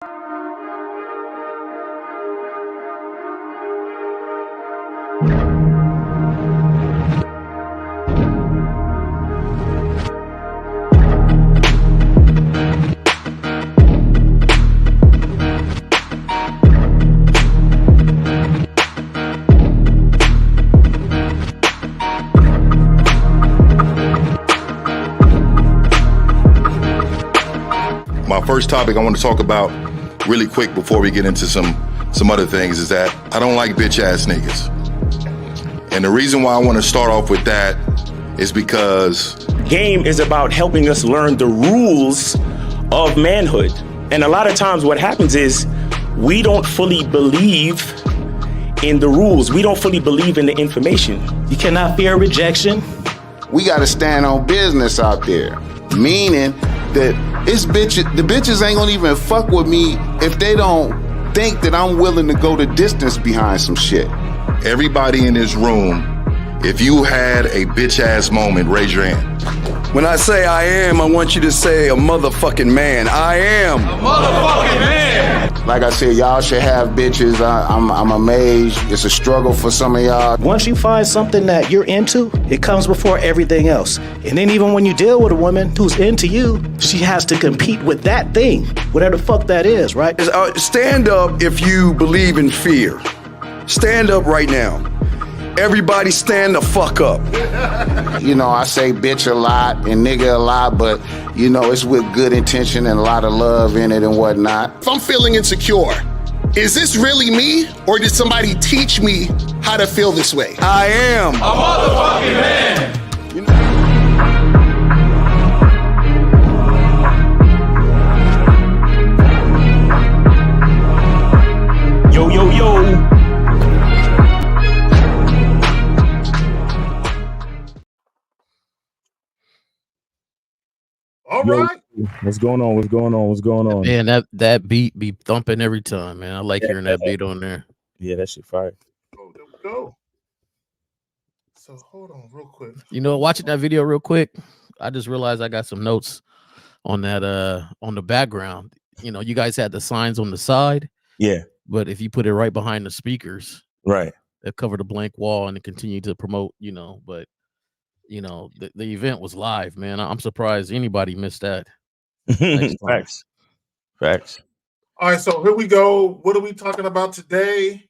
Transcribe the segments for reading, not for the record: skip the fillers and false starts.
My first topic I want to talk about really quick before we get into some other things is that I don't like bitch ass niggas. And the reason why I want to start off with that is because game is about helping us learn the rules of manhood. And a lot of times what happens is we don't fully believe in the rules. We don't fully believe in the information. You cannot fear rejection. We got to stand on business out there, meaning that the bitches ain't gonna even fuck with me if they don't think that I'm willing to go the distance behind some shit. everybody in this room, if you had a bitch ass moment, raise your hand. When I say I am, I want you to say a motherfucking man. I am a motherfucking man. Like I said, y'all should have bitches. I'm amazed. It's a struggle for some of y'all. Once you find something that you're into, it comes before everything else. And then even when you deal with a woman who's into you, she has to compete with that thing, whatever the fuck that is, right? Stand up if you believe in fear. Stand up right now. Everybody stand the fuck up. You know, I say bitch a lot and nigga a lot, but you know, it's with good intention and a lot of love in it and whatnot. If I'm feeling insecure, is this really me, or did somebody teach me how to feel this way? I am a motherfucking man. You know, Yo. All right. What's going on? Man, that beat be thumping every time, man. I like hearing that beat on there. Yeah, that shit fire. Oh, there we go. So hold on real quick. You know, watching that video real quick, I just realized I got some notes on that on the background. You know, you guys had the signs on the side. Yeah. But if you put it right behind the speakers, right, it covered a blank wall and it continued to promote, you know, but you know, the event was live, man. I'm surprised anybody missed that. Facts. All right, so here we go. What are we talking about today?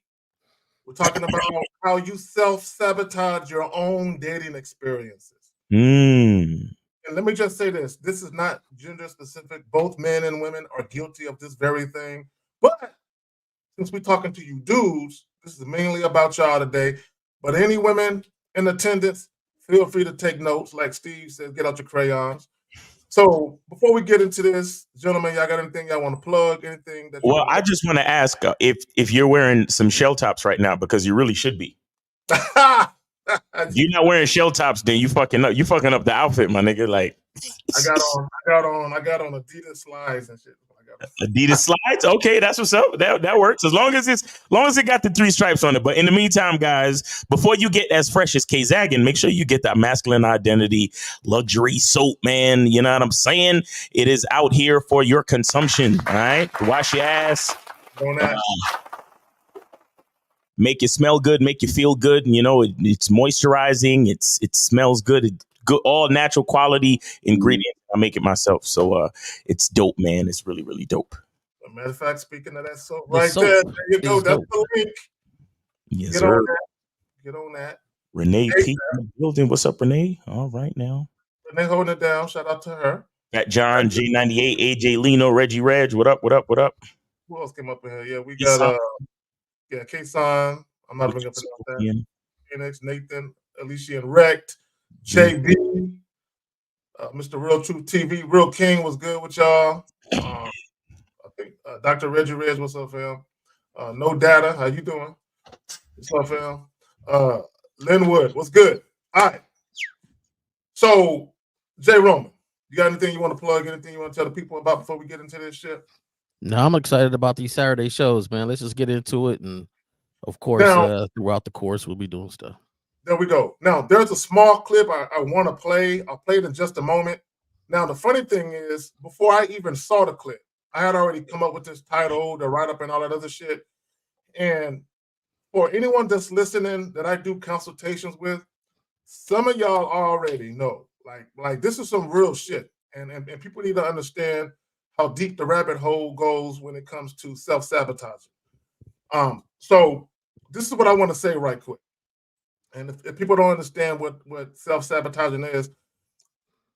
We're talking about how you self-sabotage your own dating experiences. And let me just say this. This is not gender specific. Both men and women are guilty of this very thing. But since we're talking to you dudes, this is mainly about y'all today. But any women in attendance, feel free to take notes. Like Steve said, get out your crayons. So before we get into this, gentlemen, y'all got anything y'all want to plug? Anything that? Well, I just want to ask if you're wearing some shell tops right now, because you really should be. You're not wearing shell tops, then you fucking up. You fucking up the outfit, my nigga. Like I got on Adidas slides and shit. Adidas slides, okay, that's what's up. That works as long as it got the 3 stripes on it. But in the meantime, guys, before you get as fresh as K Zaggin, make sure you get that masculine identity luxury soap, man. You know what I'm saying? It is out here for your consumption. All right, wash your ass, make you smell good, make you feel good. And, you know, it's moisturizing. It smells good. Good, all natural quality ingredients. I make it myself, so it's dope, man. It's really, really dope. As a matter of fact, speaking of that soap, there you go. That's the link. Yes, Get sir. on that. Get on that. Renee P in the building. What's up, Renee? All right now. Renee holding it down. Shout out to her. Got John J98, AJ Lino, Reggie Reg. What up? Who else came up in here? Yeah, we got K-Son. I'm not even gonna pronounce that. Phoenix, Nathan, Alicia, and Wrecked. JB, Mr. Real Truth TV, Real King was good with y'all. I think Dr. Reggie Reg, what's up, fam? No Data, how you doing? What's up, fam? Linwood, what's good? All right. So, Jay Roman, you got anything you want to plug? Anything you want to tell the people about before we get into this shit? No, I'm excited about these Saturday shows, man. Let's just get into it, and of course, throughout the course, we'll be doing stuff. There we go. Now, there's a small clip I want to play. I'll play it in just a moment. Now, the funny thing is, before I even saw the clip, I had already come up with this title, the write-up and all that other shit. And for anyone that's listening that I do consultations with, some of y'all already know. Like this is some real shit. And people need to understand how deep the rabbit hole goes when it comes to self-sabotaging. So this is what I want to say right quick. And if people don't understand what self-sabotaging is,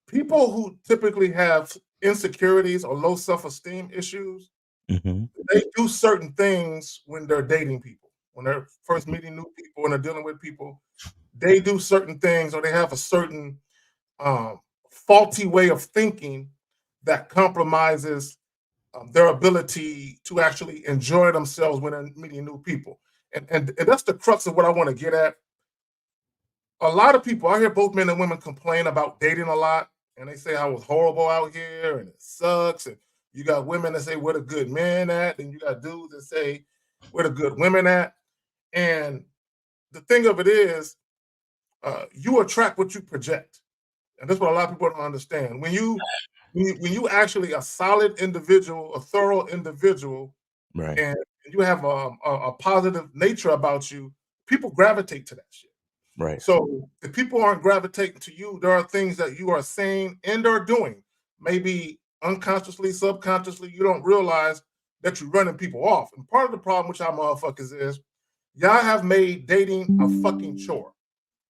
people who typically have insecurities or low self-esteem issues, they do certain things when they're dating people. When they're first meeting new people and they're dealing with people, they do certain things, or they have a certain faulty way of thinking that compromises their ability to actually enjoy themselves when they're meeting new people. And that's the crux of what I want to get at. A lot of people, I hear both men and women complain about dating a lot, and they say how it's horrible out here and it sucks. And you got women that say where the good men at, and you got dudes that say where the good women at. And the thing of it is, you attract what you project, and that's what a lot of people don't understand. When you actually a solid individual, a thorough individual, Right. and you have a positive nature about you, people gravitate to that shit. Right. So if people aren't gravitating to you, there are things that you are saying and are doing, maybe unconsciously, subconsciously, you don't realize that you're running people off. And part of the problem with y'all motherfuckers is y'all have made dating a fucking chore.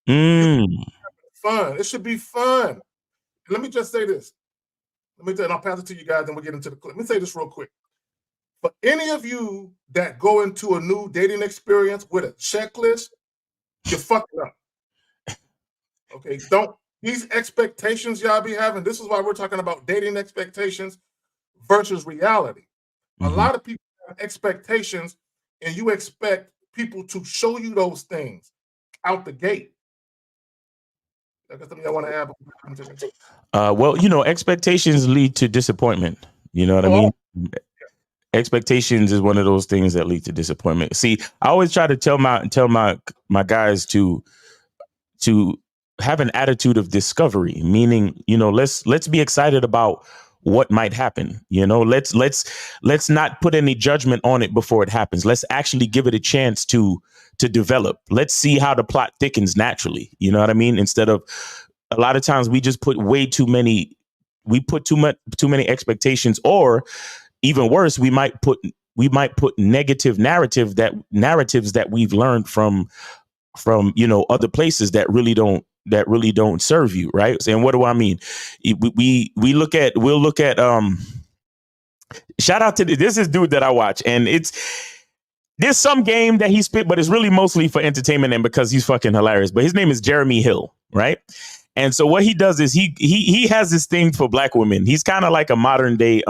Fun. It should be fun. Let me just say this. And I'll pass it to you guys, then we'll get into the clip. Let me say this real quick. For any of you that go into a new dating experience with a checklist, you're fucking up. Okay, these expectations y'all be having, this is why we're talking about dating expectations versus reality. A lot of people have expectations, and you expect people to show you those things out the gate. I guess something I want to add. Well, expectations lead to disappointment. You know what I mean? Expectations is one of those things that lead to disappointment. See, I always try to tell my guys to have an attitude of discovery, meaning, let's be excited about what might happen. Let's not put any judgment on it before it happens. Let's actually give it a chance to develop. Let's see how the plot thickens naturally. You know what I mean? Instead of, a lot of times we just put too many expectations, or even worse, we might put negative narratives that we've learned from other places that really don't serve you, right? And what do I mean? We'll look at shout out to this is dude that I watch, and there's some game that he spit, but it's really mostly for entertainment and because he's fucking hilarious. But his name is Jeremy Hill, right? And so what he does is he has this thing for black women. He's kind of like a modern day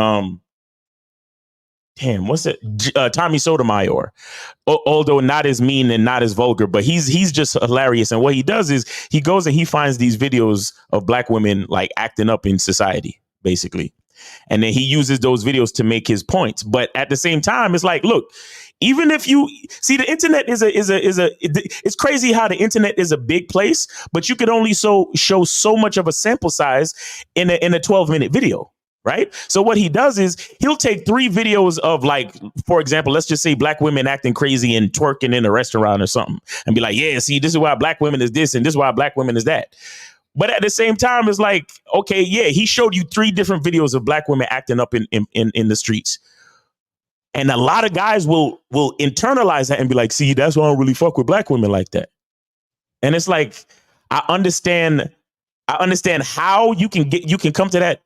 Tommy Sotomayor, although not as mean and not as vulgar, but he's just hilarious. And what he does is he goes and he finds these videos of black women like acting up in society, basically. And then he uses those videos to make his points. But at the same time, it's like, look, even if you see, the internet it's crazy how the internet is a big place, but you could only show so much of a sample size in a 12-minute video. Right. So what he does is he'll take 3 videos of, like, for example, let's just say black women acting crazy and twerking in a restaurant or something, and be like, yeah, see, this is why black women is this and this is why black women is that. But at the same time, it's like, OK, yeah, he showed you 3 different videos of black women acting up in the streets. And a lot of guys will internalize that and be like, see, that's why I don't really fuck with black women like that. And it's like, I understand how you can come to that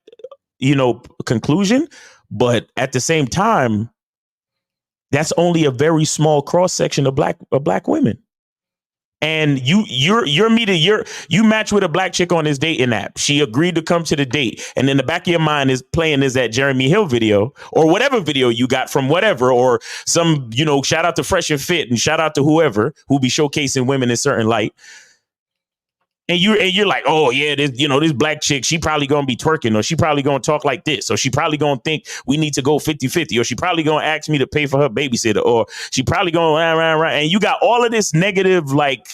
conclusion, but at the same time, that's only a very small cross section of black women. And you match with a black chick on this dating app. She agreed to come to the date, and in the back of your mind is that Jeremy Hill video or whatever video you got from whatever, or some shout out to Fresh and Fit and shout out to whoever who be showcasing women in certain light. And you're like, oh yeah, this black chick, she probably gonna be twerking, or she probably gonna talk like this, or she probably gonna think we need to go 50-50, or she probably gonna ask me to pay for her babysitter, or she probably gonna rah. And you got all of this negative like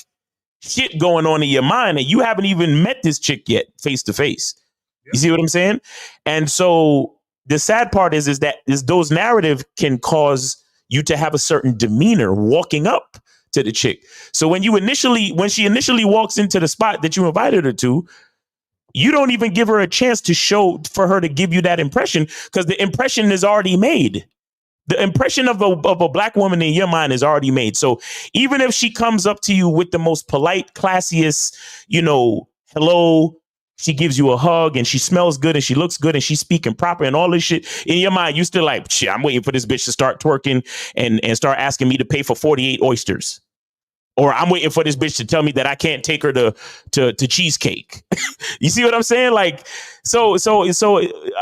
shit going on in your mind, and you haven't even met this chick yet face to face. You see what I'm saying? And so the sad part is that those narrative can cause you to have a certain demeanor walking up to the chick. So when she initially walks into the spot that you invited her to, you don't even give her a chance for her to give you that impression, because the impression is already made. The impression of a black woman in your mind is already made. So even if she comes up to you with the most polite, classiest, hello, she gives you a hug and she smells good and she looks good and she's speaking proper and all this shit, in your mind, you still like, shit, I'm waiting for this bitch to start twerking and start asking me to pay for 48 oysters. Or I'm waiting for this bitch to tell me that I can't take her to cheesecake. You see what I'm saying? Like, so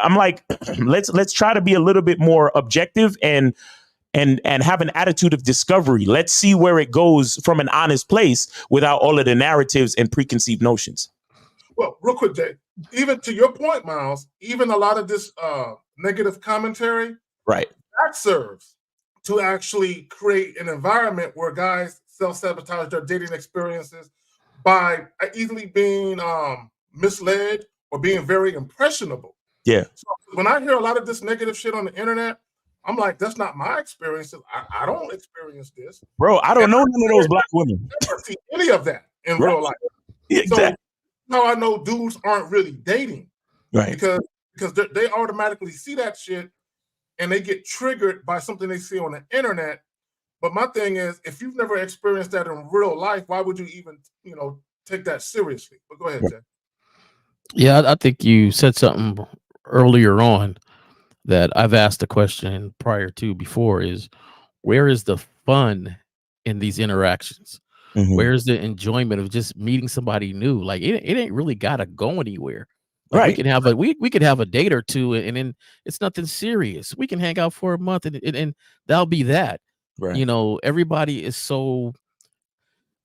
I'm like, let's try to be a little bit more objective and have an attitude of discovery. Let's see where it goes from an honest place without all of the narratives and preconceived notions. Well, real quick, Jay, even to your point, Miles, even a lot of this negative commentary, right, that serves to actually create an environment where guys self-sabotage their dating experiences by easily being misled or being very impressionable. Yeah. So when I hear a lot of this negative shit on the internet, I'm like, that's not my experience. I don't experience this. Bro, I don't know none of those black women. I never see any of that in Right. real life. Exactly. So now I know dudes aren't really dating. Right. Because they automatically see that shit and they get triggered by something they see on the internet. But my thing is, if you've never experienced that in real life, why would you even, take that seriously? But go ahead, Jay. Yeah, I think you said something earlier on that I've asked a question prior to before is, where is the fun in these interactions? Mhm. Where's the enjoyment of just meeting somebody new? Like it ain't really gotta go anywhere. Like, Right. We could have a date or two and then it's nothing serious. We can hang out for a month and that'll be that. Right. Everybody is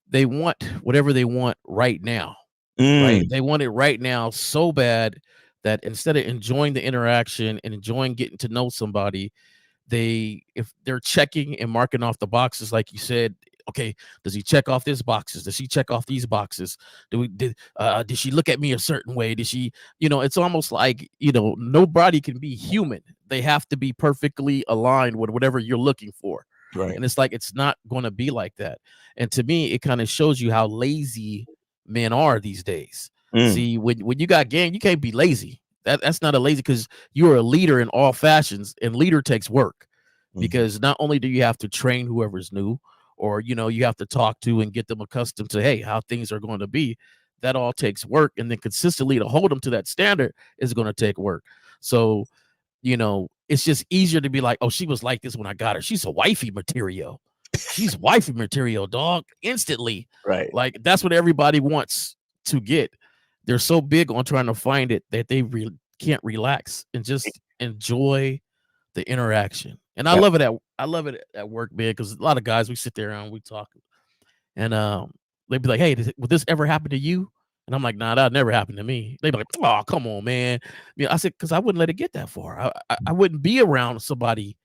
they want whatever they want right now. Mm. Right? They want it right now so bad that instead of enjoying the interaction and enjoying getting to know somebody, if they're checking and marking off the boxes, like you said, okay, does he check off these boxes? Does she check off these boxes? Did she look at me a certain way? Did she, it's almost like, nobody can be human. They have to be perfectly aligned with whatever you're looking for. Right. And it's like, it's not going to be like that. And to me, it kind of shows you how lazy men are these days. See, when you got game, you can't be lazy. That's not a lazy, because you're a leader in all fashions, and leader takes work, because not only do you have to train whoever's new, or you have to talk to and get them accustomed to, hey, how things are going to be. That all takes work, and then consistently to hold them to that standard is going to take work. So it's just easier to be like, oh, she was like this when I got her, she's a wifey material. She's wifey material, dog, instantly. Right. Like that's what everybody wants to get. They're so big on trying to find it that they can't relax and just enjoy the interaction. And I love it at work, man, because a lot of guys, we sit there and we talk, and they'd be like, hey, would this ever happen to you? And I'm like, nah, that never happened to me. They'd be like, oh, come on, man. I said, because I wouldn't let it get that far. I wouldn't be around somebody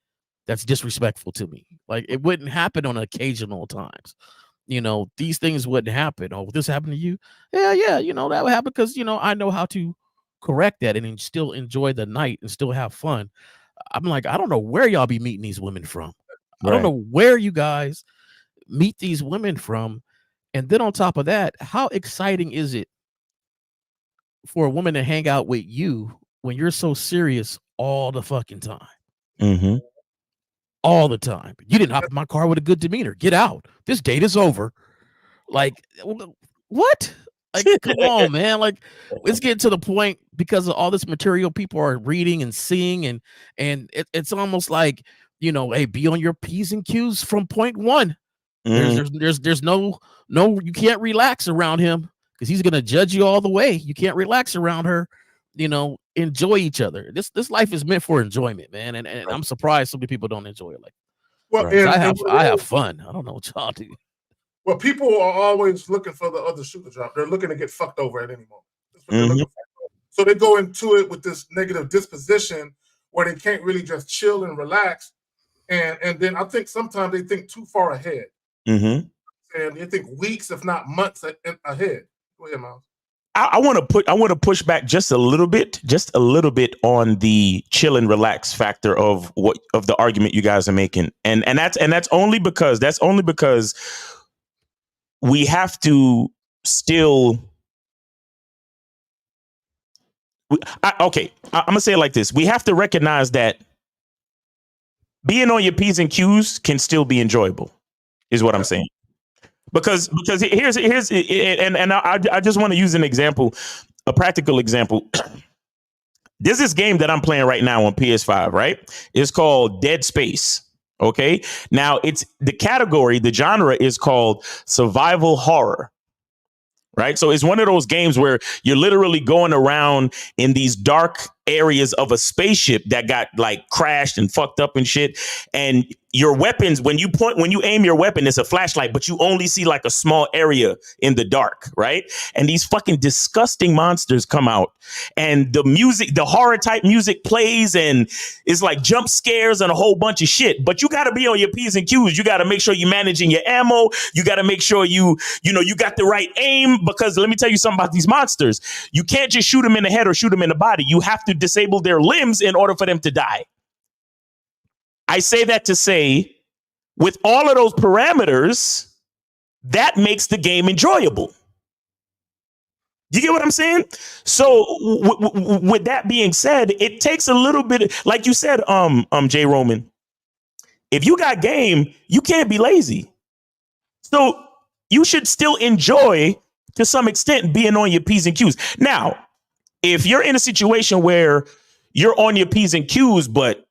that's disrespectful to me. Like it wouldn't happen on occasional times. These things wouldn't happen. Oh, this happened to you? Yeah, that would happen because I know how to correct that and still enjoy the night and still have fun. I'm like, I don't know where y'all be meeting these women from. I don't know where you guys meet these women from. And then on top of that, how exciting is it for a woman to hang out with you when you're so serious all the fucking time? Mm-hmm. All the time. You didn't hop in my car with a good demeanor. Get out. This date is over. Like, what? Like, come on, man. Like, it's getting to the point because of all this material people are reading and seeing, and it's almost like, hey, be on your P's and Q's from point one. There's no, you can't relax around him because he's gonna judge you all the way. You can't relax around her. Enjoy each other. This life is meant for enjoyment, man. And I'm surprised so many people don't enjoy it. Like, well, I have fun. I don't know what y'all do. Well, people are always looking for the other shoe to drop. They're looking to get fucked over at any moment. That's what they're looking for. So they go into it with this negative disposition where they can't really just chill and relax. And then I think sometimes they think too far ahead. And they think weeks, if not months ahead. Go ahead, Miles. I want to push back just a little bit on the chill and relax factor of the argument you guys are making, and that's only because we have to still. I'm gonna say it like this: we have to recognize that being on your P's and Q's can still be enjoyable, is what I'm saying. Because here's and I just want to use an example, a practical example. There's this game that I'm playing right now on PS5, right? It's called Dead Space. Okay. Now it's the genre is called survival horror. Right. So it's one of those games where you're literally going around in these dark areas of a spaceship that got like crashed and fucked up and shit. And your weapons, when you aim your weapon, it's a flashlight, but you only see like a small area in the dark. Right. And these fucking disgusting monsters come out, and the music, the horror type music plays, and it's like jump scares and a whole bunch of shit. But you got to be on your P's and Q's. You got to make sure you're managing your ammo. You got to make sure you got the right aim, because let me tell you something about these monsters. You can't just shoot them in the head or shoot them in the body. You have to disable their limbs in order for them to die. I say that to say, with all of those parameters, that makes the game enjoyable. You get what I'm saying? So with that being said, it takes a little bit, like you said, J. Roman, if you got game, you can't be lazy. So you should still enjoy, to some extent, being on your P's and Q's. Now, if you're in a situation where you're on your P's and Q's, but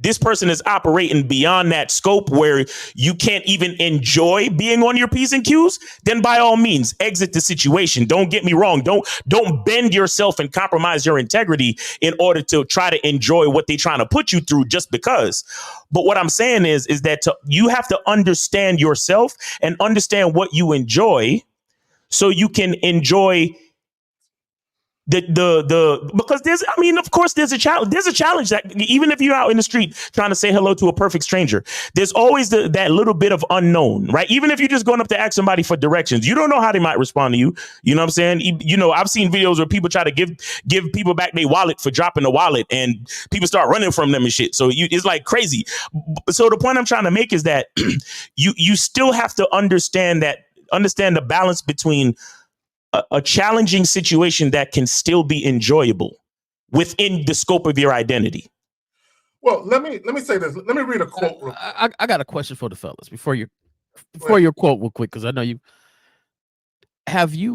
this person is operating beyond that scope where you can't even enjoy being on your P's and Q's, then by all means, exit the situation. Don't get me wrong. Don't bend yourself and compromise your integrity in order to try to enjoy what they're trying to put you through just because. But what I'm saying is that you have to understand yourself and understand what you enjoy so you can enjoy because of course there's a challenge. There's a challenge that even if you're out in the street trying to say hello to a perfect stranger, there's always that little bit of unknown, right? Even if you're just going up to ask somebody for directions, you don't know how they might respond to you. You know what I'm saying? I've seen videos where people try to give people back their wallet for dropping the wallet, and people start running from them and shit. So it's like crazy. So the point I'm trying to make is that you still have to understand the balance between a challenging situation that can still be enjoyable within the scope of your identity. Well, let me say this. Let me read a quote. I got a question for the fellas before your quote real quick, because I know you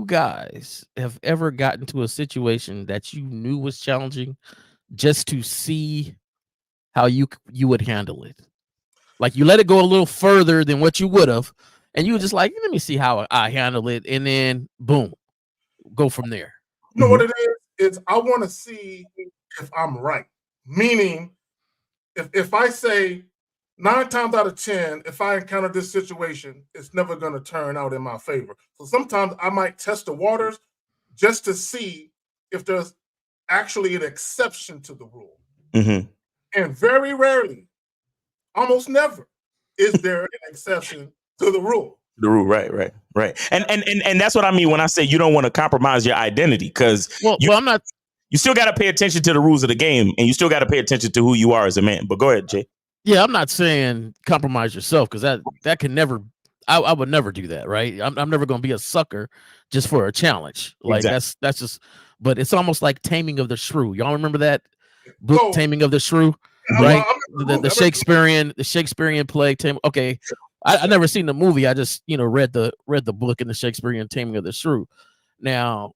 guys have ever gotten to a situation that you knew was challenging just to see how you would handle it? Like you let it go a little further than what you would have, and you were just like, let me see how I handle it, and then boom, go from there. You know what it is I want to see if I'm right. Meaning, if I say 9 times out of 10, if I encounter this situation, it's never going to turn out in my favor. So sometimes I might test the waters just to see if there's actually an exception to the rule. Mm-hmm. And very rarely, almost never, is there an exception to the rule. The rule, right. And that's what I mean when I say you don't want to compromise your identity, because I'm not. You still got to pay attention to the rules of the game, and you still got to pay attention to who you are as a man. But go ahead, Jay. Yeah, I'm not saying compromise yourself, because that can never. I would never do that, right? I'm never going to be a sucker just for a challenge. Like exactly. That's just. But it's almost like Taming of the Shrew. Y'all remember that book, Taming of the Shrew, right? The Shakespearean play. Okay. I never seen the movie. I just, read the book in the Shakespearean Taming of the Shrew. Now,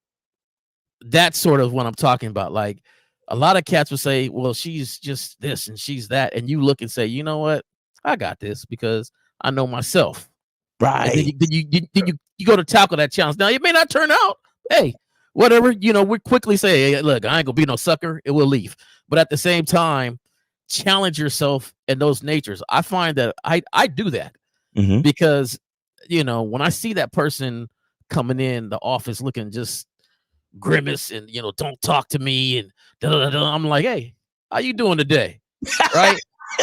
that's sort of what I'm talking about. Like, a lot of cats would say, well, she's just this and she's that. And you look and say, you know what? I got this because I know myself. Right. Then you go to tackle that challenge. Now, it may not turn out. Hey, whatever. We quickly say, hey, look, I ain't going to be no sucker. It will leave. But at the same time, challenge yourself in those natures. I find that I do that. Mm-hmm. Because, when I see that person coming in the office looking just grimace and, don't talk to me and I'm like, hey, how you doing today? Right.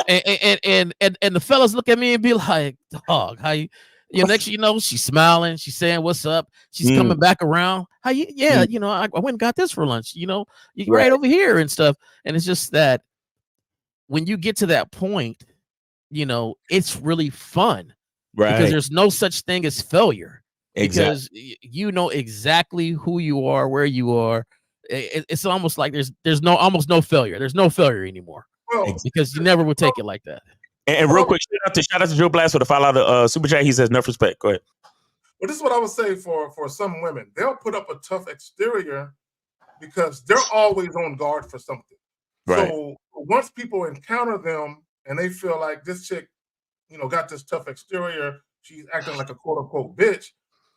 and the fellas look at me and be like, dog, how you? Next you know, she's smiling, she's saying what's up, she's coming back around. How you? Yeah, I went and got this for lunch. You're right over here and stuff. And it's just that when you get to that point, it's really fun, Right. because there's no such thing as failure. Exactly. Because you know exactly who you are, where you are. It's almost like there's almost no failure. There's no failure anymore, because you never would take it like that. And real quick, shout out to Joe Blast for the $5 super chat. He says enough respect. Go ahead. Well, this is what I would say for some women. They'll put up a tough exterior because they're always on guard for something. Right. So once people encounter them and they feel like this chick, got this tough exterior, she's acting like a quote unquote bitch.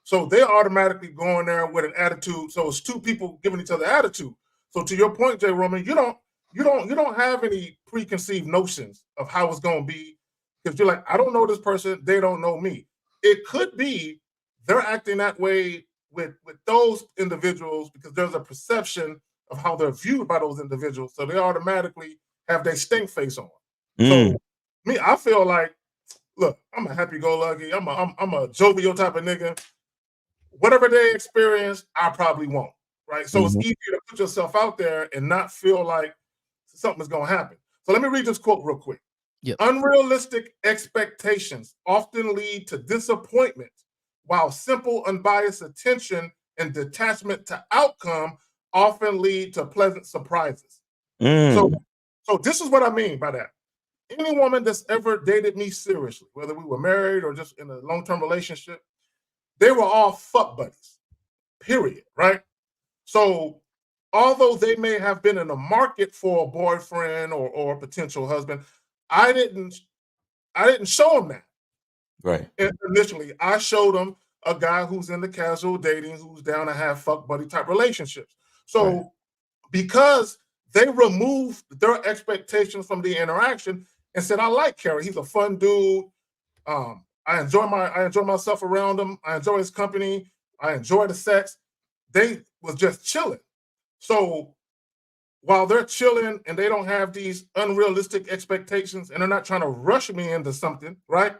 So they're automatically going there with an attitude. So it's two people giving each other attitude. So to your point, Jay Roman, you don't have any preconceived notions of how it's going to be, because you're like, I don't know this person, they don't know me. It could be they're acting that way with those individuals because there's a perception of how they're viewed by those individuals. So they automatically have their stink face on. So me, I feel like, look, I'm a happy-go-lucky, I'm a jovial type of nigga. Whatever they experience, I probably won't, right? So it's easier to put yourself out there and not feel like something's going to happen. So let me read this quote real quick. Yep. Unrealistic expectations often lead to disappointment, while simple, unbiased attention and detachment to outcome often lead to pleasant surprises. So this is what I mean by that. Any woman that's ever dated me seriously, whether we were married or just in a long-term relationship, they were all fuck buddies, period, right? So although they may have been in the market for a boyfriend or a potential husband, I didn't show them that. Right. Initially, I showed them a guy who's into casual dating, who's down to have fuck buddy type relationships. So because they removed their expectations from the interaction and said, I like Kerry, he's a fun dude. I enjoy myself around him. I enjoy his company. I enjoy the sex. They was just chilling. So while they're chilling and they don't have these unrealistic expectations and they're not trying to rush me into something, right?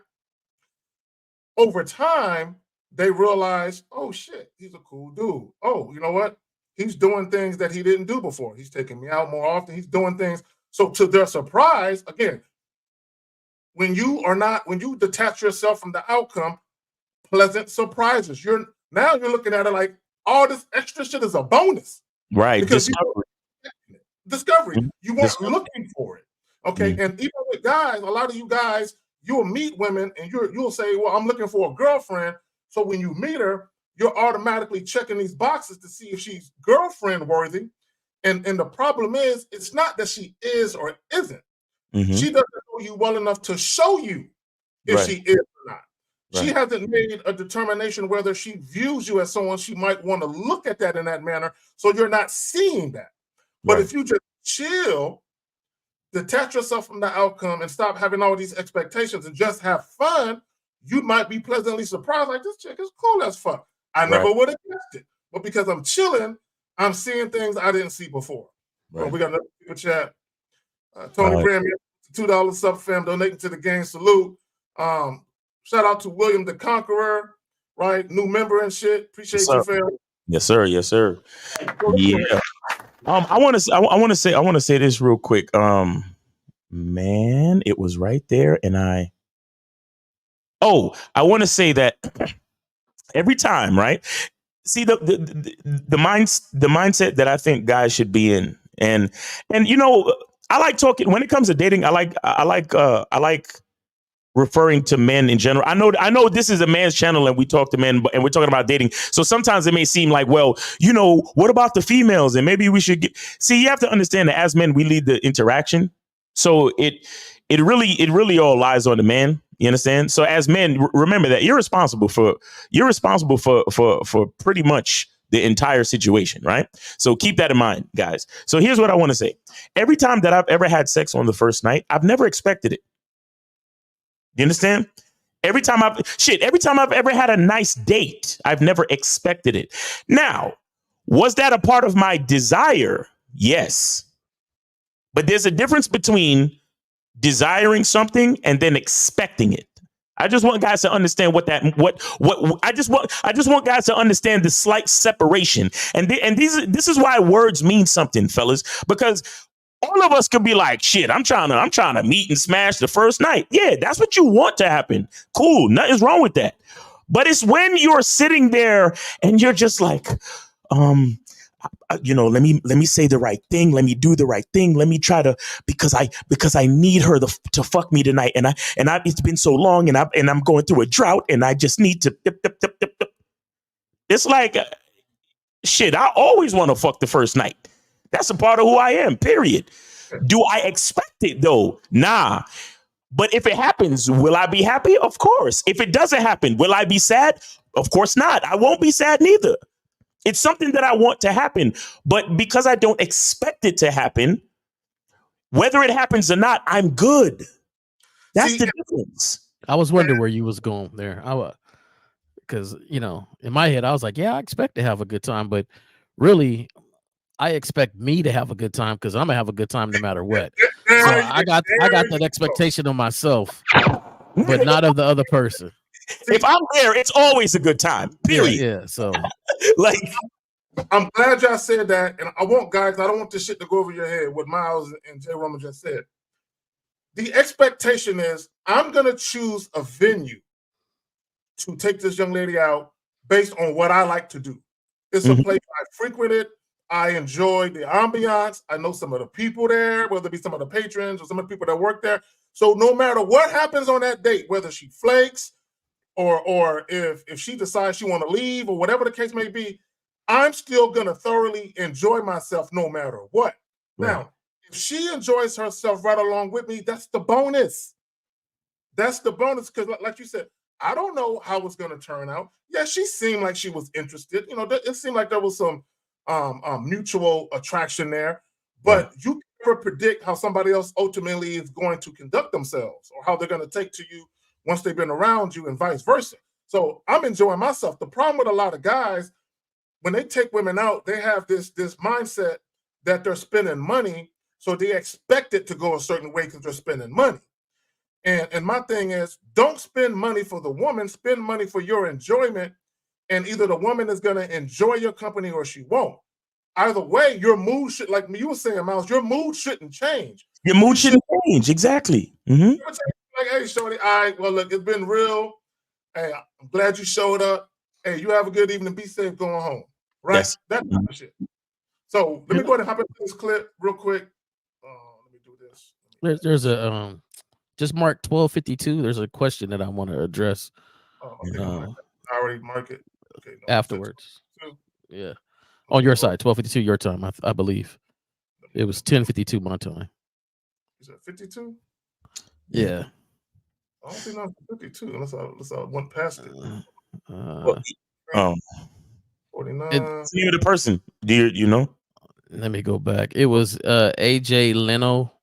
Over time, they realize, oh shit, he's a cool dude. Oh, you know what? He's doing things that he didn't do before. He's taking me out more often. He's doing things. So to their surprise, again, when you detach yourself from the outcome, pleasant surprises. You're looking at it like all this extra shit is a bonus. Right. Because discovery. You weren't looking for it. Okay. And even with guys, a lot of you guys, you'll meet women and you'll say, well, I'm looking for a girlfriend. So when you meet her, you're automatically checking these boxes to see if she's girlfriend worthy. And the problem is, it's not that she is or isn't. She doesn't know you well enough to show you if she is or not. She hasn't made a determination whether she views you as someone she might want to look at that in that manner. So you're not seeing that. But if you just chill, detach yourself from the outcome and stop having all these expectations and just have fun, you might be pleasantly surprised. Like, this chick is cool as fuck. I never would have guessed it. But because I'm chilling, I'm seeing things I didn't see before. So we got another super chat. Tony Graham, $2 sub fam donating to the game. Salute. Shout out to William the Conqueror, right? New member and shit. Appreciate you, fam. Yes, sir. Yes, sir. Yeah. I want to say this real quick. Man, it was right there, and I want to say that every time, right? See the mindset that I think guys should be in, and I like talking when it comes to dating. I like referring to men in general. I know this is a man's channel and we talk to men, and we're talking about dating. So sometimes it may seem like, well, what about the females? And maybe we should you have to understand that as men, we lead the interaction. So it really all lies on the man. You understand? So as men, remember that you're responsible for pretty much the entire situation, right? So keep that in mind, guys. So here's what I want to say. Every time that I've ever had sex on the first night, I've never expected it. You understand? Every time I've ever had a nice date, I've never expected it. Now, was that a part of my desire? Yes. But there's a difference between desiring something and then expecting it. I just want guys to understand what I just want guys to understand the slight separation. And this is why words mean something, fellas, because all of us could be like, shit, I'm trying to meet and smash the first night. Yeah, that's what you want to happen. Cool. Nothing's wrong with that. But it's when you're sitting there and you're just like, let me say the right thing. Let me do the right thing. Let me try to, because I need her to fuck me tonight. And it's been so long and I'm going through a drought and I just need to. It's like, shit, I always want to fuck the first night. That's a part of who I am, period. Do I expect it though? Nah. But if it happens, will I be happy? Of course. If it doesn't happen, will I be sad? Of course not. I won't be sad neither. It's something that I want to happen. But because I don't expect it to happen, whether it happens or not, I'm good. That's the difference. I was wondering where you was going there. Because, in my head, I was like, yeah, I expect to have a good time. But really, I expect me to have a good time because I'm going to have a good time no matter what. So I got that expectation of myself, but not of the other person. If I'm there, it's always a good time, period. Yeah, so. Like, I'm glad y'all said that. And I don't want this shit to go over your head, what Miles and Jay Roman just said. The expectation is I'm going to choose a venue to take this young lady out based on what I like to do. It's a place I frequented. I enjoy the ambiance. I know some of the people there, whether it be some of the patrons or some of the people that work there. So no matter what happens on that date, whether she flakes or if she decides she want to leave or whatever the case may be, I'm still going to thoroughly enjoy myself no matter what. Right. Now, if she enjoys herself right along with me, that's the bonus. That's the bonus because like you said, I don't know how it's going to turn out. Yeah, she seemed like she was interested. It seemed like there was some mutual attraction there, but you can never predict how somebody else ultimately is going to conduct themselves or how they're going to take to you once they've been around you and vice versa. So I'm enjoying myself. The problem with a lot of guys, when they take women out, they have this mindset that they're spending money, so they expect it to go a certain way because they're spending money. And my thing is, don't spend money for the woman, spend money for your enjoyment. And either the woman is going to enjoy your company or she won't. Either way, your mood should, like you were saying, Miles, your mood shouldn't change. Your mood shouldn't change, exactly. Mm-hmm. Like, hey, shorty, all right, well, look, it's been real. Hey, I'm glad you showed up. Hey, you have a good evening. Be safe going home. Right? Yes. That type of shit. So let me go ahead and hop into this clip real quick. Let me do this. There's a just mark 1252. There's a question that I want to address. Oh, okay. I already mark it. Okay. No, afterwards. Yeah. On your side, 1252 your time, I believe. It was 10:52 my time. Is that 52? Yeah. I don't think I'm 52 unless I went past it. 49. It's the name of the person. Do you know? Let me go back. It was AJ Leno.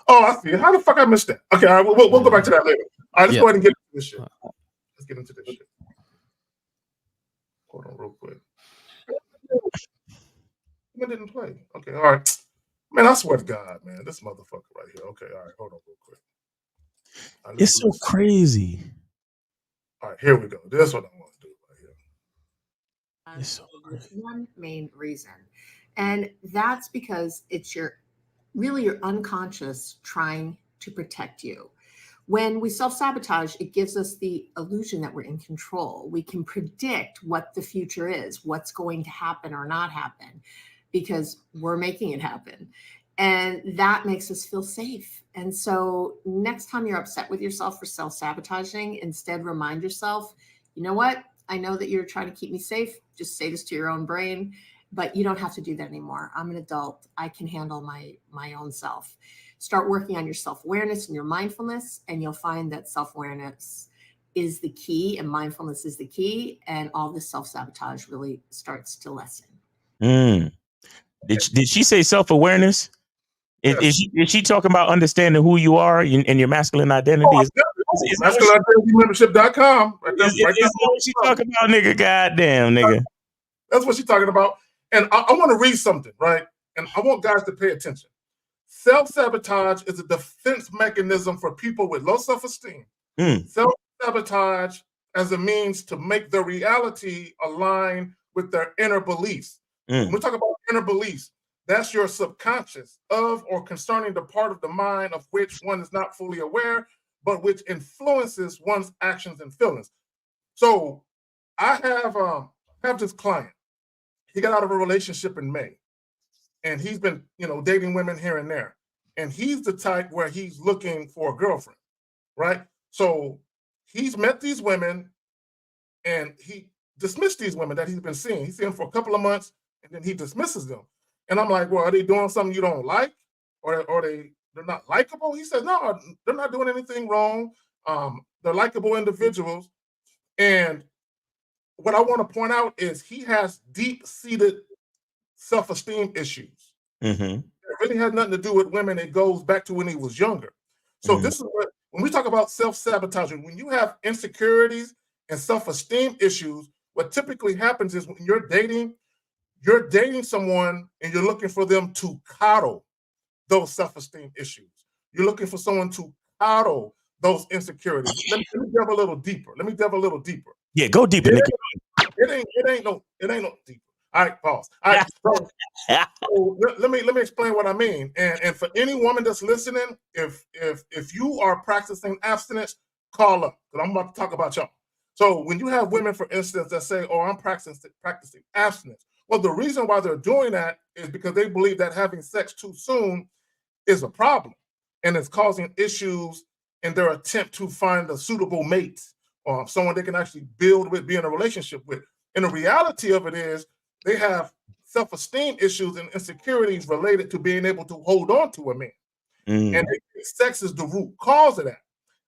Oh, I see. How the fuck I missed that? Okay, all right, we'll go back to that later. All right, let's go ahead and get into this shit. Let's get into this shit. Hold on real quick. It didn't play. Okay, all right. Man, I swear to God, man, this motherfucker right here. Okay, all right, hold on real quick. Right, it's so crazy. All right, here we go. This is what I want to do right here. It's so crazy. One main reason, and that's because it's your unconscious trying to protect you. When we self-sabotage, it gives us the illusion that we're in control. We can predict what the future is, what's going to happen or not happen, because we're making it happen. And that makes us feel safe. And so next time you're upset with yourself for self-sabotaging, instead remind yourself, you know what? I know that you're trying to keep me safe. Just say this to your own brain, but you don't have to do that anymore. I'm an adult. I can handle my own self. Start working on your self-awareness and your mindfulness, and you'll find that self-awareness is the key and mindfulness is the key, and all this self-sabotage really starts to lessen. Did she say self-awareness? Is she talking about understanding who you are and your masculine identity? MasculineIdentityMembership.com. Is that what she talking about, nigga? Goddamn, nigga. That's what she's talking about. And I want to read something, right? And I want guys to pay attention. Self-sabotage is a defense mechanism for people with low self-esteem. self-sabotage as a means to make their reality align with their inner beliefs. When we talk about inner beliefs, that's your subconscious of or concerning the part of the mind of which one is not fully aware, but which influences one's actions and feelings. So I have this client. He got out of a relationship in May, and he's been, dating women here and there. And he's the type where he's looking for a girlfriend, right? So he's met these women, and he dismissed these women that he's been seeing. He's seen them for a couple of months, and then he dismisses them. And I'm like, well, are they doing something you don't like? Or they're not likable? He says, no, they're not doing anything wrong. They're likable individuals. And what I want to point out is he has deep-seated self-esteem issues. It really has nothing to do with women. It goes back to when he was younger. So this is what, when we talk about self-sabotaging, when you have insecurities and self-esteem issues, what typically happens is when you're dating someone and you're looking for them to coddle those self-esteem issues. You're looking for someone to coddle those insecurities. Let me delve a little deeper. Yeah, go deeper, Nick. It ain't no deeper. All right, pause. All right, so let me explain what I mean. And for any woman that's listening, if you are practicing abstinence, call up, because I'm about to talk about y'all. So when you have women, for instance, that say, "Oh, I'm practicing abstinence," well, the reason why they're doing that is because they believe that having sex too soon is a problem, and it's causing issues in their attempt to find a suitable mate or someone they can actually build with, be in a relationship with. And the reality of it is they have self-esteem issues and insecurities related to being able to hold on to a man. And sex is the root cause of that.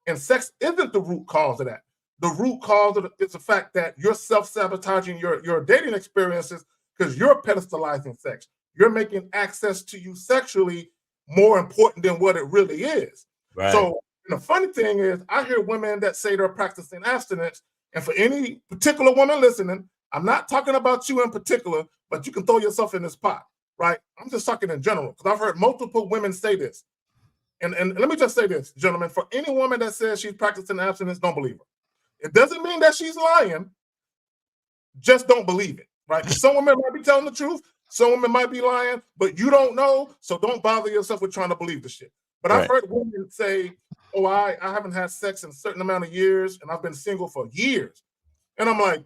And sex isn't the root cause of that. The root cause of it is the fact that you're self-sabotaging your dating experiences because you're pedestalizing sex. You're making access to you sexually more important than what it really is. Right. So and the funny thing is, I hear women that say they're practicing abstinence, and for any particular woman listening, I'm not talking about you in particular, but you can throw yourself in this pot, right? I'm just talking in general, because I've heard multiple women say this. And let me just say this, gentlemen, for any woman that says she's practicing abstinence, don't believe her. It doesn't mean that she's lying, just don't believe it, right? Some women might be telling the truth, some women might be lying, but you don't know, so don't bother yourself with trying to believe the shit. But I've heard women say, oh, I haven't had sex in a certain amount of years, and I've been single for years. And I'm like,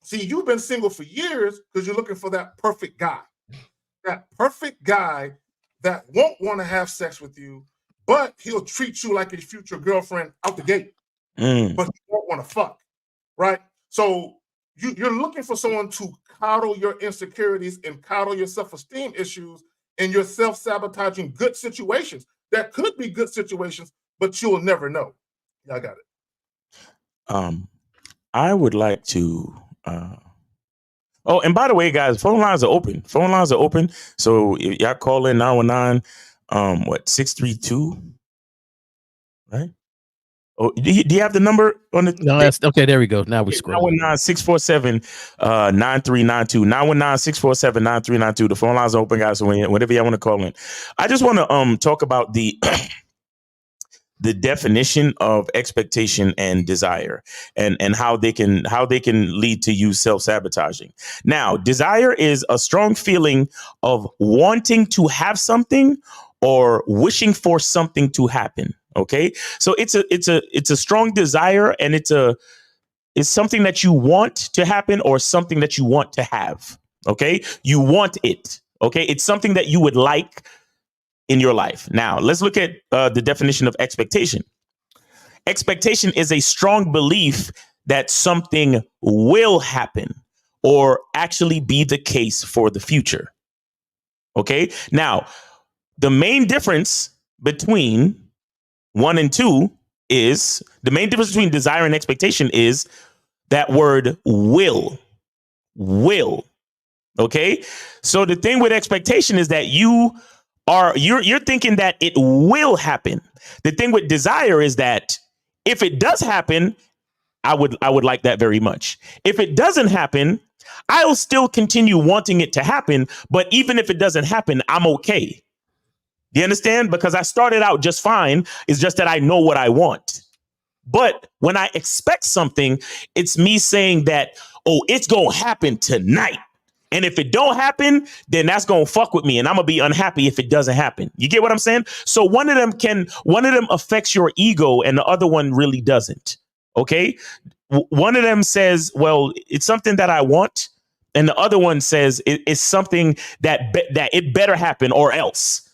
see, you've been single for years because you're looking for that perfect guy that won't want to have sex with you, but he'll treat you like a future girlfriend out the gate, but he won't want to fuck, right? So you're looking for someone to coddle your insecurities and coddle your self-esteem issues, and you're self-sabotaging good situations. That could be good situations, but you'll never know. Yeah, I got it. I would like to. Oh, and by the way, guys, phone lines are open. So if y'all call in 919, 632, right? Oh, do you have the number on the? No, that's okay. There we go. Now we scroll. 919-647-9392. 919-647-9392. The phone lines are open, guys. So whenever y'all want to call in, I just want to talk about the the definition of expectation and desire, and how they can lead to you self-sabotaging. Now, desire is a strong feeling of wanting to have something or wishing for something to happen. Okay, so it's a strong desire, and it's something that you want to happen or something that you want to have. Okay, you want it. Okay, it's something that you would like in your life. Now, let's look at the definition of expectation. Expectation is a strong belief that something will happen or actually be the case for the future. Okay, now the main difference between 1 and 2 is the main difference between desire and expectation is that word will. Okay. So the thing with expectation is that you're thinking that it will happen. The thing with desire is that if it does happen, I would like that very much. If it doesn't happen, I'll still continue wanting it to happen. But even if it doesn't happen, I'm okay. Do you understand? Because I started out just fine. It's just that I know what I want. But when I expect something, it's me saying that, oh, it's going to happen tonight. And if it don't happen, then that's going to fuck with me. And I'm going to be unhappy if it doesn't happen. You get what I'm saying? So one of them affects your ego and the other one really doesn't. Okay. One of them says, well, it's something that I want. And the other one says it's something that it better happen or else.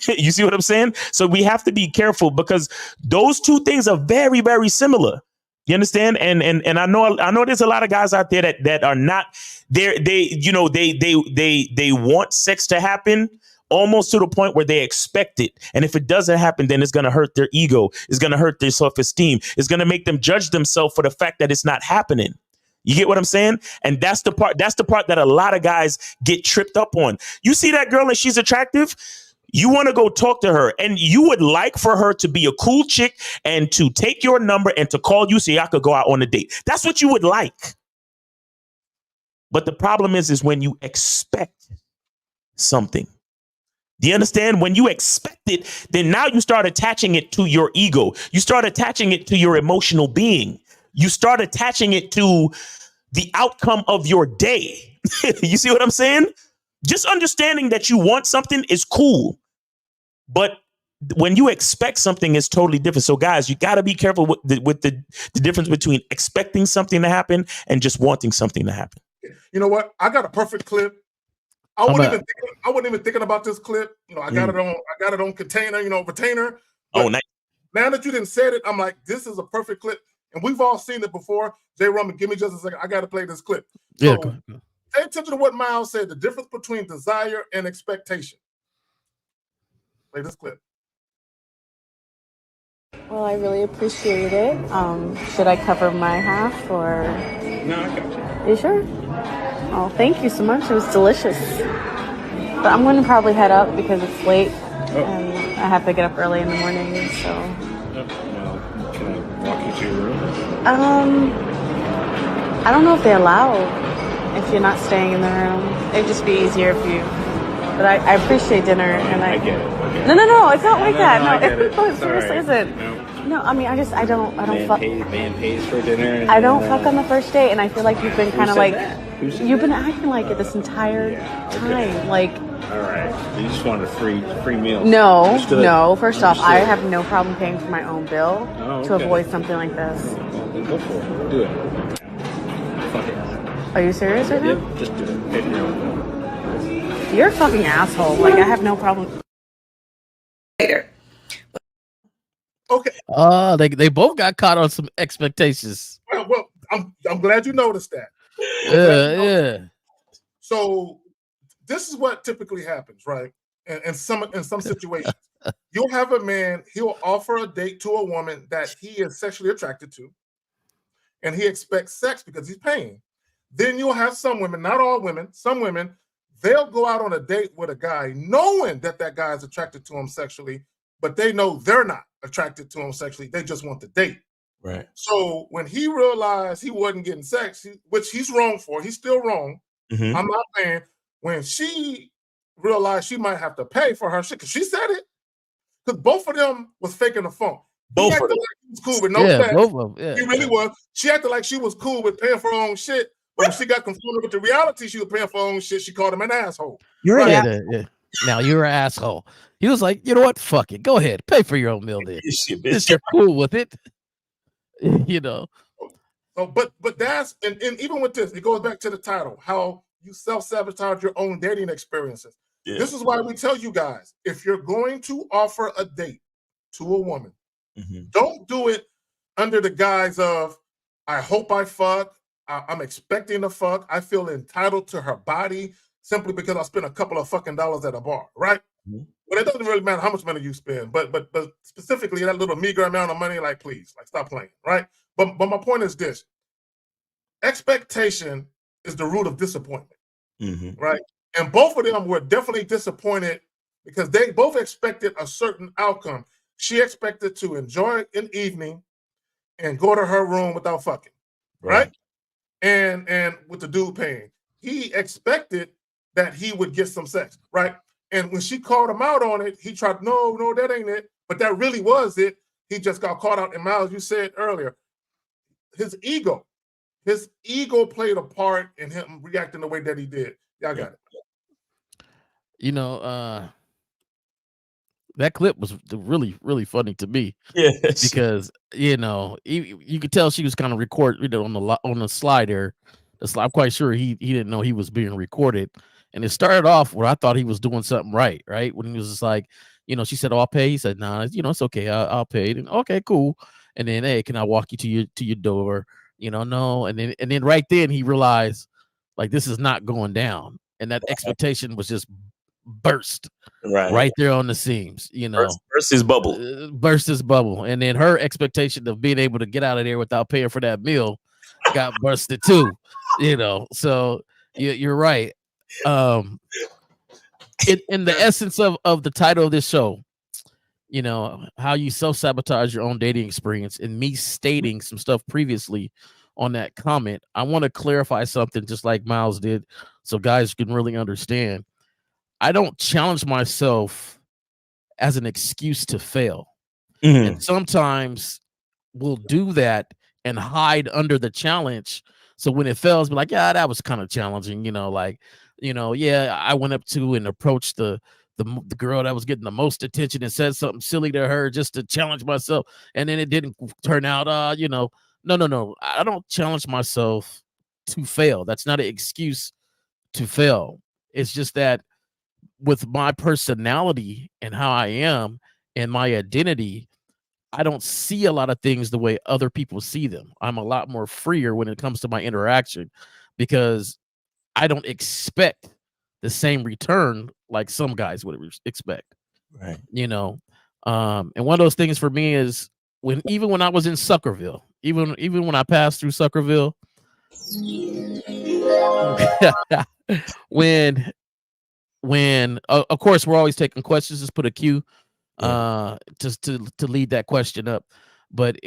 You see what I'm saying? So we have to be careful because those two things are very, very similar. You understand? And I know there's a lot of guys out there that are not there. They want sex to happen almost to the point where they expect it. And if it doesn't happen, then it's going to hurt their ego. It's going to hurt their self-esteem. It's going to make them judge themselves for the fact that it's not happening. You get what I'm saying? And that's the part that a lot of guys get tripped up on. You see that girl and she's attractive. You want to go talk to her and you would like for her to be a cool chick and to take your number and to call you so y'all could go out on a date. That's what you would like. But the problem is when you expect something. Do you understand? When you expect it, then now you start attaching it to your ego. You start attaching it to your emotional being. You start attaching it to the outcome of your day. You see what I'm saying? Just understanding that you want something is cool. But when you expect something, it's totally different. So, guys, you got to be careful with the difference between expecting something to happen and just wanting something to happen. You know what? I got a perfect clip. I wasn't even thinking about this clip. You know, I got it on container, retainer. Oh, nice. Now that you didn't say it, I'm like, this is a perfect clip. And we've all seen it before. Jay Roman, give me just a second. I got to play this clip. Yeah, so, go. Pay attention to what Miles said, the difference between desire and expectation. Play this clip. Well, I really appreciate it. Should I cover my half or? No, I got you. You sure? Oh, thank you so much. It was delicious. But I'm going to probably head up because it's late and I have to get up early in the morning, so. Well, can I walk you to your room? I don't know if they allow if you're not staying in the room. It'd just be easier if you. But I appreciate dinner and I get it. No, it's not like that. No, it seriously isn't. No, I mean, I don't fuck. Man pays for dinner. I don't fuck on the first date, and I feel like you've been kind of like, you've been acting like it this entire time. Like, all right, you just wanted a free meal. No. First off, I have no problem paying for my own bill to avoid something like this. Well, go for it. Do it. Fuck it. Are you serious right now? Yep, just do it. Pay for your own bill. You're a fucking asshole. Like, I have no problem. Later. Okay. They both got caught on some expectations. Well, I'm glad you noticed that. Yeah. So this is what typically happens, right? In some situations, you'll have a man. He'll offer a date to a woman that he is sexually attracted to, and he expects sex because he's paying. Then you'll have some women, not all women, some women, they'll go out on a date with a guy knowing that guy is attracted to him sexually, but they know they're not attracted to him sexually. They just want the date. Right. So when he realized he wasn't getting sex, which he's wrong for, he's still wrong. Mm-hmm. I'm not saying when she realized she might have to pay for her shit, because she said it, because both of them was faking the phone. Both of them. Like he was cool with no sex. Both of them. Yeah. He really was. She acted like she was cool with paying for her own shit. But when she got confronted with the reality she was paying for her own shit, she called him an asshole. You're right. Yeah. Now you're an asshole. He was like, you know what? Fuck it. Go ahead. Pay for your own meal then. If you're cool with it. You know. So, but that's and even with this, it goes back to the title, how you self-sabotage your own dating experiences. Yeah. This is why we tell you guys, if you're going to offer a date to a woman, don't do it under the guise of, I hope I fuck, I'm expecting to fuck, I feel entitled to her body simply because I spent a couple of fucking dollars at a bar, right? But it doesn't really matter how much money you spend, but specifically that little meager amount of money, like, please, like, stop playing, right? But my point is this: expectation is the root of disappointment, right? And both of them were definitely disappointed because they both expected a certain outcome. She expected to enjoy an evening and go to her room without fucking, right? And with the dude paying. He expected that he would get some sex, right? And when she called him out on it, he tried, no, that ain't it. But that really was it. he just got caught out. And Miles, you said earlier, his ego played a part in him reacting the way that he did. Y'all got it. You know, that clip was really, really funny to me. Yes. Because you could tell she was kind of recorded on the slide there. I'm quite sure he didn't know he was being recorded. And it started off where I thought he was doing something right when he was just like, she said, "Oh, I'll pay." He said, "Nah, it's okay. I'll pay." And okay, cool. And then, "Hey, can I walk you to your door?" No. And then right then he realized like this is not going down, and that expectation was just burst right there on the seams. Burst his bubble. Burst his bubble, and then her expectation of being able to get out of there without paying for that meal got busted too. So you're right. In the essence of the title of this show, how you self-sabotage your own dating experience, and me stating some stuff previously on that comment, I want to clarify something just like Miles did so guys can really understand. I don't challenge myself as an excuse to fail. And sometimes we'll do that and hide under the challenge. So when it fails, be like, yeah, that was kind of challenging, yeah, I went up to and approached the girl that was getting the most attention and said something silly to her just to challenge myself. And then it didn't turn out, no. I don't challenge myself to fail. That's not an excuse to fail. It's just that with my personality and how I am and my identity, I don't see a lot of things the way other people see them. I'm a lot more freer when it comes to my interaction because I don't expect the same return like some guys would expect. Right. And one of those things for me is even when I was in Suckerville, even when I passed through Suckerville, when of course we're always taking questions, just put a Q just to lead that question up. But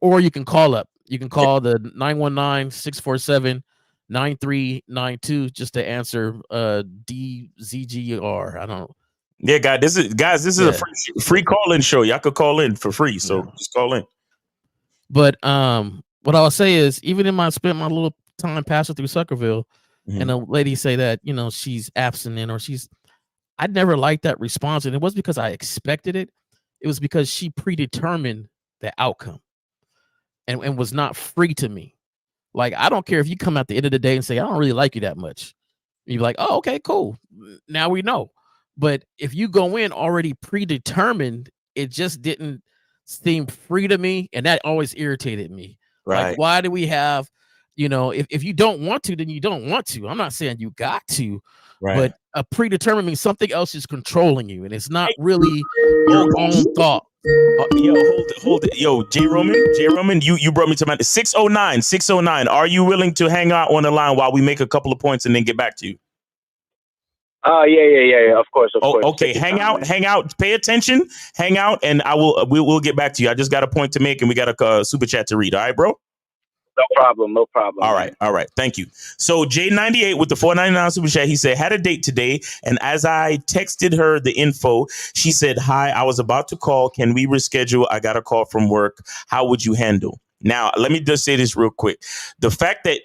or you can call up. You can call the 919-647-9392 just to answer DZGR. I don't know. Yeah, this is a free call-in show. Y'all could call in for free, so just call in. But what I'll say is, even in spent my little time passing through Suckerville, and a lady say that she's abstinent or I never liked that response, and it was because I expected it. It was because she predetermined the outcome, and was not free to me. Like, I don't care if you come at the end of the day and say, "I don't really like you that much." You're like, "Oh, okay, cool. Now we know." But if you go in already predetermined, it just didn't seem free to me, and that always irritated me. Right. Like, why do we have, if you don't want to, then you don't want to. I'm not saying you got to, but a predetermined means something else is controlling you, and it's not really your own thought. Hold it. Yo, J Roman, you brought me to my 609. Are you willing to hang out on the line while we make a couple of points and then get back to you? Yeah. Of course. Okay. Hang out. Pay attention. Hang out, and we'll get back to you. I just got a point to make, and we got a super chat to read. All right, bro. No problem. All right. Thank you. So J98 with the $4.99 super chat, he said, had a date today, and as I texted her the info, she said, "Hi, I was about to call. Can we reschedule? I got a call from work. How would you handle?" Now, let me just say this real quick. The fact that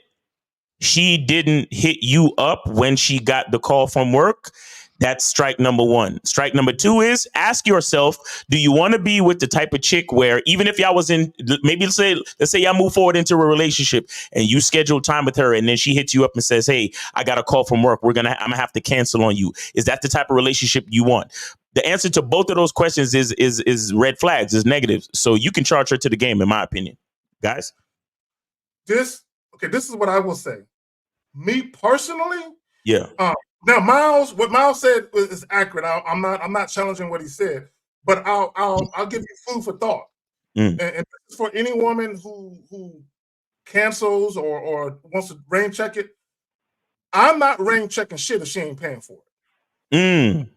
she didn't hit you up when she got the call from work, that's strike number one. Strike number two is ask yourself, do you want to be with the type of chick where even if y'all was in, maybe let's say y'all move forward into a relationship and you schedule time with her and then she hits you up and says, "Hey, I got a call from work. I'm gonna have to cancel on you." Is that the type of relationship you want? The answer to both of those questions is red flags, is negatives. So you can charge her to the game, in my opinion. Guys? This is what I will say. Me personally, yeah. Now, what Miles said is accurate. I'm not challenging what he said, but I'll give you food for thought. And this is for any woman who cancels or wants to rain check it. I'm not rain checking shit if she ain't paying for it.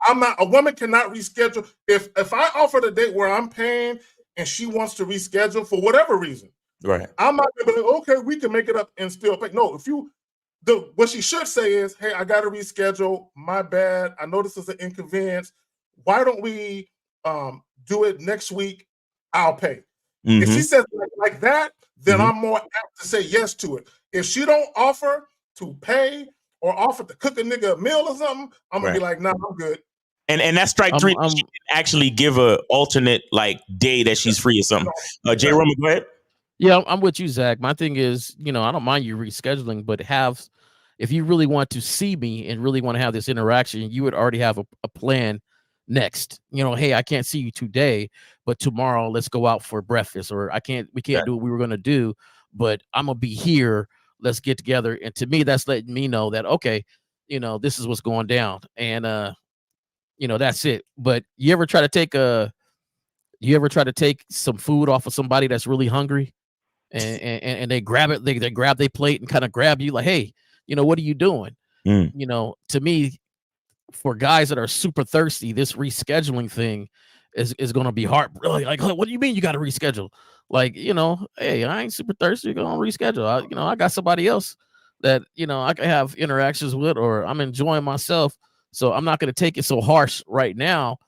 I'm not. A woman cannot reschedule. If I offer the date where I'm paying and she wants to reschedule for whatever reason, right? I'm not gonna be like, okay, we can make it up and still pay. No, what she should say is, "Hey, I got to reschedule. My bad. I know this is an inconvenience. Why don't we do it next week? I'll pay. Mm-hmm. If she says like that, then I'm more apt to say yes to it. If she don't offer to pay or offer to cook a nigga a meal or something, I'm gonna be like, nah, I'm good. And that's strike three. She can actually give a alternate like day that she's free or something. Jay Roman, go ahead. Yeah, I'm with you, Zach. My thing is, I don't mind you rescheduling, but if you really want to see me and really want to have this interaction, you would already have a plan next. Hey, I can't see you today, but tomorrow let's go out for breakfast, or we can't do what we were going to do, but I'm going to be here. Let's get together. And to me, that's letting me know that, okay, this is what's going down. And, that's it. But you ever try to take some food off of somebody that's really hungry? And they grab it, they grab their plate and kind of grab you like, hey, what are you doing? To me, for guys that are super thirsty, this rescheduling thing is going to be hard. Really, like, what do you mean you got to reschedule? Like, hey, I ain't super thirsty, going to reschedule. I got somebody else that, I can have interactions with, or I'm enjoying myself. So I'm not going to take it so harsh right now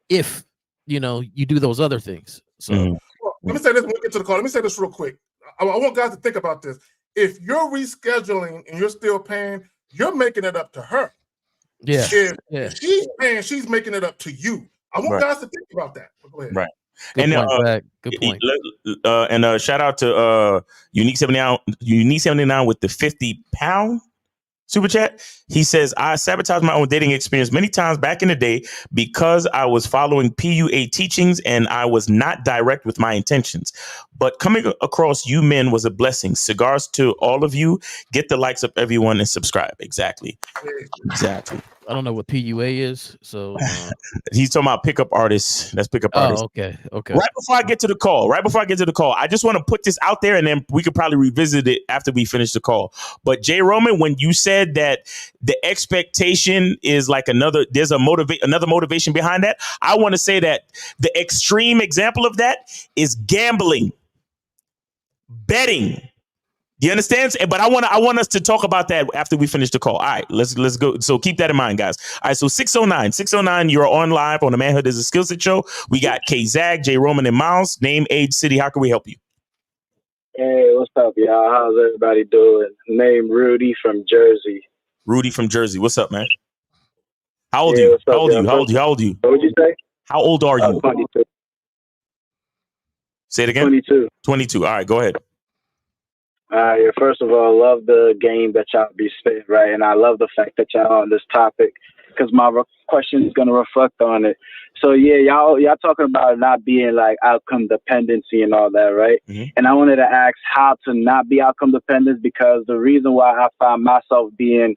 if, you do those other things. So well, let me say this when we get to the call. Let me say this real quick. I want guys to think about this. If you're rescheduling and you're still paying, you're making it up to her. Yeah. If she's paying, she's making it up to you. I want guys to think about that. Go ahead. Right. Good point. Good point. And shout out to Unique 79 with the 50-pound super chat. He says, I sabotaged my own dating experience many times back in the day because I was following PUA teachings and I was not direct with my intentions. But coming across you men was a blessing. Cigars to all of you. Get the likes of everyone and subscribe. Exactly. I don't know what PUA is. So he's talking about pickup artists. That's pickup artists. Okay. Right before I get to the call, I just want to put this out there and then we could probably revisit it after we finish the call. But Jay Roman, when you said that the expectation is like there's another motivation behind that, I want to say that the extreme example of that is gambling, betting. You understand? But I want us to talk about that after we finish the call. All right, let's go. So keep that in mind, guys. All right, so 609, you're on live on the Manhood is a Skill Set show. We got K Zag, Jay Roman, and Miles. Name, age, city. How can we help you? Hey, what's up, y'all? How's everybody doing? Name Rudy from Jersey. Rudy from Jersey. What's up, man? How old are you? How old are you? What would you say? How old are you? 22. Say it again. 22. 22. All right, go ahead. First of all, I love the game that y'all be spitting, right? And I love the fact that y'all on this topic because my question is going to reflect on it. So, yeah, y'all talking about not being like outcome dependency and all that, right? Mm-hmm. And I wanted to ask how to not be outcome dependent because the reason why I find myself being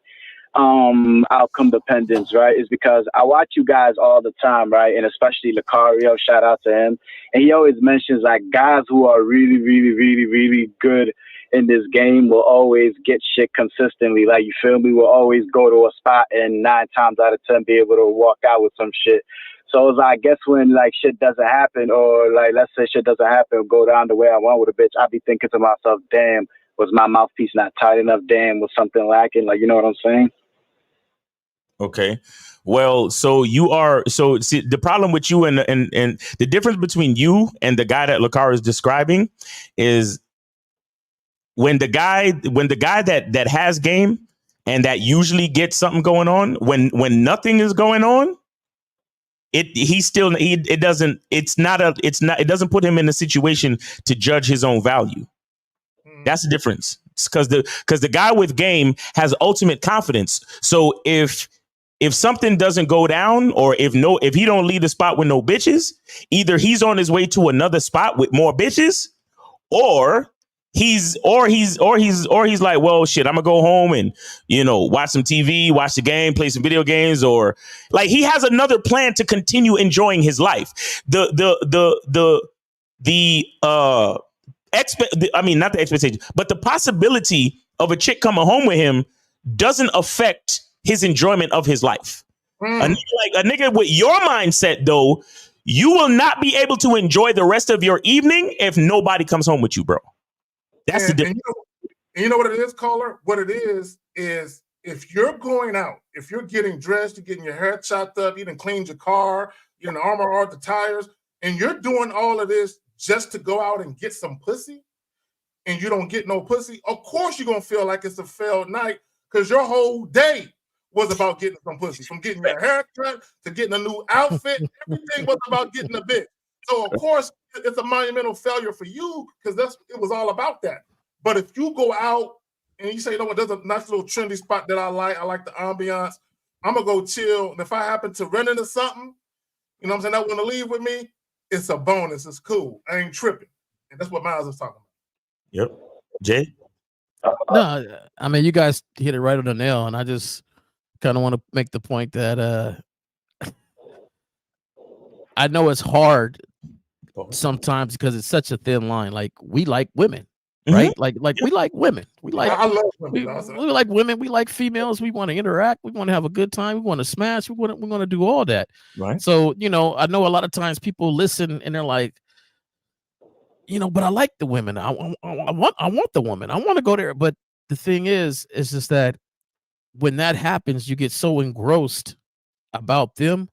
outcome dependent, right, is because I watch you guys all the time, right? And especially Lucario, shout out to him. And he always mentions like guys who are really, really, really, really good in this game will always get shit consistently. Like, you feel me? Will always go to a spot and 9 times out of 10 be able to walk out with some shit. So it's like, I guess when like shit doesn't happen, or like let's say shit doesn't happen, or go down the way I want with a bitch, I'd be thinking to myself, damn, was my mouthpiece not tight enough? Damn, was something lacking? Like, you know what I'm saying? Okay. Well, see, the problem with you and the difference between you and the guy that Lucario is describing is when the guy that has game and that usually gets something going on, when nothing is going on, it doesn't put him in a situation to judge his own value. That's the difference. Because the guy with game has ultimate confidence. So if something doesn't go down, or if he don't leave the spot with no bitches, either he's on his way to another spot with more bitches, or he's like, well, shit, I'm gonna go home and, watch some TV, watch the game, play some video games, or like he has another plan to continue enjoying his life. Not the expectation, but the possibility of a chick coming home with him doesn't affect his enjoyment of his life. A nigga with your mindset, though, you will not be able to enjoy the rest of your evening if nobody comes home with you, bro. That's the difference. And you know what it is, caller? What it is if you're going out, if you're getting dressed, you're getting your hair chopped up, you done cleaned your car, you done armor all the tires, and you're doing all of this just to go out and get some pussy, and you don't get no pussy, of course you're gonna feel like it's a failed night because your whole day was about getting some pussy. From getting your haircut to getting a new outfit, everything was about getting a bitch. So of course it's a monumental failure for you because it was all about that. But if you go out and you say, you know what, there's a nice little trendy spot that I like the ambiance, I'm gonna go chill. And if I happen to run into something, you know what I'm saying, that want to leave with me, it's a bonus. It's cool. I ain't tripping. And that's what Miles was talking about. Yep. Jay? No, I mean, you guys hit it right on the nail, and I just kind of want to make the point that I know it's hard sometimes because it's such a thin line. Like, we like women, right? Like we like women. We like I love women. we like women. We like females. We want to interact. We want to have a good time. We want to smash. We want to do all that. Right. So, you know, I know a lot of times people listen and they're like, you know, but I like the women. I want the woman. I want to go there. But the thing is just that when that happens, you get so engrossed about them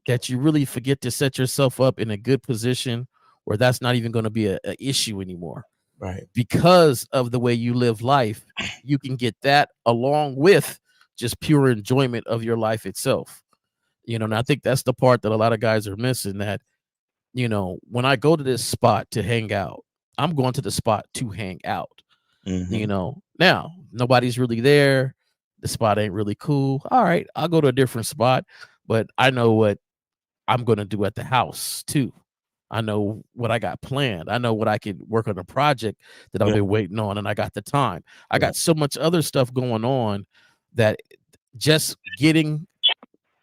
that you really forget to set yourself up in a good position where that's not even going to be an issue anymore. Right. Because of the way you live life, you can get that along with just pure enjoyment of your life itself. You know, and I think that's the part that a lot of guys are missing, that, you know, when I go to this spot to hang out, I'm going to the spot to hang out. You know, now nobody's really there. The spot ain't really cool. All right, I'll go to a different spot, but I know what I'm going to do at the house too. I know what I got planned. I know what I could work on a project that I've been waiting on, and I got the time. I got so much other stuff going on that just getting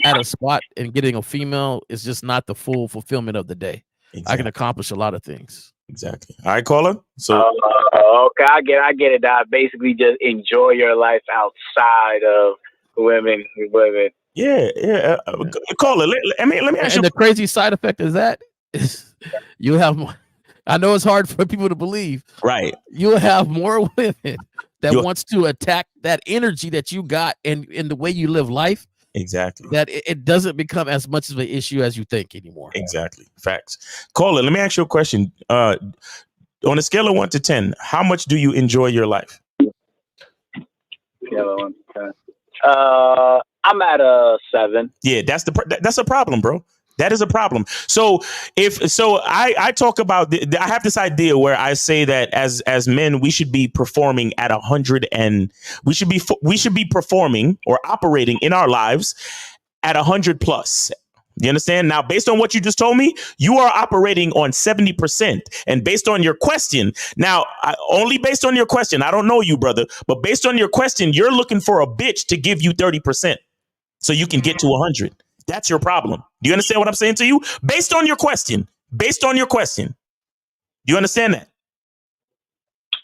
at a spot and getting a female is just not the full fulfillment of the day. Exactly. I can accomplish a lot of things. Exactly. All right, caller. So okay, I get it. That basically just enjoy your life outside of women. Yeah. Caller. Let me ask you. And the crazy side effect of that is you have more. I know it's hard for people to believe. Right. You'll have more women that wants to attack that energy that you got in the way you live life. Exactly. That it doesn't become as much of an issue as you think anymore. Exactly. Facts. Caller, let me ask you a question. On a scale of 1 to 10, how much do you enjoy your life? I'm at a 7. Yeah, that's a problem, bro. That is a problem. So I talk about I have this idea where I say that as men we should be performing at 100, and we should be performing or operating in our lives at 100 plus. You understand? Now, based on what you just told me, you are operating on 70%. And based on your question, now, only based on your question, I don't know you, brother, but based on your question, you're looking for a bitch to give you 30% so you can get to 100. That's your problem. Do you understand what I'm saying to you? Based on your question. Do you understand that?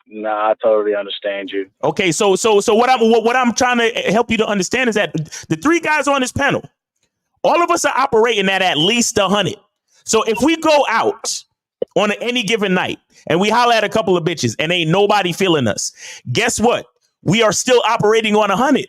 Nah, I totally understand you. Okay, so what I'm trying to help you to understand is that the 3 guys on this panel, all of us are operating at least 100. So if we go out on any given night and we holler at a couple of bitches and ain't nobody feeling us, guess what? We are still operating on 100.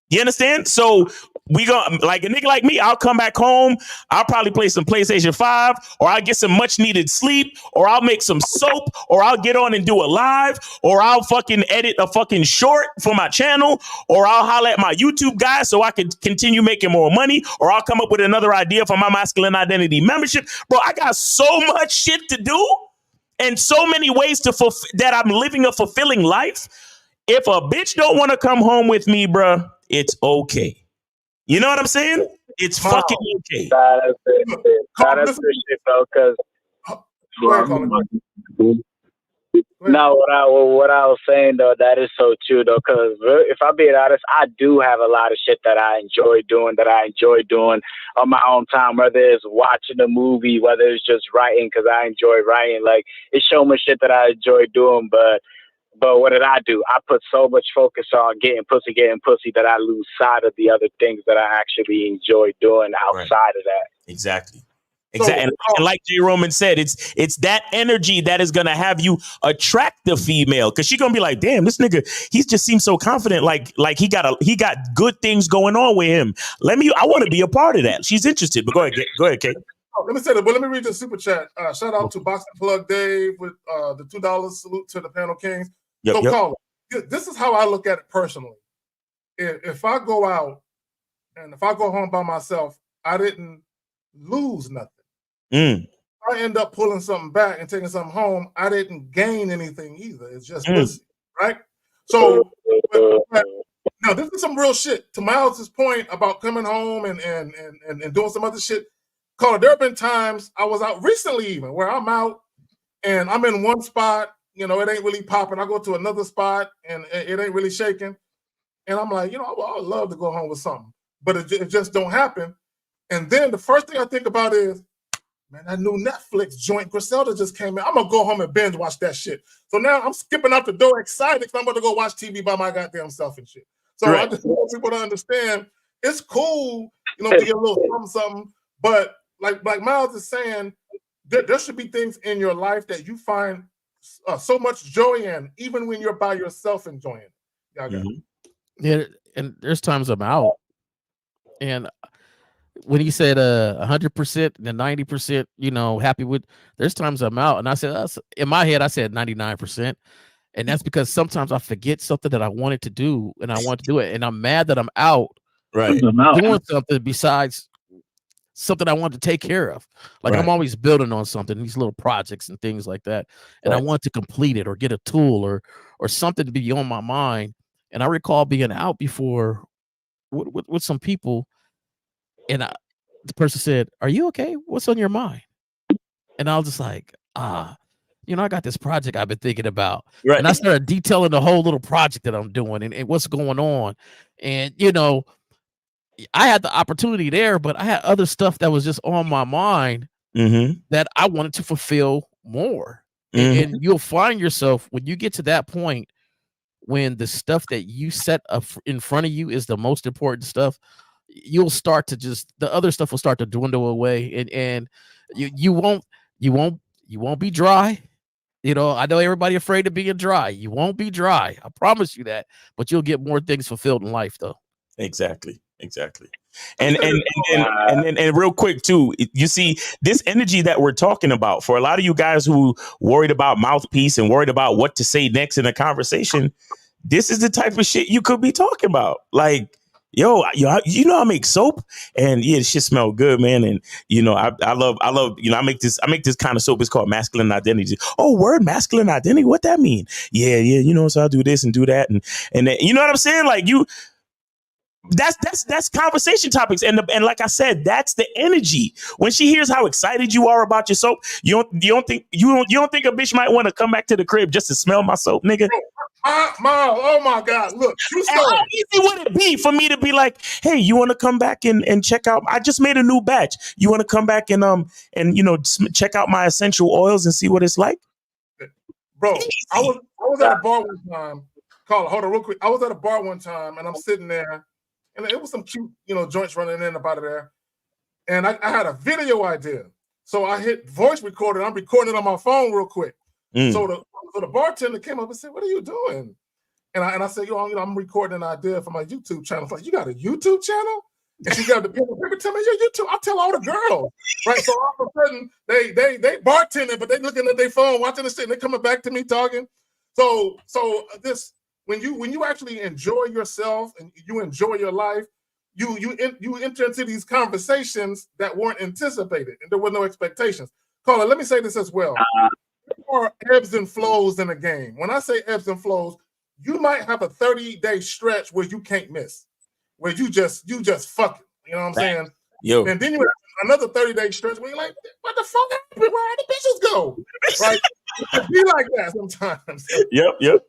You understand? So we gonna, like a nigga like me, I'll come back home, I'll probably play some PlayStation 5, or I'll get some much needed sleep, or I'll make some soap, or I'll get on and do a live, or I'll fucking edit a fucking short for my channel, or I'll holler at my YouTube guys so I can continue making more money, or I'll come up with another idea for my masculine identity membership. Bro, I got so much shit to do and so many ways to that I'm living a fulfilling life. If a bitch don't want to come home with me, bro, it's okay. You know what I'm saying? It's fucking okay. That's shit, though, because no, what I was saying though, that is so true though, because if I'm being honest, I do have a lot of shit that I enjoy doing on my own time, whether it's watching a movie, whether it's just writing, because I enjoy writing. Like, it's so much shit that I enjoy doing, but what did I do? I put so much focus on getting pussy that I lose sight of the other things that I actually enjoy doing outside of that. Exactly. And like J. Roman said, it's that energy that is going to have you attract the female, because she's going to be like, damn, this nigga, he just seems so confident. Like he got good things going on with him. I want to be a part of that. She's interested. But go ahead, Kate. let me say that. But let me read the super chat. Shout out to Boxing Plug Dave with the $2 salute to the panel kings. Yep, So, caller, this is how I look at it personally. If I go out and if I go home by myself, I didn't lose nothing. Mm. I end up pulling something back and taking something home, I didn't gain anything either. It's just pussy, right? So now this is some real shit. To Miles' point about coming home and doing some other shit. Caller, there have been times I was out recently even where I'm out and I'm in one spot, you know, it ain't really popping. I go to another spot and it ain't really shaking. And I'm like, you know, I would love to go home with something, but it just don't happen. And then the first thing I think about is, man, that new Netflix joint Griselda just came in. I'm gonna go home and binge watch that shit. So now I'm skipping out the door excited because I'm about to go watch TV by my goddamn self and shit. So I just want people to understand it's cool, you know, to get a little something, but like Miles is saying, there should be things in your life that you find so much joy in, even when you're by yourself enjoying it. Y'all got it. Yeah, and there's times I'm out, and when he said 100% and 90%, you know, happy with, there's times I'm out, and I said, in my head, I said 99%, and that's because sometimes I forget something that I wanted to do, and I want to do it, and I'm mad that I'm out, right, doing something besides something I want to take care of. Like I'm always building on something, these little projects and things like that, and I want to complete it or get a tool or something to be on my mind. And I recall being out before with some people, and the person said, "Are you okay? What's on your mind?" And I was just like, you know, I got this project I've been thinking about. Right. And I started detailing the whole little project that I'm doing and what's going on. And, you know, I had the opportunity there, but I had other stuff that was just on my mind that I wanted to fulfill more. And you'll find yourself when you get to that point, when the stuff that you set up in front of you is the most important stuff, you'll start to the other stuff will start to dwindle away, and you won't be dry. You know, I know everybody afraid of being dry. You won't be dry. I promise you that, but you'll get more things fulfilled in life though. Exactly. And real quick too, you see this energy that we're talking about for a lot of you guys who worried about mouthpiece and worried about what to say next in a conversation. This is the type of shit you could be talking about. Like, yo, you know, I make soap and yeah, shit smell good, man. And you know, I love, you know, I make this kind of soap. It's called masculine identity. Oh, word, masculine identity. What that mean? Yeah. You know, so I'll do this and do that. And then, you know what I'm saying? Like that's conversation topics. And like I said, that's the energy. When she hears how excited you are about your soap, you don't think a bitch might want to come back to the crib just to smell my soap, nigga? Oh my God! Look, how easy would it be for me to be like, hey, you want to come back and check out? I just made a new batch. You want to come back and you know, check out my essential oils and see what it's like, bro? I was at a bar one time. Hold on, real quick. I was at a bar one time and I'm sitting there, and it was some cute, you know, joints running in about there, and I had a video idea, so I hit voice recorder. I'm recording it on my phone real quick. So the bartender came up and said, "What are you doing?" And I said, "Yo, I'm recording an idea for my YouTube channel." It's like, "You got a YouTube channel?" And she got the pen and paper. Tell me your YouTube. I tell all the girls, right? So all of a sudden they bartending, but they looking at their phone, watching the shit, and they coming back to me talking. So this when you actually enjoy yourself and you enjoy your life, you enter into these conversations that weren't anticipated, and there were no expectations. Caller, let me say this as well. There are ebbs and flows in a game. When I say ebbs and flows, you might have a 30-day stretch where you can't miss, where you just fuck it. You know what I'm saying? Yo. And then you have another 30-day stretch where you're like, what the fuck happened? Where the bitches go? Right? It be like that sometimes. Yep.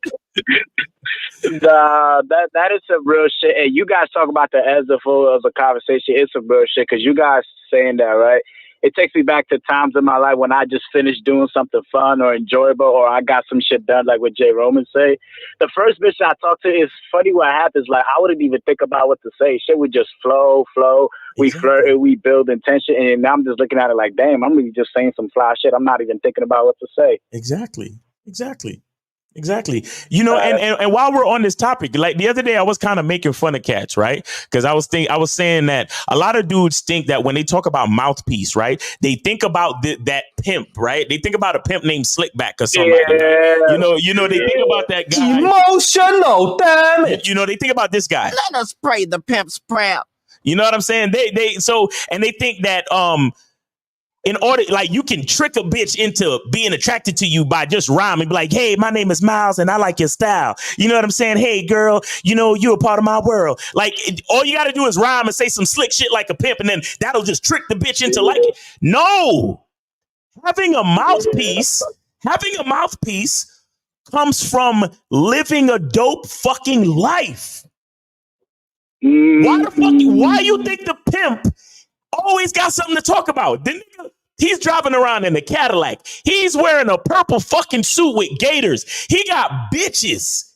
That is some real shit. And you guys talk about the ebbs and flows of a conversation. It's some real shit because you guys saying that, right? It takes me back to times in my life when I just finished doing something fun or enjoyable, or I got some shit done, like what Jay Roman say. The first bitch I talked to, is funny what happens. Like, I wouldn't even think about what to say. Shit would just flow. We flirt, we build intention, and now I'm just looking at it like, damn, I'm really just saying some fly shit. I'm not even thinking about what to say. Exactly. Exactly. You know, and while we're on this topic, like the other day, I was kind of making fun of cats, right? Because I was saying that a lot of dudes think that when they talk about mouthpiece, right, they think about that pimp, right? They think about a pimp named Slickback or somebody. Right? You know, they think about that guy. Emotional, damn it. You know, they think about this guy. Let us pray the pimp's prayer. You know what I'm saying? They think that in order, like, you can trick a bitch into being attracted to you by just rhyming, be like, hey, my name is Miles and I like your style. You know what I'm saying? Hey, girl, you know, you're a part of my world. Like, all you got to do is rhyme and say some slick shit like a pimp, and then that'll just trick the bitch into like it. No, having a mouthpiece comes from living a dope fucking life. Why you think the pimp always got something to talk about? The nigga, he's driving around in a Cadillac. He's wearing a purple fucking suit with gators. He got bitches.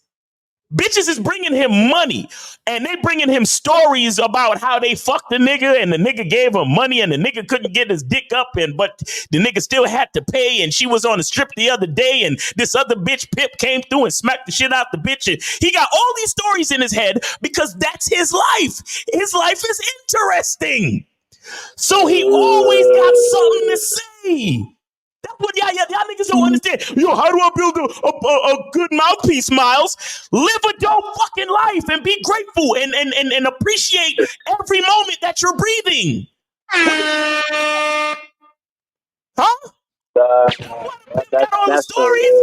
Bitches is bringing him money, and they bringing him stories about how they fucked the nigga, and the nigga gave him money, and the nigga couldn't get his dick up, but the nigga still had to pay, and she was on a strip the other day, and this other bitch pimp came through and smacked the shit out the bitch. And he got all these stories in his head because that's his life. His life is interesting. So he always got something to say. That's what y'all niggas don't understand. Yo, how do I build a good mouthpiece, Miles? Live a dope fucking life and be grateful and appreciate every moment that you're breathing. Huh? All the stories.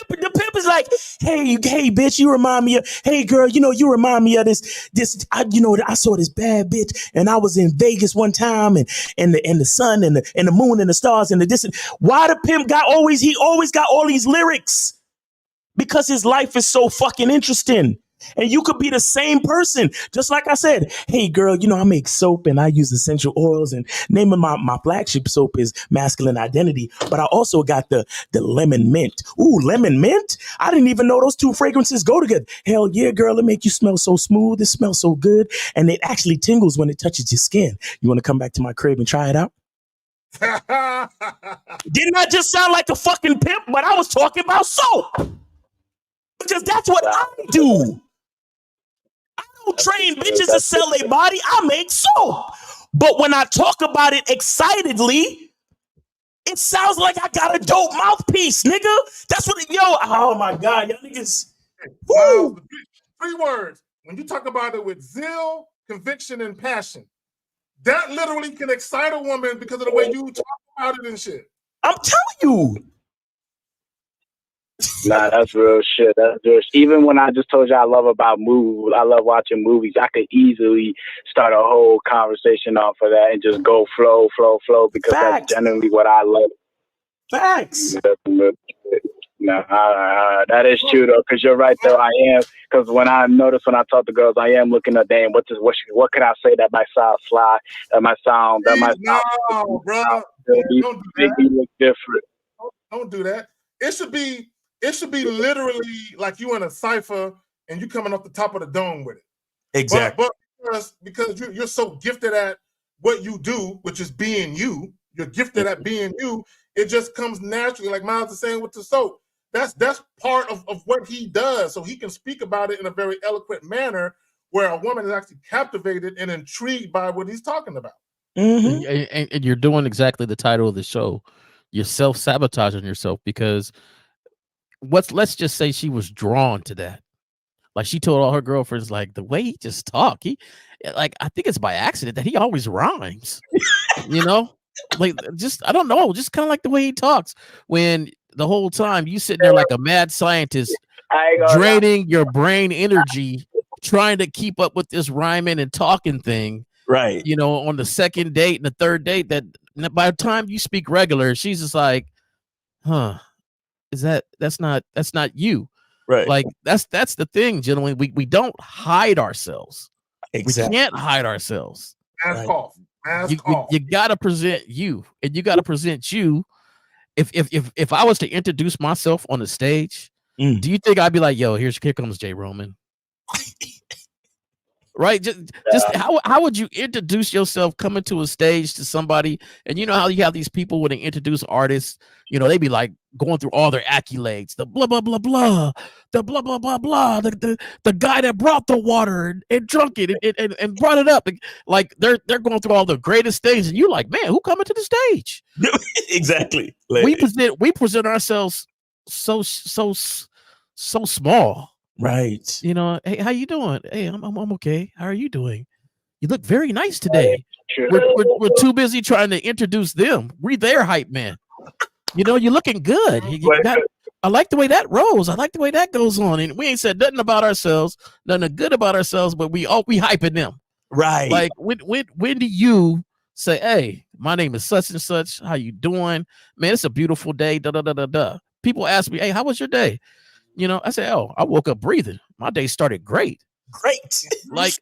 The pimp is like, hey, bitch, you remind me of, hey, girl, you know, you remind me of this. I saw this bad bitch, and I was in Vegas one time, and the sun and the moon and the stars and the distant. Why the pimp he always got all these lyrics? Because his life is so fucking interesting. And you could be the same person. Just like I said, hey, girl, you know, I make soap and I use essential oils, and name of my flagship soap is Masculine Identity. But I also got the lemon mint. Ooh, lemon mint? I didn't even know those two fragrances go together. Hell yeah, girl, it make you smell so smooth. It smells so good. And it actually tingles when it touches your skin. You want to come back to my crib and try it out? Didn't I just sound like a fucking pimp? But I was talking about soap. Because that's what I do. Train bitches to sell their body. I make soap. But when I talk about it excitedly, it sounds like I got a dope mouthpiece, nigga. That's what oh my God, y'all niggas. Woo. 3 words. When you talk about it with zeal, conviction, and passion, that literally can excite a woman because of the way you talk about it and shit. I'm telling you. Nah, that's real shit. That's real. Even when I just told you I love watching movies, I could easily start a whole conversation off of that and just go flow, because that's generally what I love. Facts. Nah, that is true though, because you're right though. I am, because when I talk to girls, I am looking at, damn, what can I say that might sound sly, that might sound bro. Don't look different. Don't do that. It should be literally like you in a cipher and you coming off the top of the dome with it. Exactly. But because you're so gifted at what you do, which is being you, you're gifted at being you, it just comes naturally, like Miles is saying with the soap. That's part of what he does. So he can speak about it in a very eloquent manner where a woman is actually captivated and intrigued by what he's talking about. Mm-hmm. And you're doing exactly the title of the show. You're self-sabotaging yourself, because let's just say she was drawn to that. Like, she told all her girlfriends, like, the way he just talk, I think it's by accident that he always rhymes. You know, like, just, I don't know, just kind of like the way he talks, when the whole time you sitting there like a mad scientist, draining your brain energy, trying to keep up with this rhyming and talking thing. Right. You know, on the second date and the third date, that by the time you speak regular, she's just like, huh. That's not you. Right. Like, that's the thing, gentlemen. We don't hide ourselves. Exactly. We can't hide ourselves. Mask off. You gotta present you, and you gotta present you. If I was to introduce myself on the stage, do you think I'd be like, yo, here comes J. Roman? right? Just how would you introduce yourself coming to a stage to somebody? And you know how you have these people when they introduce artists, you know, they be like going through all their accolades, the blah blah blah blah, the blah blah blah blah, the guy that brought the water and drunk it and brought it up, like they're going through all the greatest things, and you're like, man, who coming to the stage? Exactly. We present ourselves so small. Right. You know, hey, how you doing? Hey, I'm okay. How are you doing? You look very nice today. We're too busy trying to introduce them. We their hype man. You know, you're looking good. I like the way that rolls. I like the way that goes on. And we ain't said nothing about ourselves, nothing good about ourselves, but we hyping them. Right. Like when do you say, hey, my name is such and such. How you doing? Man, it's a beautiful day. Da da da da da. People ask me, hey, how was your day? You know, I say, oh, I woke up breathing. My day started great. Great.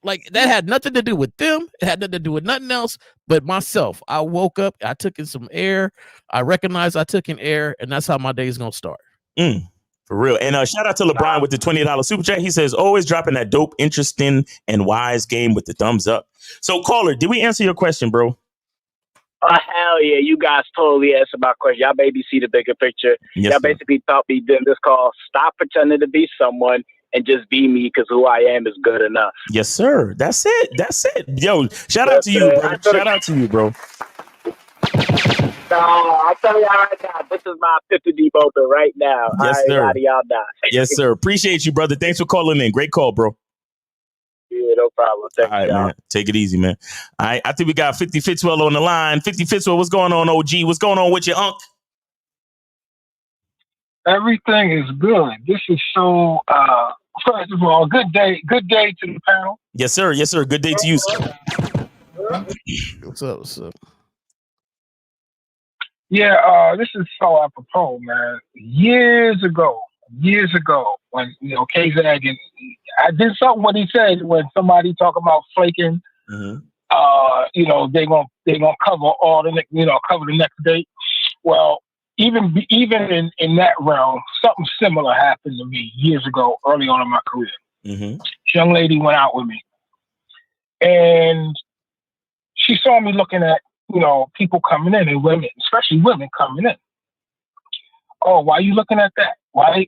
Like that had nothing to do with them. It had nothing to do with nothing else but myself. I woke up, I took in some air. I recognized I took in air, and that's how my day is going to start. For real. And shout out to LeBron with the $20 super chat. He says, always dropping that dope, interesting, and wise game with the thumbs up. So, caller, did we answer your question, bro? Hell yeah, you guys totally answered my question. Y'all maybe see the bigger picture. Yes, y'all basically taught me during this call, stop pretending to be someone and just be me, because who I am is good enough. Yes, sir. That's it. Yo, shout out to you, bro. Shout out to you, bro. No, I'll tell y'all right now, this is my 50 moment right now. Yes, sir. How do y'all die? Yes, sir. Appreciate you, brother. Thanks for calling in. Great call, bro. Yeah, no problem. Thanks, all right, y'all. man. Take it easy, man. All right, I think we got 50 Fitzwell on the line. 50 Fitzwell, what's going on, OG? What's going on with your unk? Everything is good. This is so, first of all, good day to the panel. Yes, sir. Yes, sir. Good day to you, sir. What's up? What's up? Yeah, this is so apropos, man. Years ago, when, you know, K-Zag, and I did something what he said when somebody talk about flaking, you know, they gonna cover all the, cover the next date. Well, even in that realm, something similar happened to me years ago, early on in my career. This young lady went out with me, and she saw me looking at, you know, people coming in, and women, especially women coming in. Oh, why are you looking at that? Why?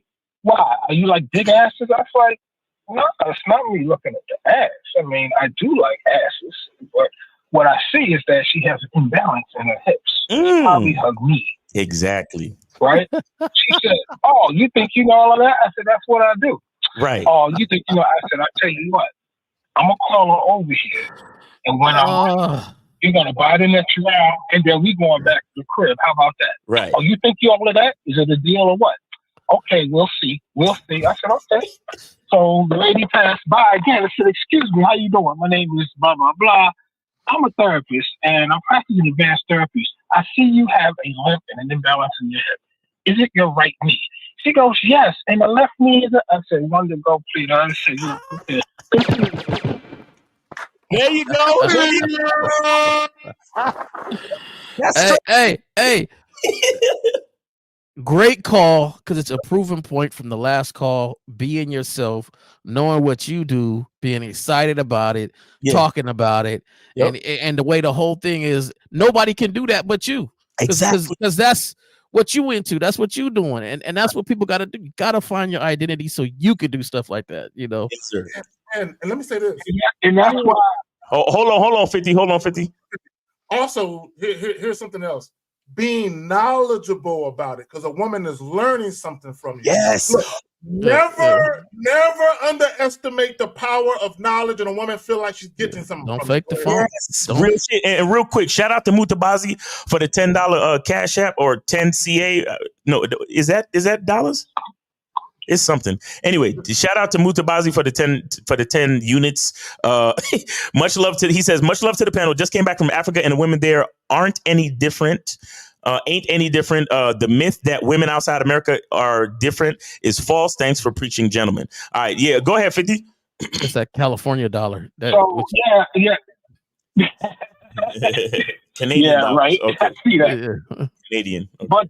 Are you like big asses? I was like, no, it's not me looking at the ass. I mean, I do like asses, but what I see is that she has an imbalance in her hips. Probably her knee. Exactly. Right? She said, oh, you think you know all of that? I said, that's what I do. Right. Oh, you think you know? I said, I'll tell you what, I'm going to call her over here. And when you're going to buy the next round, and then we going back to the crib. How about that? Right. Oh, you think you all of that? Is it a deal or what? Okay, we'll see. I said, okay. So the lady passed by again. I said, excuse me, how you doing? My name is blah, blah, blah. I'm a therapist, and I'm practicing advanced therapies. I see you have a limp and an imbalance in your hip. Is it your right knee? She goes, yes. And the left knee is I said, one to go, please. I said, okay. There you go. Hey. Great call, because it's a proven point from the last call. Being yourself, knowing what you do, being excited about it, talking about it, and the way the whole thing is, nobody can do that but you. Exactly. Because that's what you into. That's what you doing, and that's what people got to do. You got to find your identity so you could do stuff like that. You know. Yes, sir. And let me say this. And that's why. Hold on, 50. Also, here's something else. Being knowledgeable about it, because a woman is learning something from you. Yes. Look, never underestimate the power of knowledge, and a woman feel like she's getting something. Don't from fake you. the phone. Real shit. And real quick, shout out to Mutabazi for the $10 Cash App or 10 CA. No, is that dollars? It's something. Anyway, shout out to Mutabazi for the 10 units. Much love to. He says much love to the panel. Just came back from Africa, and the women there aren't any different. Ain't any different. The myth that women outside America are different is false. Thanks for preaching, gentlemen. All right, yeah, go ahead, 50. It's that California dollar. Canadian dollars. Right. Okay. I see that. Canadian. Okay. But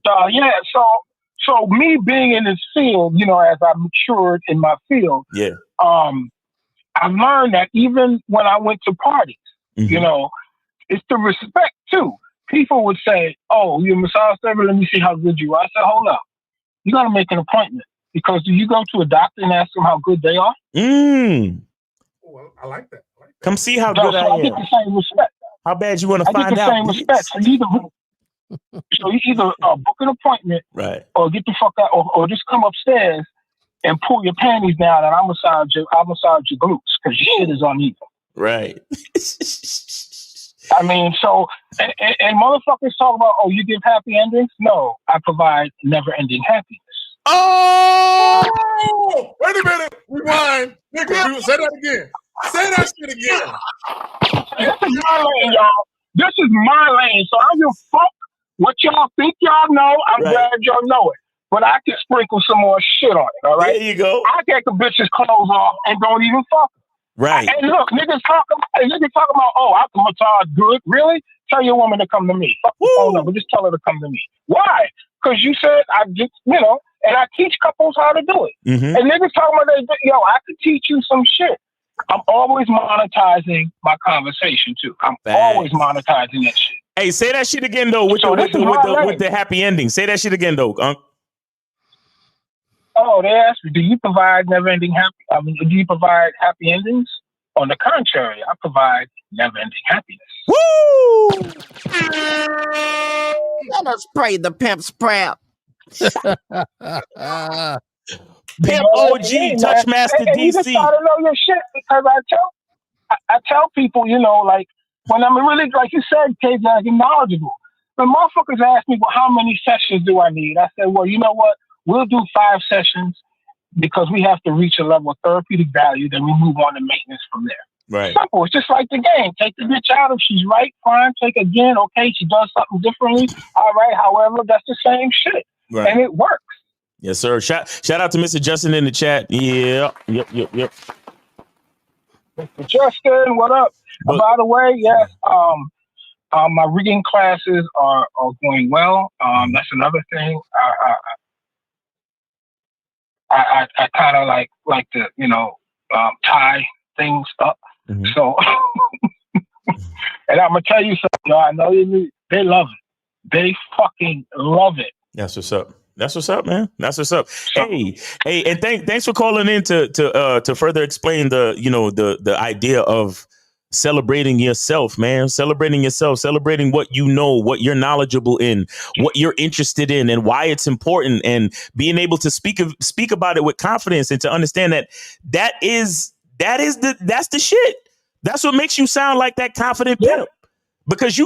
so me being in this field, you know, as I matured in my field, I I've learned that even when I went to parties, you know, it's the respect too. People would say, "Oh, you're a massage therapist. Let me see how good you are." I said, "Hold up, you got to make an appointment because do you go to a doctor and ask them how good they are?" Well, I like that. Come see how So good I get am. the same respect. How bad you want to I find get the out? same respect. So you either book an appointment, right, or get the fuck out, or just come upstairs and pull your panties down, and I'll massage your glutes because your shit is uneven. Right. I mean, so and motherfuckers talk about, oh, you give happy endings. No, I provide never-ending happiness. Oh, wait a minute. Rewind. Nigga, say that again. Say that shit again. This is my lane, y'all. This is my lane. So I don't give a fuck what y'all think y'all know. I'm glad y'all know it. But I can sprinkle some more shit on it, all right? There you go. I take the bitch's clothes off and don't even fuck her. Right. And look, niggas talking about, oh, I can massage good. Really? Tell your woman to come to me. Fuck the phone number. Just tell her to come to me. Why? Because you said I just, you know, and I teach couples how to do it. And niggas talking about, I could teach you some shit. I'm always monetizing my conversation too. I'm always monetizing that shit. Hey, say that shit again though with the happy ending. Say that shit again though, Unc. Oh, they asked me, do you provide never-ending do you provide happy endings? On the contrary, I provide never-ending happiness. Woo! Let us pray the pimp's prep. Pimp OG, Touchmaster and you just DC. gotta know your shit because I tell people, you know, like when I'm really, like you said, kids are knowledgeable. When motherfuckers ask me, well, how many sessions do I need? I said, well, you know what? We'll do 5 sessions because we have to reach a level of therapeutic value. Then we move on to maintenance from there. Right. Simple. It's just like the game. Take the bitch out. If she's right, fine. Take again. Okay, she does something differently. All right. However, that's the same shit. Right. And it works. Yes, sir. Shout out to Mr. Justin in the chat. Yeah. Yep. Mr. Justin, what up? By the way, yes, my rigging classes are going well. That's another thing. I kind of like to, you know, tie things up. So, and I'm gonna tell you something, y'all. I know they love it. They fucking love it. That's what's up. That's what's up, man. That's what's up. Hey, and thanks for calling in to further explain the idea of celebrating yourself, man. Celebrating yourself, celebrating what you know, what you're knowledgeable in, what you're interested in, and why it's important, and being able to speak about it with confidence and to understand that's the shit. That's what makes you sound like that confident pimp. Because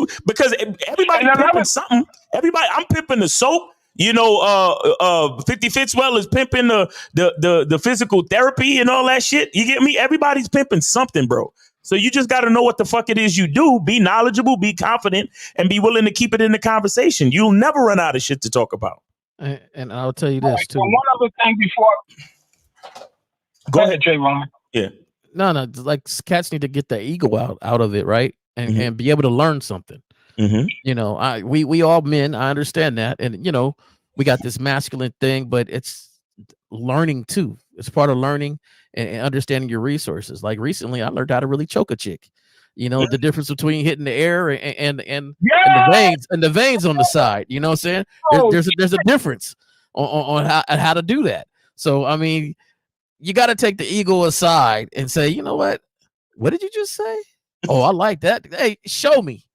everybody pimping something. Everybody, I'm pimping the soap. You know, 50 Fitzwell is pimping the physical therapy and all that shit. You get me? Everybody's pimping something, bro. So you just got to know what the fuck it is you do. Be knowledgeable, be confident, and be willing to keep it in the conversation. You'll never run out of shit to talk about. And I'll tell you this too. One other thing before. Go ahead, Jay Roman. Yeah. No, like cats need to get their ego out of it, right? And be able to learn something. You know, we all men, I understand that. And, you know, we got this masculine thing, but it's learning too. It's part of learning and understanding your resources. Like recently, I learned how to really choke a chick. You know, the difference between hitting the air and the veins on the side. You know what I'm saying? There's a difference on how to do that. So, I mean, you got to take the ego aside and say, you know what? What did you just say? Oh, I like that. Hey, show me,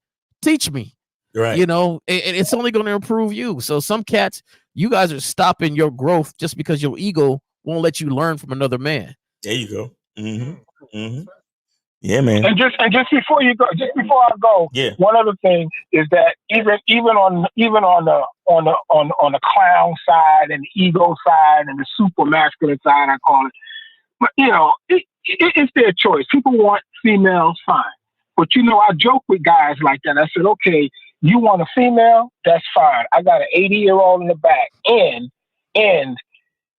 teach me. Right. You know, and it's only going to improve you. So some cats, you guys are stopping your growth just because your ego won't let you learn from another man. There you go. Yeah, man. And just before I go, one other thing is that even on the clown side and the ego side and the super masculine side, I call it. But you know, it's their choice. People want females, fine. But you know, I joke with guys like that. I said, okay, you want a female? That's fine. I got an 80-year-old in the back. And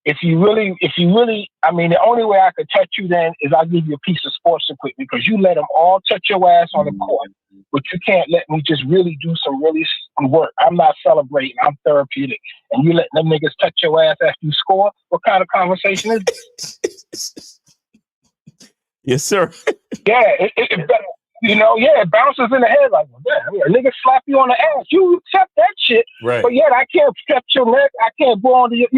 if you really, I mean, the only way I could touch you then is I'll give you a piece of sports equipment because you let them all touch your ass on the court, but you can't let me just really do some work. I'm not celebrating. I'm therapeutic. And you let them niggas touch your ass after you score? What kind of conversation is this? Yes, sir. Yeah, it bounces in the head like, well, damn, a nigga slap you on the ass. You accept that shit, right? But yet I can't stretch your neck. I can't go on to your.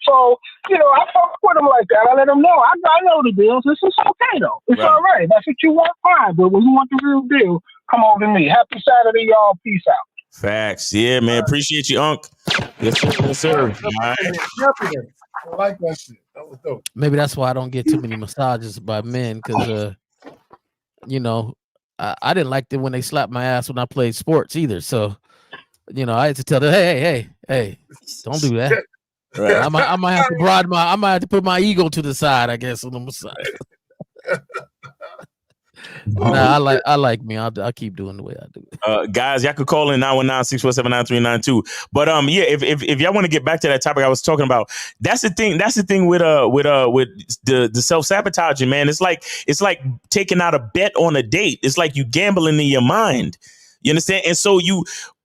So I fuck with him like that. I let him know. I know the deals. This is okay though. It's all right. That's what you want, fine. But when you want the real deal, come over to me. Happy Saturday, y'all. Peace out. Facts. Yeah, man. Appreciate you, Unc. Yes, sir. Yes, sir. All right. I like that shit. That was dope. Maybe that's why I don't get too many massages by men, because I didn't like them when they slapped my ass when I played sports either. So, I had to tell them, hey, don't do that. Right. I might have to I might have to put my ego to the side, I guess, on the massage. Nah, I like me. I'll keep doing the way I do. Guys, y'all could call in 919-647-9392. But if y'all want to get back to that topic I was talking about, that's the thing with the self-sabotaging, man. It's like taking out a bet on a date. It's like you gambling in your mind. You understand? And so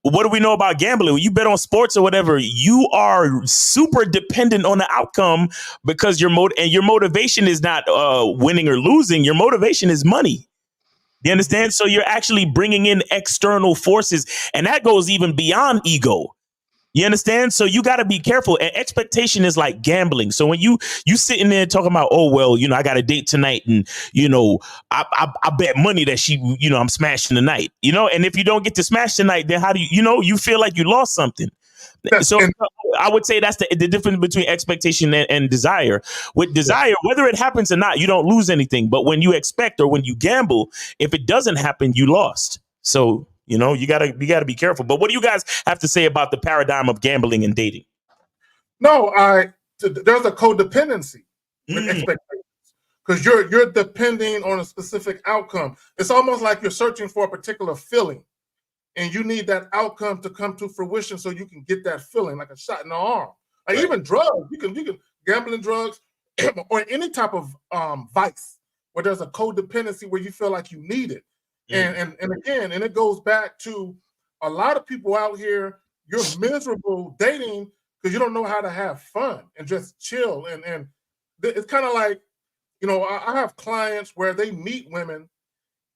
what do we know about gambling? When you bet on sports or whatever, you are super dependent on the outcome, because your motivation is not winning or losing. Your motivation is money. You understand? So you're actually bringing in external forces, and that goes even beyond ego. You understand? So you got to be careful. And expectation is like gambling. So when you sitting there talking about, oh, well, I got a date tonight, and, I bet money that she, I'm smashing tonight, and if you don't get to smash tonight, then how do you feel like you lost something? So I would say that's the difference between expectation and desire. With desire, whether it happens or not, you don't lose anything. But when you expect or when you gamble, if it doesn't happen, you lost. So, you gotta be careful. But what do you guys have to say about the paradigm of gambling and dating? No, there's a codependency with expectations, because you're depending on a specific outcome. It's almost like you're searching for a particular feeling, and you need that outcome to come to fruition so you can get that feeling, like a shot in the arm. Like even drugs, you can gambling, drugs, or any type of vice where there's a codependency where you feel like you need it. And again, it goes back to a lot of people out here, you're miserable dating because you don't know how to have fun and just chill. And it's kind of like, I have clients where they meet women,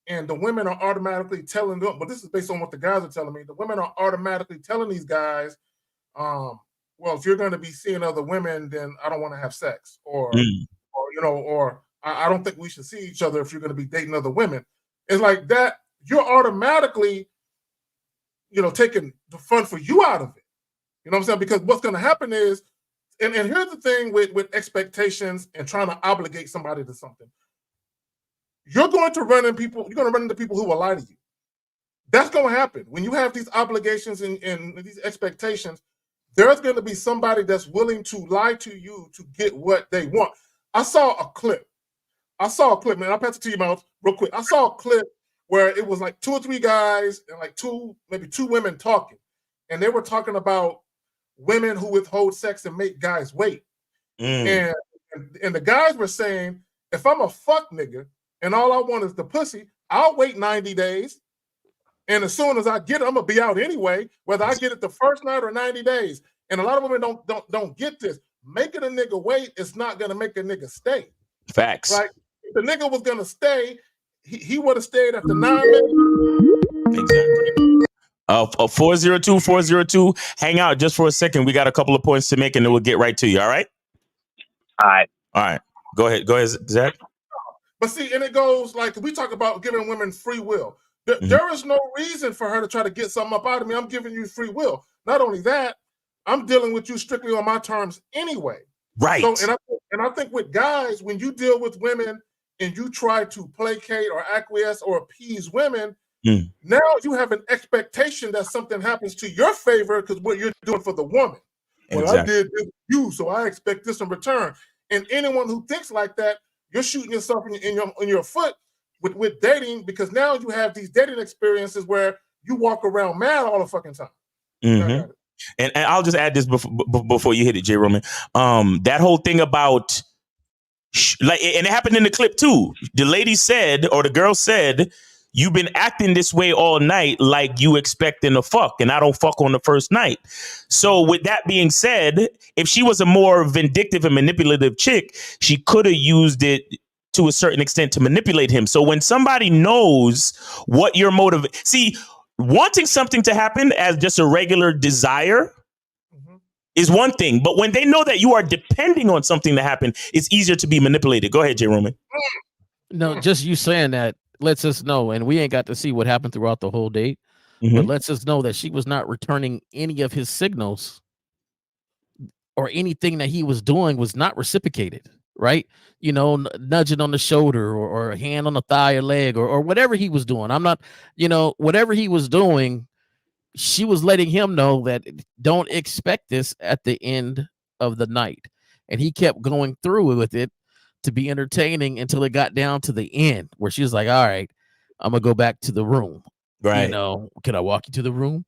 and the women are automatically telling them, but this is based on what the guys are telling me, the women are automatically telling these guys, well, if you're going to be seeing other women, then I don't want to have sex, or I don't think we should see each other if you're going to be dating other women. It's like that. You're automatically, taking the fun for you out of it. You know what I'm saying? Because what's going to happen is, and here's the thing with expectations and trying to obligate somebody to something. You're going to run into people who will lie to you. That's going to happen. When you have these obligations and these expectations, there's going to be somebody that's willing to lie to you to get what they want. I saw a clip, man. I'll pass it to you, Miles, real quick. I saw a clip where it was like 2 or 3 guys and like maybe two women talking. And they were talking about women who withhold sex and make guys wait. And the guys were saying, if I'm a fuck nigga and all I want is the pussy, I'll wait 90 days. And as soon as I get it, I'm gonna be out anyway, whether I get it the first night or 90 days. And a lot of women don't get this. Making a nigga wait is not gonna make a nigga stay. Facts. Right? If the nigga was gonna stay, he would have stayed after 9 minutes. Exactly. 402. Hang out just for a second. We got a couple of points to make, and then we'll get right to you. All right. All right. Go ahead, Zach. But see, and it goes like, we talk about giving women free will. There is no reason for her to try to get something up out of me. I'm giving you free will. Not only that, I'm dealing with you strictly on my terms anyway. Right. So, and I think with guys, when you deal with women and you try to placate or acquiesce or appease women, now you have an expectation that something happens to your favor because what you're doing for the woman. Exactly. Well, I did this for you, so I expect this in return. And anyone who thinks like that, you're shooting yourself in your foot with dating, because now you have these dating experiences where you walk around mad all the fucking time. Mm-hmm. And I'll just add this before you hit it, J. Roman. That whole thing about and it happened in the clip too. The lady said, or the girl said, you've been acting this way all night like you expecting to fuck, and I don't fuck on the first night. So with that being said, if she was a more vindictive and manipulative chick, she could have used it to a certain extent to manipulate him. So when somebody knows what your motive, see, wanting something to happen as just a regular desire is one thing, but when they know that you are depending on something to happen, it's easier to be manipulated. Go ahead, J. Roman. No, just you saying that lets us know, and we ain't got to see what happened throughout the whole date, but lets us know that she was not returning any of his signals, or anything that he was doing was not reciprocated, right? You know, nudging on the shoulder, or a hand on the thigh or leg, or whatever he was doing. I'm not, you know, whatever he was doing, she was letting him know that don't expect this at the end of the night. And he kept going through with it to be entertaining until it got down to the end where she was like, all right, I'm gonna go back to the room. Right. You know, can I walk you to the room?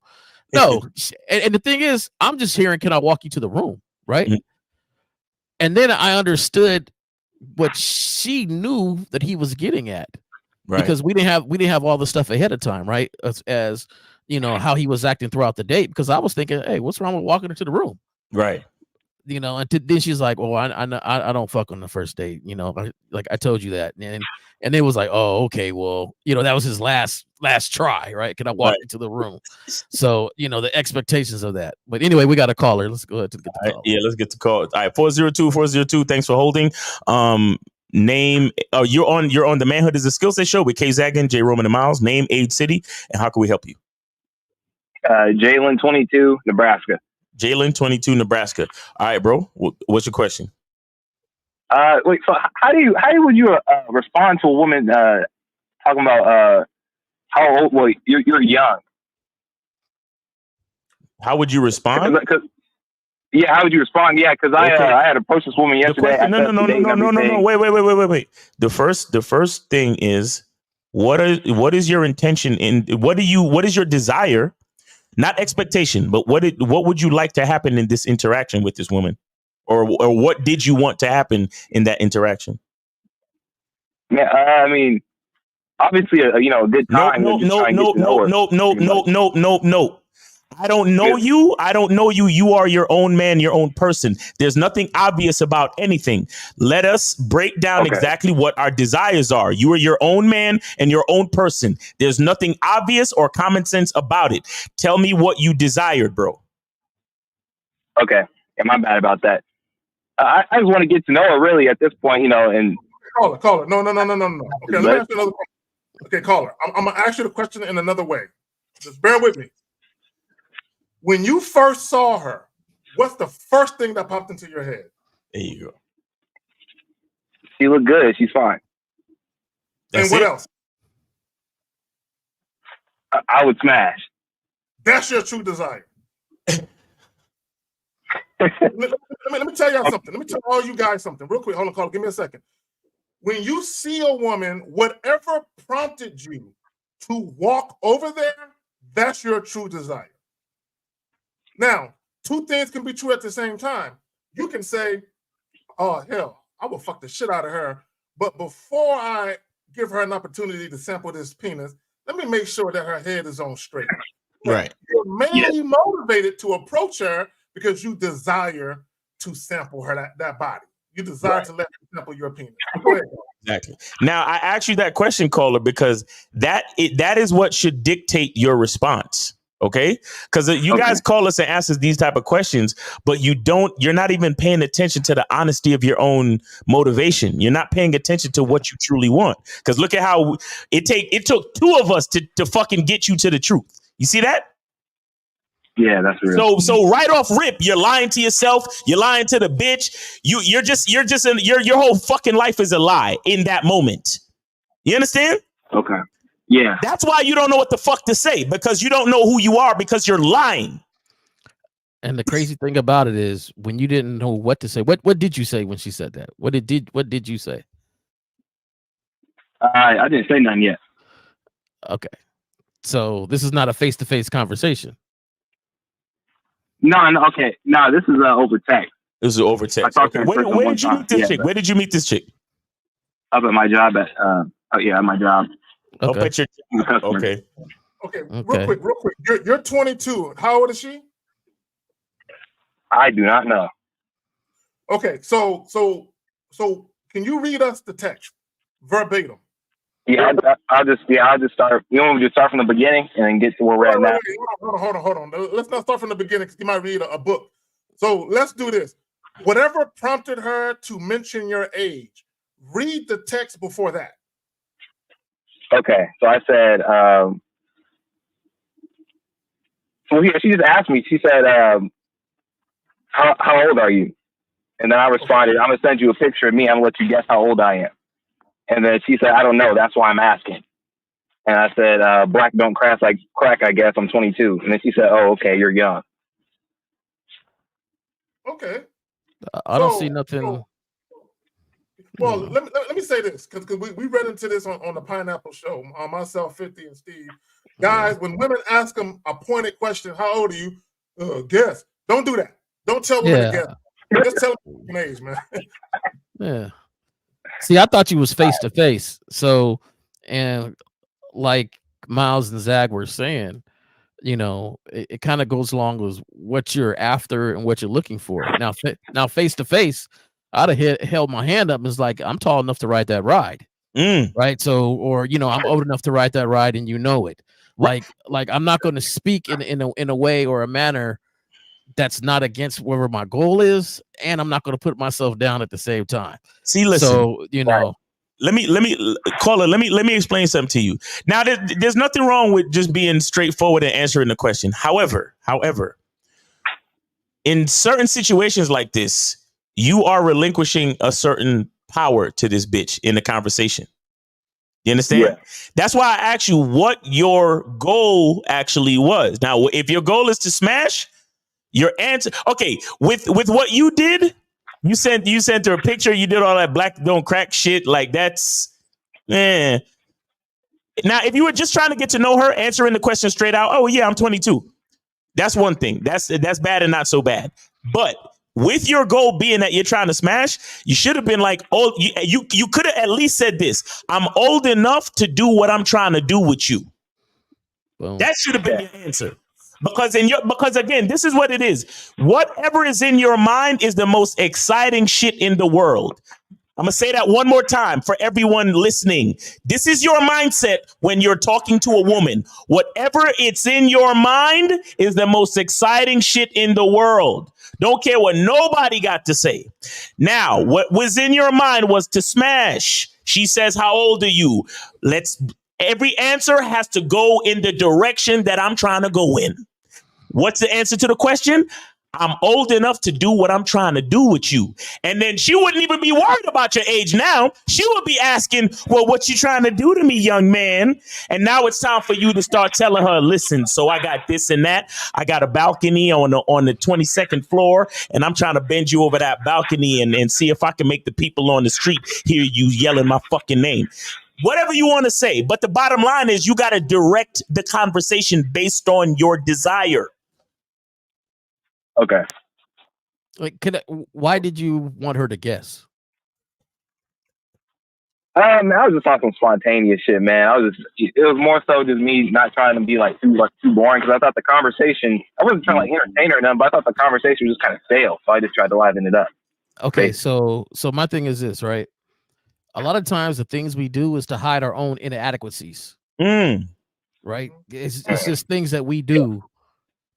No. And the thing is, I'm just hearing, can I walk you to the room? Right. And then I understood what she knew that he was getting at. Right. Because we didn't have all the stuff ahead of time, right? As you know, how he was acting throughout the date, because I was thinking, hey, what's wrong with walking into the room? Right. You know, and then she's like, oh, I don't fuck on the first date. You know, like I told you that. And it was like, oh, okay, well, you know, that was his last try, right? Can I walk into the room? So, you know, the expectations of that. But anyway, we got a caller. Let's go ahead to get the call. Yeah, let's get the call. All right, 402. Thanks for holding. Name, you're on the Manhood is a Skillset show with K Zaggin, J. Roman, and Miles. Name, age, city, and how can we help you? Jalen, 22, Nebraska. Jalen, 22, Nebraska. All right, bro. What's your question? Wait. So how would you respond to a woman talking about how old? Well, you're young. How would you respond? Yeah, how would you respond? Yeah, because I had approached this woman yesterday. No. Wait. The first thing is what is your intention in what is your desire? Not expectation, but what would you like to happen in this interaction with this woman, or what did you want to happen in that interaction? Yeah, I mean, obviously, a good time. No. I don't know you. I don't know you. You are your own man, your own person. There's nothing obvious about anything. Let us break down exactly what our desires are. You are your own man and your own person. There's nothing obvious or common sense about it. Tell me what you desired, bro. Okay. Yeah, my bad about that. I just want to get to know her really at this point, you know, and caller. No. Okay, let me ask you another question. Okay, caller. I'm gonna ask you the question in another way. Just bear with me. When you first saw her, what's the first thing that popped into your head? There you go. She looked good. She's fine. And what else? I would smash. That's your true desire. let me tell y'all something. Let me tell all you guys something real quick. Hold on, caller. Give me a second. When you see a woman, whatever prompted you to walk over there, that's your true desire. Now, two things can be true at the same time. You can say, oh, hell, I will fuck the shit out of her. But before I give her an opportunity to sample this penis, let me make sure that her head is on straight. Right. You're mainly motivated to approach her because you desire to sample her that body. You desire to let her sample your penis. Go ahead. Exactly. Now, I asked you that question, caller, because that is what should dictate your response. Okay, because you guys call us and ask us these type of questions, but you're not even paying attention to the honesty of your own motivation. You're not paying attention to what you truly want. Because look at how it took two of us to fucking get you to the truth. You see that? Yeah, that's real. So right off rip, you're lying to yourself. You're lying to the bitch. Your whole fucking life is a lie in that moment. You understand? Okay. Yeah. That's why you don't know what the fuck to say, because you don't know who you are, because you're lying. And the crazy thing about it is when you didn't know what to say, what did you say when she said that? What did you say? I didn't say nothing yet. Okay. So this is not a face-to-face conversation. No, okay. No, this is over text. This is over text. Okay. Where did you meet this chick? Where did you meet this chick? Up at my job at my job. Okay. Okay. Real quick. You're 22. How old is she? I do not know. Okay, so can you read us the text? verbatim. Yeah, I'll just start. You want me to start from the beginning and then get to where we're at now? Hold on. Let's not start from the beginning because you might read a book. So let's do this. Whatever prompted her to mention your age, read the text before that. Okay, so I said, she just asked me. She said, how old are you? And then I responded, I'm gonna send you a picture of me. I'm gonna let you guess how old I am. And then she said, I don't know. That's why I'm asking. And I said, black don't crack like crack. I guess I'm 22. And then she said, oh, okay, you're young. Okay. I don't see nothing. Well, let me say this because we read into this on the Pineapple Show. Myself, 50, and Steve. Guys, when women ask them a pointed question, how old are you? Guess. Don't do that. Don't tell women to guess. Just tell them your age, man. Yeah. See, I thought you was face to face. So, and like Miles and Zag were saying, you know, it kind of goes along with what you're after and what you're looking for. Now face to face, I'd have held my hand up and was like, I'm tall enough to ride that ride. Right. So, or, you know, I'm old enough to ride that ride and you know it. Like I'm not going to speak in a way or a manner that's not against whatever my goal is, and I'm not going to put myself down at the same time. See, listen, so you know, let me call it. Let me explain something to you. Now, there's nothing wrong with just being straightforward and answering the question. However, in certain situations like this, you are relinquishing a certain power to this bitch in the conversation. You understand? Yeah. That's why I asked you what your goal actually was. Now, if your goal is to smash, your answer, okay, with what you did, you sent her a picture, you did all that black don't crack shit, like that's, man. Now, if you were just trying to get to know her, answering the question straight out, oh yeah, I'm 22. That's one thing. That's bad and not so bad. But with your goal being that you're trying to smash, you should have been like, oh, you could have at least said this. I'm old enough to do what I'm trying to do with you. Boom. That should have been your answer. Because again, this is what it is. Whatever is in your mind is the most exciting shit in the world. I'm going to say that one more time for everyone listening. This is your mindset when you're talking to a woman. Whatever it's in your mind is the most exciting shit in the world. Don't care what nobody got to say. Now, what was in your mind was to smash. She says, how old are you? Every answer has to go in the direction that I'm trying to go in. What's the answer to the question? I'm old enough to do what I'm trying to do with you. And then she wouldn't even be worried about your age now. She would be asking, well, what you trying to do to me, young man? And now it's time for you to start telling her, listen, so I got this and that. I got a balcony on the 22nd floor, and I'm trying to bend you over that balcony and see if I can make the people on the street hear you yelling my fucking name. Whatever you want to say. But the bottom line is you got to direct the conversation based on your desire. Okay. Like, why did you want her to guess? I was just on some spontaneous shit, man. It was more so just me not trying to be like too boring, because I thought the conversation, I wasn't trying to like entertain her or nothing, but I thought the conversation was just kind of stale. So I just tried to liven it up. Okay. So my thing is this, right? A lot of times the things we do is to hide our own inadequacies. Right? It's just things that we do.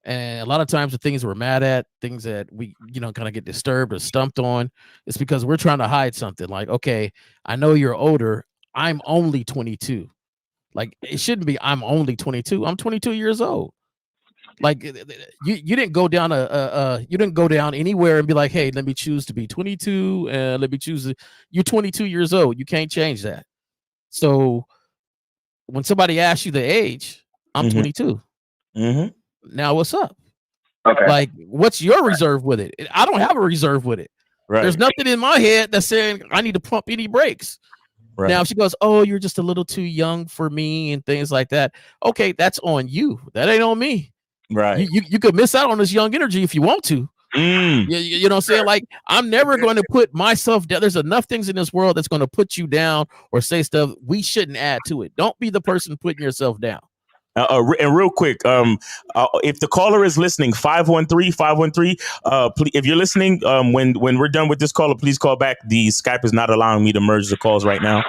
And a lot of times the things we're mad at, things that we, kind of get disturbed or stumped on, it's because we're trying to hide something. Like, okay, I know you're older. I'm only 22. Like, it shouldn't be I'm only 22. I'm 22 years old. Like, you didn't go down you didn't go down anywhere and be like, hey, let me choose to be 22 and let me choose. You're 22 years old. You can't change that. So when somebody asks you the age, I'm 22. Now what's up? Okay. Like, what's your reserve with it? I don't have a reserve with it. Right. There's nothing in my head that's saying I need to pump any brakes. Right. Now, if she goes, oh, you're just a little too young for me and things like that. Okay, that's on you. That ain't on me. Right. You could miss out on this young energy if you want to. You know what I'm saying? Like, I'm never going to put myself down. There's enough things in this world that's going to put you down or say stuff we shouldn't add to it. Don't be the person putting yourself down. And real quick, if the caller is listening, 513, please, if you're listening, when we're done with this caller, please call back. The Skype is not allowing me to merge the calls right now.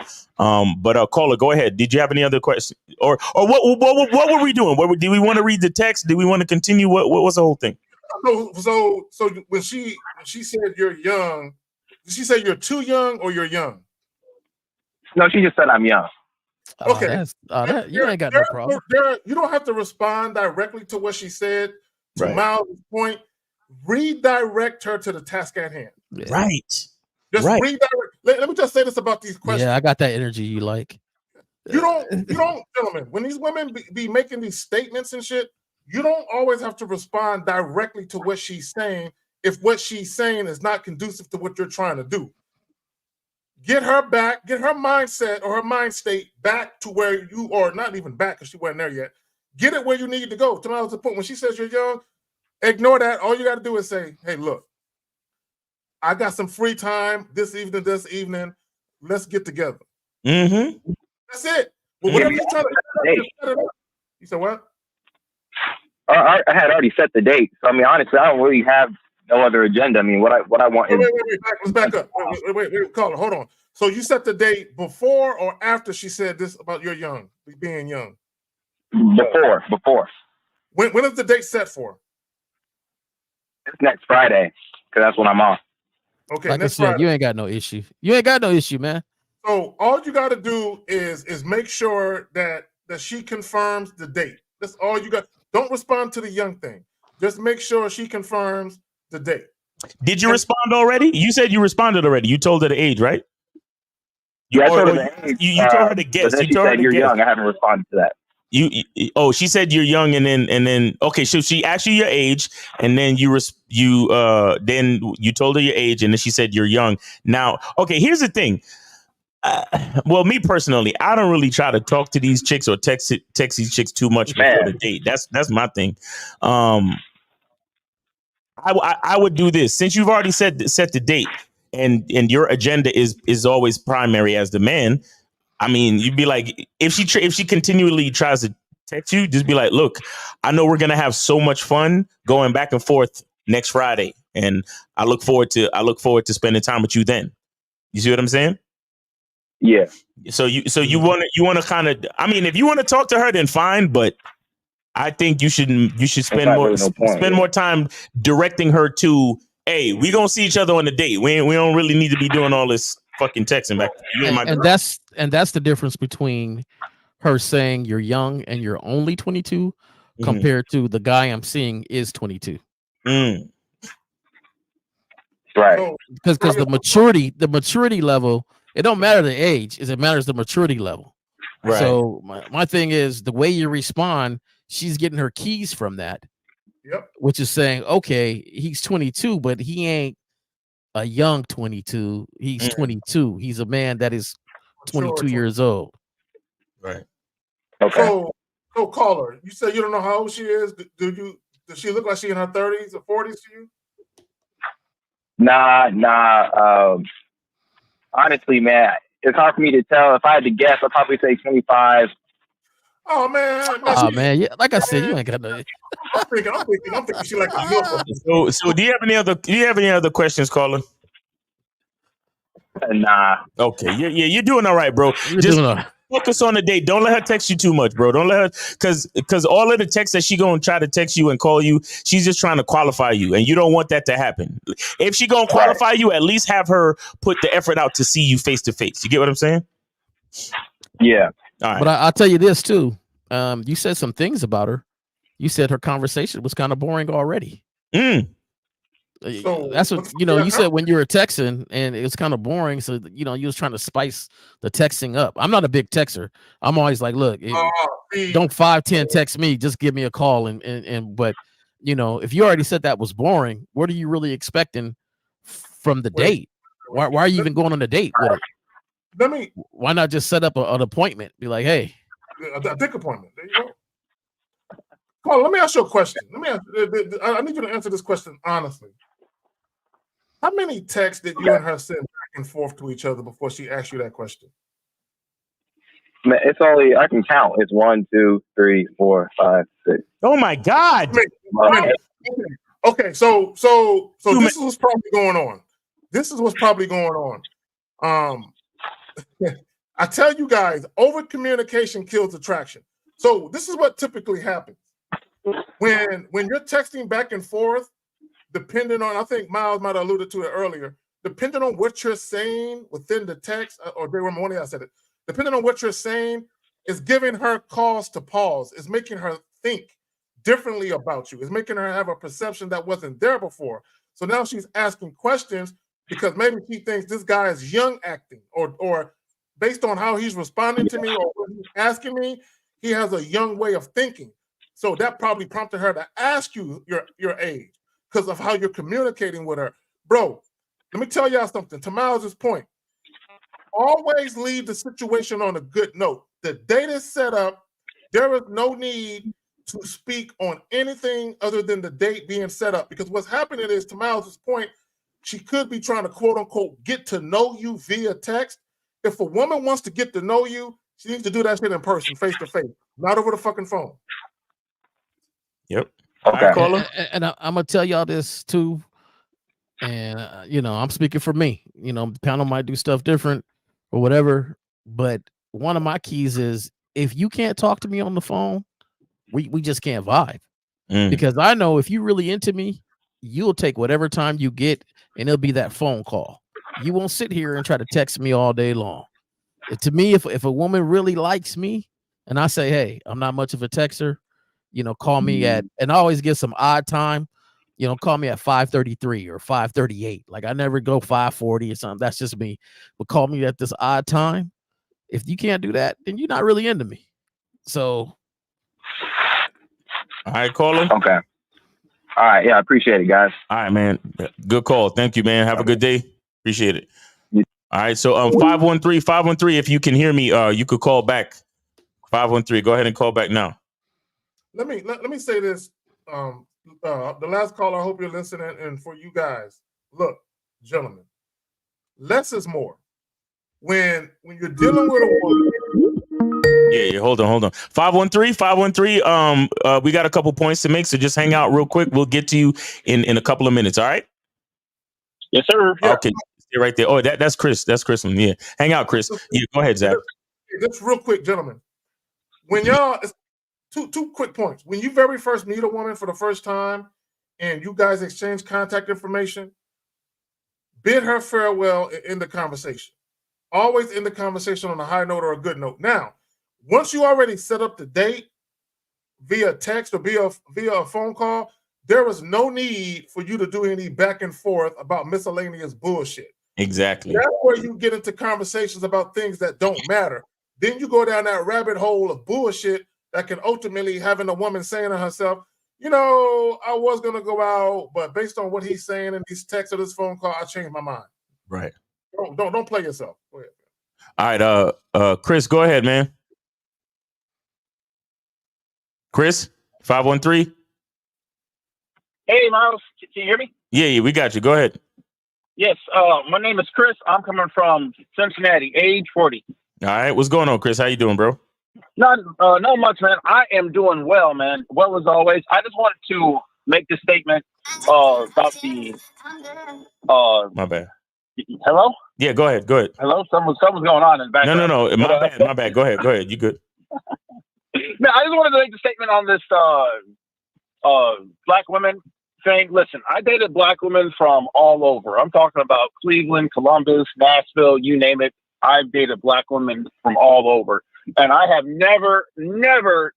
But caller, go ahead. Did you have any other questions, or what were we doing? Did we want to read the text? Did we want to continue? What was the whole thing? So when she said you're young, did she say you're too young or you're young? No, she just said I'm young. Okay, you ain't got no problem. You don't have to respond directly to what she said. To Right. Miles' point, redirect her to the task at hand. Right. Just redirect. Let me just say this about these questions. Yeah, I got that energy you like. You don't, gentlemen. When these women be making these statements and shit, you don't always have to respond directly to what she's saying if what she's saying is not conducive to what you're trying to do. Get her back, get her mindset or her mind state back to where you are, not even back because she wasn't there yet. Get it where you need to go. To the point, when she says you're young, ignore that. All you got to do is say, hey, look, I got some free time this evening. Let's get together. Mm-hmm. That's it. Well, whatever you're trying to set it up. You said what? I had already set the date. So, I mean, honestly, I don't really have no other agenda. I mean, what I want is... Let's back up. Wait, caller, hold on. So you set the date before or after she said this about you're young, being young? Before. When is the date set for? It's next Friday, because that's when I'm off. Okay, like next I said, Friday. you ain't got no issue. You ain't got no issue, man. So all you got to do is make sure that she confirms the date. That's all you got. Don't respond to the young thing. Just make sure she confirms the date. Did you respond already? You said you responded already. You told her the age, right? I told her the age. You told her to guess. But then You told her to you're guess. young. I haven't responded to that. She said you're young, and then okay, so she asked you your age, and then then you told her your age, and then she said you're young. Now, okay, here's the thing. Well, me personally, I don't really try to talk to these chicks or text these chicks too much before the date. That's my thing. I would do this since you've already set the date, and your agenda is always primary as the man. I mean, you'd be like, if she continually tries to text you, just be like, look, I know we're gonna have so much fun going back and forth next Friday, and I look forward to spending time with you then. You see what I'm saying? Yeah. So you want to kind of, I mean, if you want to talk to her, then fine, but I think you should spend more time directing her to, hey, we gonna see each other on the date. We don't really need to be doing all this fucking texting back. And that's the difference between her saying you're young and you're only 22 compared to the guy I'm seeing is 22. Right. Because the maturity level, it don't matter the age, it matters the maturity level. Right. So my thing is the way you respond, she's getting her keys from that. Yep. Which is saying, okay, he's 22, but he ain't a young 22. He's 22. He's a man that is 22 years old. Right. Okay. So caller, you said you don't know how old she is. Does she look like she in her 30s or 40s to you? Nah. Honestly, man, it's hard for me to tell. If I had to guess, I'd probably say 25. Oh man. Yeah, like I said, you ain't got no. I'm thinking she like a milk. So do you have any other questions, caller? Nah. Okay. You're doing all right, bro. Just focus on the date. Don't let her text you too much, bro. Don't let her, because all of the texts that she gonna try to text you and call you, she's just trying to qualify you, and you don't want that to happen. If she gonna qualify you, at least have her put the effort out to see you face to face. You get what I'm saying? Yeah. All right. But I'll tell you this too. You said some things about her. You said her conversation was kind of boring already. So, that's what you said when you were texting, and it was kind of boring. So you was trying to spice the texting up. I'm not a big texter. I'm always like, look, don't 5-10 text me. Just give me a call. But if you already said that was boring, what are you really expecting from the date? Why are you even going on a date with it? Why not just set up an appointment? Be like, hey, a dick appointment. There you go. Paul, let me ask you a question. I need you to answer this question honestly. How many texts did you and her send back and forth to each other before she asked you that question? Man, it's only, I can count. It's 1, 2, 3, 4, 5, 6. Oh my God. Okay, so this is what's probably going on. This is what's probably going on. I tell you guys, over communication kills attraction. So this is what typically happens. When you're texting back and forth, depending on, I think Miles might have alluded to it earlier, depending on what you're saying within the text, or one of y'all said it, depending on what you're saying, is giving her cause to pause. It's making her think differently about you. It's making her have a perception that wasn't there before. So now she's asking questions because maybe she thinks this guy is young acting, or based on how he's responding to me or what he's asking me, he has a young way of thinking. So that probably prompted her to ask you your age because of how you're communicating with her. Bro, let me tell y'all something. To Miles' point, always leave the situation on a good note. The date is set up. There is no need to speak on anything other than the date being set up, because what's happening is, to Miles' point, she could be trying to quote unquote get to know you via text. If a woman wants to get to know you, she needs to do that shit in person, face to face, not over the fucking phone. Yep. Okay. And I'm gonna tell y'all this too. And you know, I'm speaking for me. You know, the panel might do stuff different or whatever, but one of my keys is, if you can't talk to me on the phone, we just can't vibe. Because I know if you really into me, you'll take whatever time you get, and it'll be that phone call. You won't sit here and try to text me all day long. To me, if a woman really likes me, and I say, hey, I'm not much of a texter, you know, call me at, and I always give some odd time, you know, call me at 5:33 or 5:38. Like, I never go 5:40 or something. That's just me. But call me at this odd time. If you can't do that, then you're not really into me. So, all right, caller. Okay. All right. Yeah, I appreciate it, guys. All right, man. Good call. Thank you, man. Have a good day. Appreciate it. All right. So 513, if you can hear me, you could call back. 513. Go ahead and call back now. Let me say this. The last caller, I hope you're listening, and for you guys, look, gentlemen, less is more. When you're dealing with a woman. Yeah, hold on. 513. We got a couple points to make, so just hang out real quick. We'll get to you in a couple of minutes. All right? Yes, sir. Okay, stay right there. Oh, that's Chris. That's Chris. Yeah, hang out, Chris. Yeah, go ahead, Zach. Just real quick, gentlemen. When y'all, two quick points. When you very first meet a woman for the first time, and you guys exchange contact information, bid her farewell and end the conversation. Always end the conversation on a high note or a good note. Now, once you already set up the date via text or via a phone call, there is no need for you to do any back and forth about miscellaneous bullshit. Exactly. That's where you get into conversations about things that don't matter. Then you go down that rabbit hole of bullshit that can ultimately having a woman saying to herself, you know, I was going to go out, but based on what he's saying in these texts or this phone call, I changed my mind. Right. Don't play yourself. Go ahead. All right. Chris, go ahead, man. Chris, 513. Hey, Miles, can you hear me? Yeah, we got you. Go ahead. Yes, my name is Chris. I'm coming from Cincinnati, age 40. All right, what's going on, Chris? How you doing, bro? Not much, man. I am doing well, man. Well as always. I just wanted to make this statement about the. My bad. Hello? Yeah, go ahead. Hello? Something's going on in the background. No. My bad. Go ahead. You good? No, I just wanted to make a statement on this black women thing. Listen, I dated black women from all over. I'm talking about Cleveland, Columbus, Nashville, you name it. I've dated black women from all over. And I have never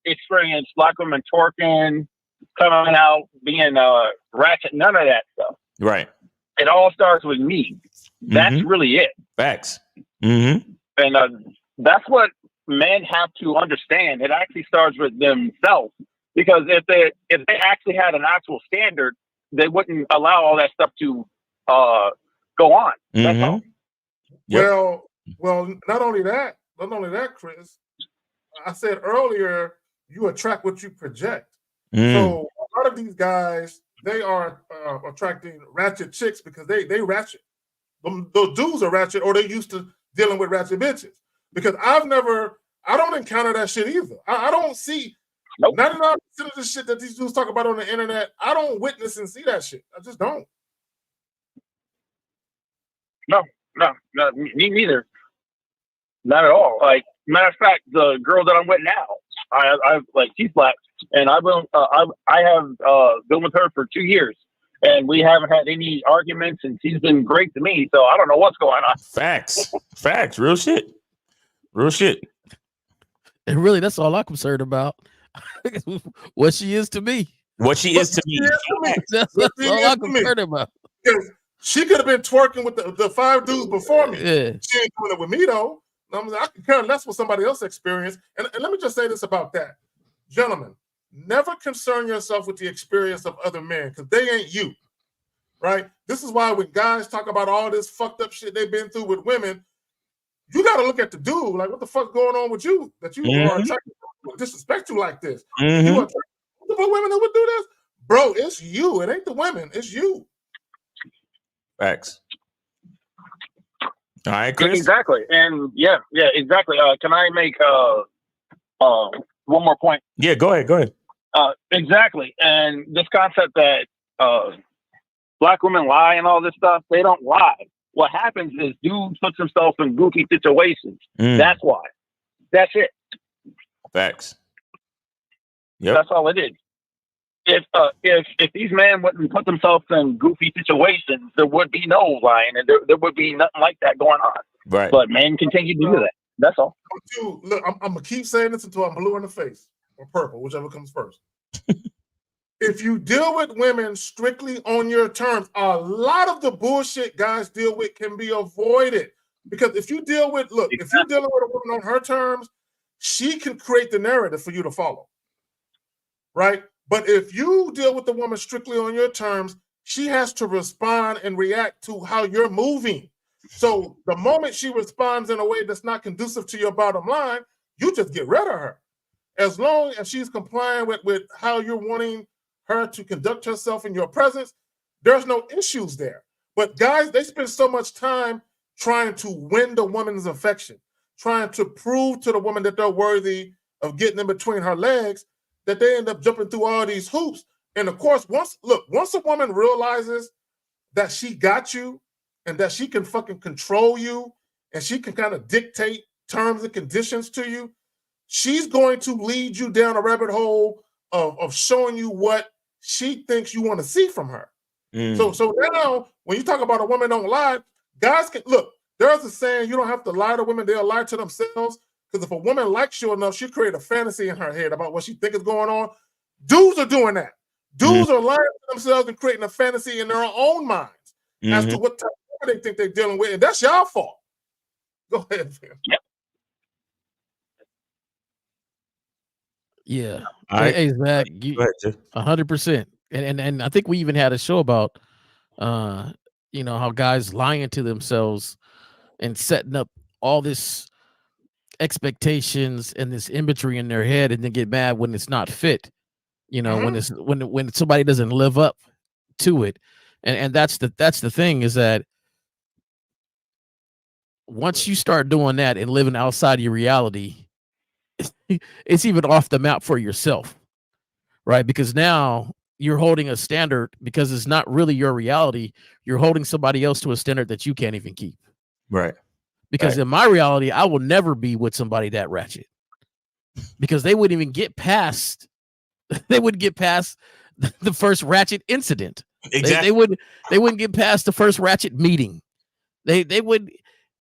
experienced black women twerking, coming out, being ratchet, none of that stuff. Right. It all starts with me. That's really it. Facts. And that's what men have to understand. It actually starts with themselves. Because if they actually had an actual standard, they wouldn't allow all that stuff to go on. That's all. Yep. Well, not only that, Chris. I said earlier, you attract what you project. So a lot of these guys, they are attracting ratchet chicks because they ratchet. Those dudes are ratchet, or they're used to dealing with ratchet bitches. Because I've never I don't encounter that shit either. I don't see 99% of the shit that these dudes talk about on the internet. I don't witness and see that shit. I just don't. No, me neither. Not at all. Like, matter of fact, the girl that I'm with now, I like, she's black, and I have been with her for 2 years, and we haven't had any arguments, and she's been great to me. So I don't know what's going on. Facts, real shit. And really, that's all I'm concerned about. What she is to me. That's all I'm concerned about. She could have been twerking with the 5 dudes before me. Yeah. She ain't doing it with me though. I can care less what somebody else experienced. And let me just say this about that. Gentlemen, never concern yourself with the experience of other men because they ain't you. Right? This is why when guys talk about all this fucked up shit they've been through with women, you got to look at the dude. Like, what the fuck's going on with you that you are attracted to disrespect you like this? You are attracted to women who would do this? Bro, it's you. It ain't the women. It's you. Facts. All right, Chris. Exactly. And yeah, exactly. Can I make one more point? Yeah, go ahead. Exactly. And this concept that black women lie and all this stuff, they don't lie. What happens is dude puts himself in goofy situations. That's why. That's it. Facts. Yep. That's all it is. If these men wouldn't put themselves in goofy situations, there would be no lying, and there would be nothing like that going on. Right. But men continue to do that. That's all. Look, I'm gonna keep saying this until I'm blue in the face or purple, whichever comes first. If you deal with women strictly on your terms, a lot of the bullshit guys deal with can be avoided. Because if you deal with, if you're dealing with a woman on her terms, she can create the narrative for you to follow. Right? But if you deal with the woman strictly on your terms, she has to respond and react to how you're moving. So the moment she responds in a way that's not conducive to your bottom line, you just get rid of her. As long as she's complying with how you're wanting her to conduct herself in your presence, there's no issues there. But guys, they spend so much time trying to win the woman's affection, trying to prove to the woman that they're worthy of getting in between her legs, that they end up jumping through all these hoops. And of course, once a woman realizes that she got you and that she can fucking control you and she can kind of dictate terms and conditions to you, she's going to lead you down a rabbit hole of showing you what she thinks you want to see from her. So now, when you talk about a woman don't lie, guys can, there's a saying, you don't have to lie to women, they'll lie to themselves. Because if a woman likes you enough, she'll create a fantasy in her head about what she thinks is going on. Dudes are doing that. Dudes are lying to themselves and creating a fantasy in their own minds as to what type of woman they think they're dealing with. And that's y'all fault. Go ahead, man. Yeah. Hey, Zach, 100%. And I think we even had a show about, how guys lying to themselves and setting up all this expectations and this imagery in their head, and then get mad when it's not fit. When somebody doesn't live up to it, and that's the thing is that once you start doing that and living outside of your reality, it's even off the map for yourself, right? Because now you're holding a standard because it's not really your reality. You're holding somebody else to a standard that you can't even keep. Right. Because in my reality, I will never be with somebody that ratchet, because they wouldn't even get past. They wouldn't get past the first ratchet incident. Exactly. They wouldn't get past the first ratchet meeting. They would,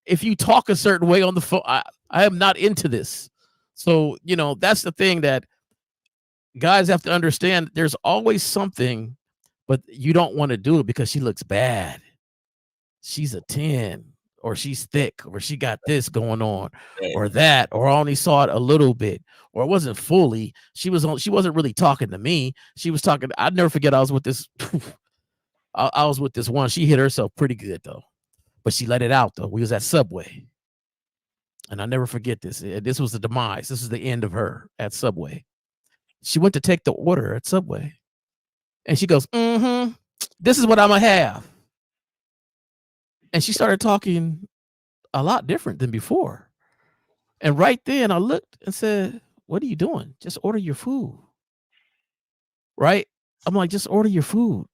if you talk a certain way on the phone. I am not into this. So that's the thing that guys have to understand. There's always something, but you don't want to do it because she looks bad. She's a 10. Or she's thick, or she got this going on, or that, or I only saw it a little bit, or it wasn't fully. She wasn't really talking to me. She was talking. I'd never forget. I was with this. I was with this one. She hit herself pretty good though, but she let it out though. We was at Subway, and I never forget this. This was the demise. This is the end of her at Subway. She went to take the order at Subway, and she goes, "This is what I'm gonna have." And she started talking a lot different than before. And right then I looked and said, what are you doing? Just order your food. Right? I'm like, just order your food.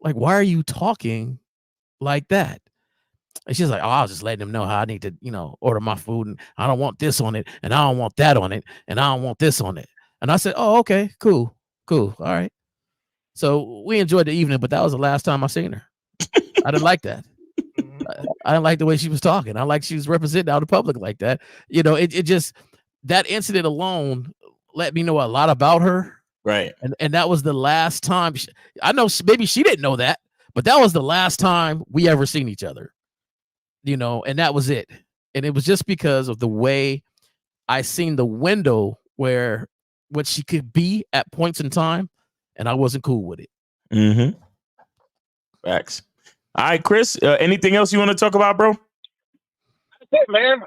Like, why are you talking like that? And she's like, oh, I was just letting them know how I need to, order my food. And I don't want this on it. And I don't want that on it. And I don't want this on it. And I said, oh, okay, cool. All right. So we enjoyed the evening, but that was the last time I seen her. I didn't like that. I didn't like the way she was talking. I like she was representing out in public like that. It just, that incident alone let me know a lot about her. Right. And that was the last time. I know maybe she didn't know that, but that was the last time we ever seen each other. And that was it. And it was just because of the way I seen the window where what she could be at points in time, and I wasn't cool with it. Mm-hmm. Facts. All right, Chris, anything else you want to talk about, bro? That's it, man.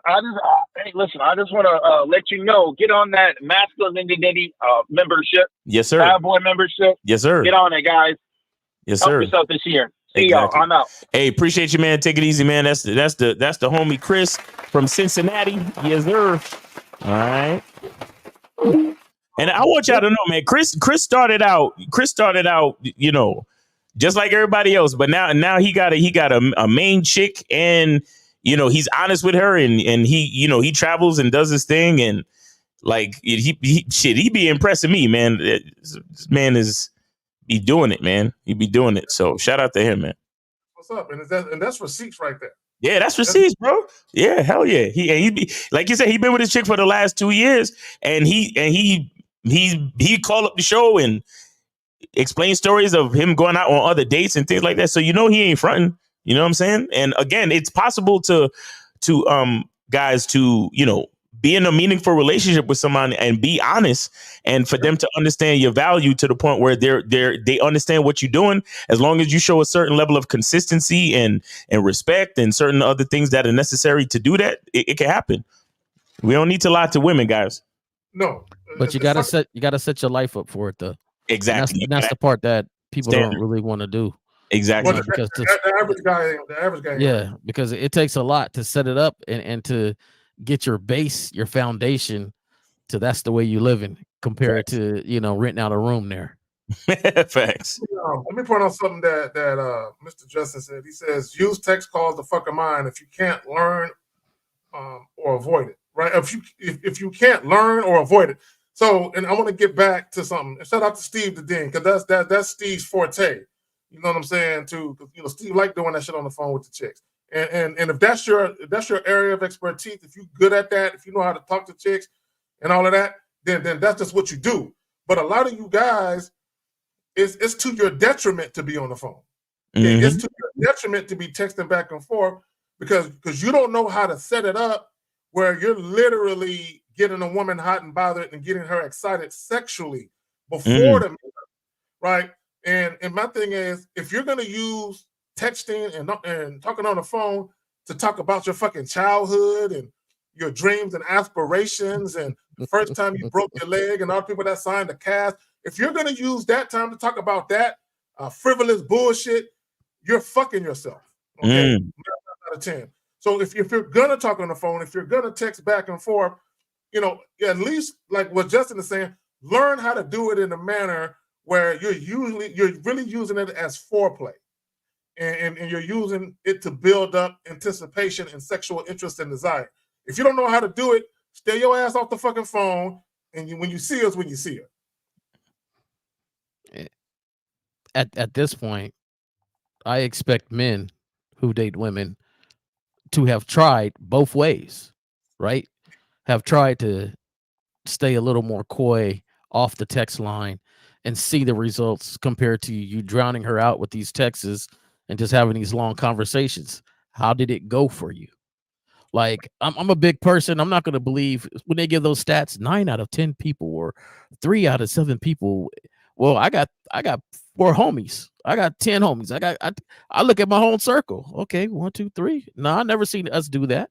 Hey, listen, I just want to let you know, get on that masculinity membership. Yes, sir. Bad boy membership. Yes, sir. Get on it, guys. Yes, Help sir. yourself this year. See Exactly. y'all. I'm out. Hey, appreciate you, man. Take it easy, man. That's the homie Chris from Cincinnati. Yes, sir. All right. And I want y'all to know, man, Chris started out, just like everybody else, but now he got a main chick, and he's honest with her, and he travels and does his thing, and like he be impressing me, man. This man be doing it, man. He be doing it. So shout out to him, man. What's up? And that's receipts right there. Yeah, that's receipts, bro. Yeah, hell yeah. He be, like you said, he been with his chick for the last 2 years, and he called up the show and explained stories of him going out on other dates and things like that. So he ain't fronting. You know what I'm saying? And again, it's possible to guys to be in a meaningful relationship with someone and be honest, and for them to understand your value to the point where they understand what you're doing, as long as you show a certain level of consistency and respect and certain other things that are necessary to do that, it can happen. We don't need to lie to women, guys. No. But you gotta set your life up for it, though. Exactly. And that's the part that people don't really want to do. Exactly. Well, because the average guy. Yeah, because it takes a lot to set it up and to get your base, your foundation to that's the way you living compared to renting out a room there. Facts. Let me point out something that Mr. Justin said. He says use text calls to fuck a mind if you can't learn or avoid it. Right? If you can't learn or avoid it. So, and I want to get back to something. Shout out to Steve the Dean, because that's Steve's forte. You know what I'm saying? Too, Steve like doing that shit on the phone with the chicks. And if that's your area of expertise, if you're good at that, if you know how to talk to chicks and all of that, then that's just what you do. But a lot of you guys, it's to your detriment to be on the phone. Mm-hmm. It's to your detriment to be texting back and forth because you don't know how to set it up where you're literally getting a woman hot and bothered and getting her excited sexually before the meetup, right? And my thing is, if you're gonna use texting and talking on the phone to talk about your fucking childhood and your dreams and aspirations and the first time you broke your leg and all the people that signed the cast, if you're gonna use that time to talk about that frivolous bullshit, you're fucking yourself. Okay, 9 out of 10. So if you're gonna talk on the phone, if you're gonna text back and forth, at least like what Justin is saying, learn how to do it in a manner where you're really using it as foreplay. And you're using it to build up anticipation and sexual interest and desire. If you don't know how to do it, stay your ass off the fucking phone. And when you see us, when you see her. At this point, I expect men who date women to have tried both ways, right? Have tried to stay a little more coy off the text line and see the results compared to you drowning her out with these texts and just having these long conversations. How did it go for you? Like, I'm a big person. I'm not going to believe when they give those stats, 9 out of 10 people or 3 out of 7 people. Well, I got 4 homies. I got 10 homies. I look at my whole circle. Okay, 1, 2, 3. No, I never seen us do that.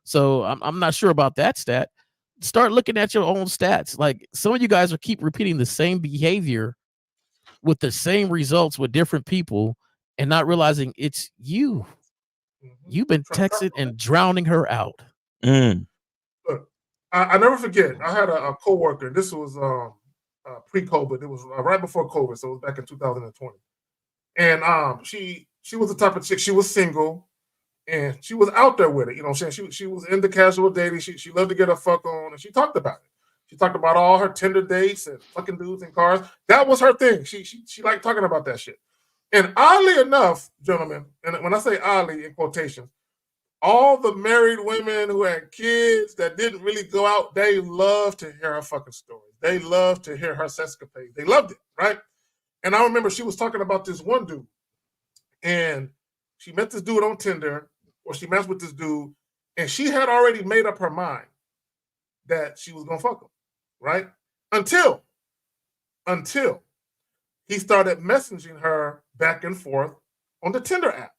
So I'm not sure about that stat. Start looking at your own stats. Like, some of you guys are keep repeating the same behavior with the same results with different people and not realizing it's you. You've been texting and drowning her out. Look, I never forget. I had a coworker. This was pre-COVID. It was right before COVID, so it was back in 2020. And she was the type of chick. She was single, and she was out there with it. You know what I'm saying? She was into casual dating. She loved to get her fuck on, and she talked about it. She talked about all her Tinder dates and fucking dudes in cars. That was her thing. She liked talking about that shit. And oddly enough, gentlemen, and when I say oddly in quotations, all the married women who had kids that didn't really go out, they loved to hear her fucking story. They loved to hear her sexcapade. They loved it, right? And I remember she was talking about this one dude, and she met this dude on Tinder, or she met with this dude, and she had already made up her mind that she was gonna fuck him, right? Until he started messaging her back and forth on the Tinder app.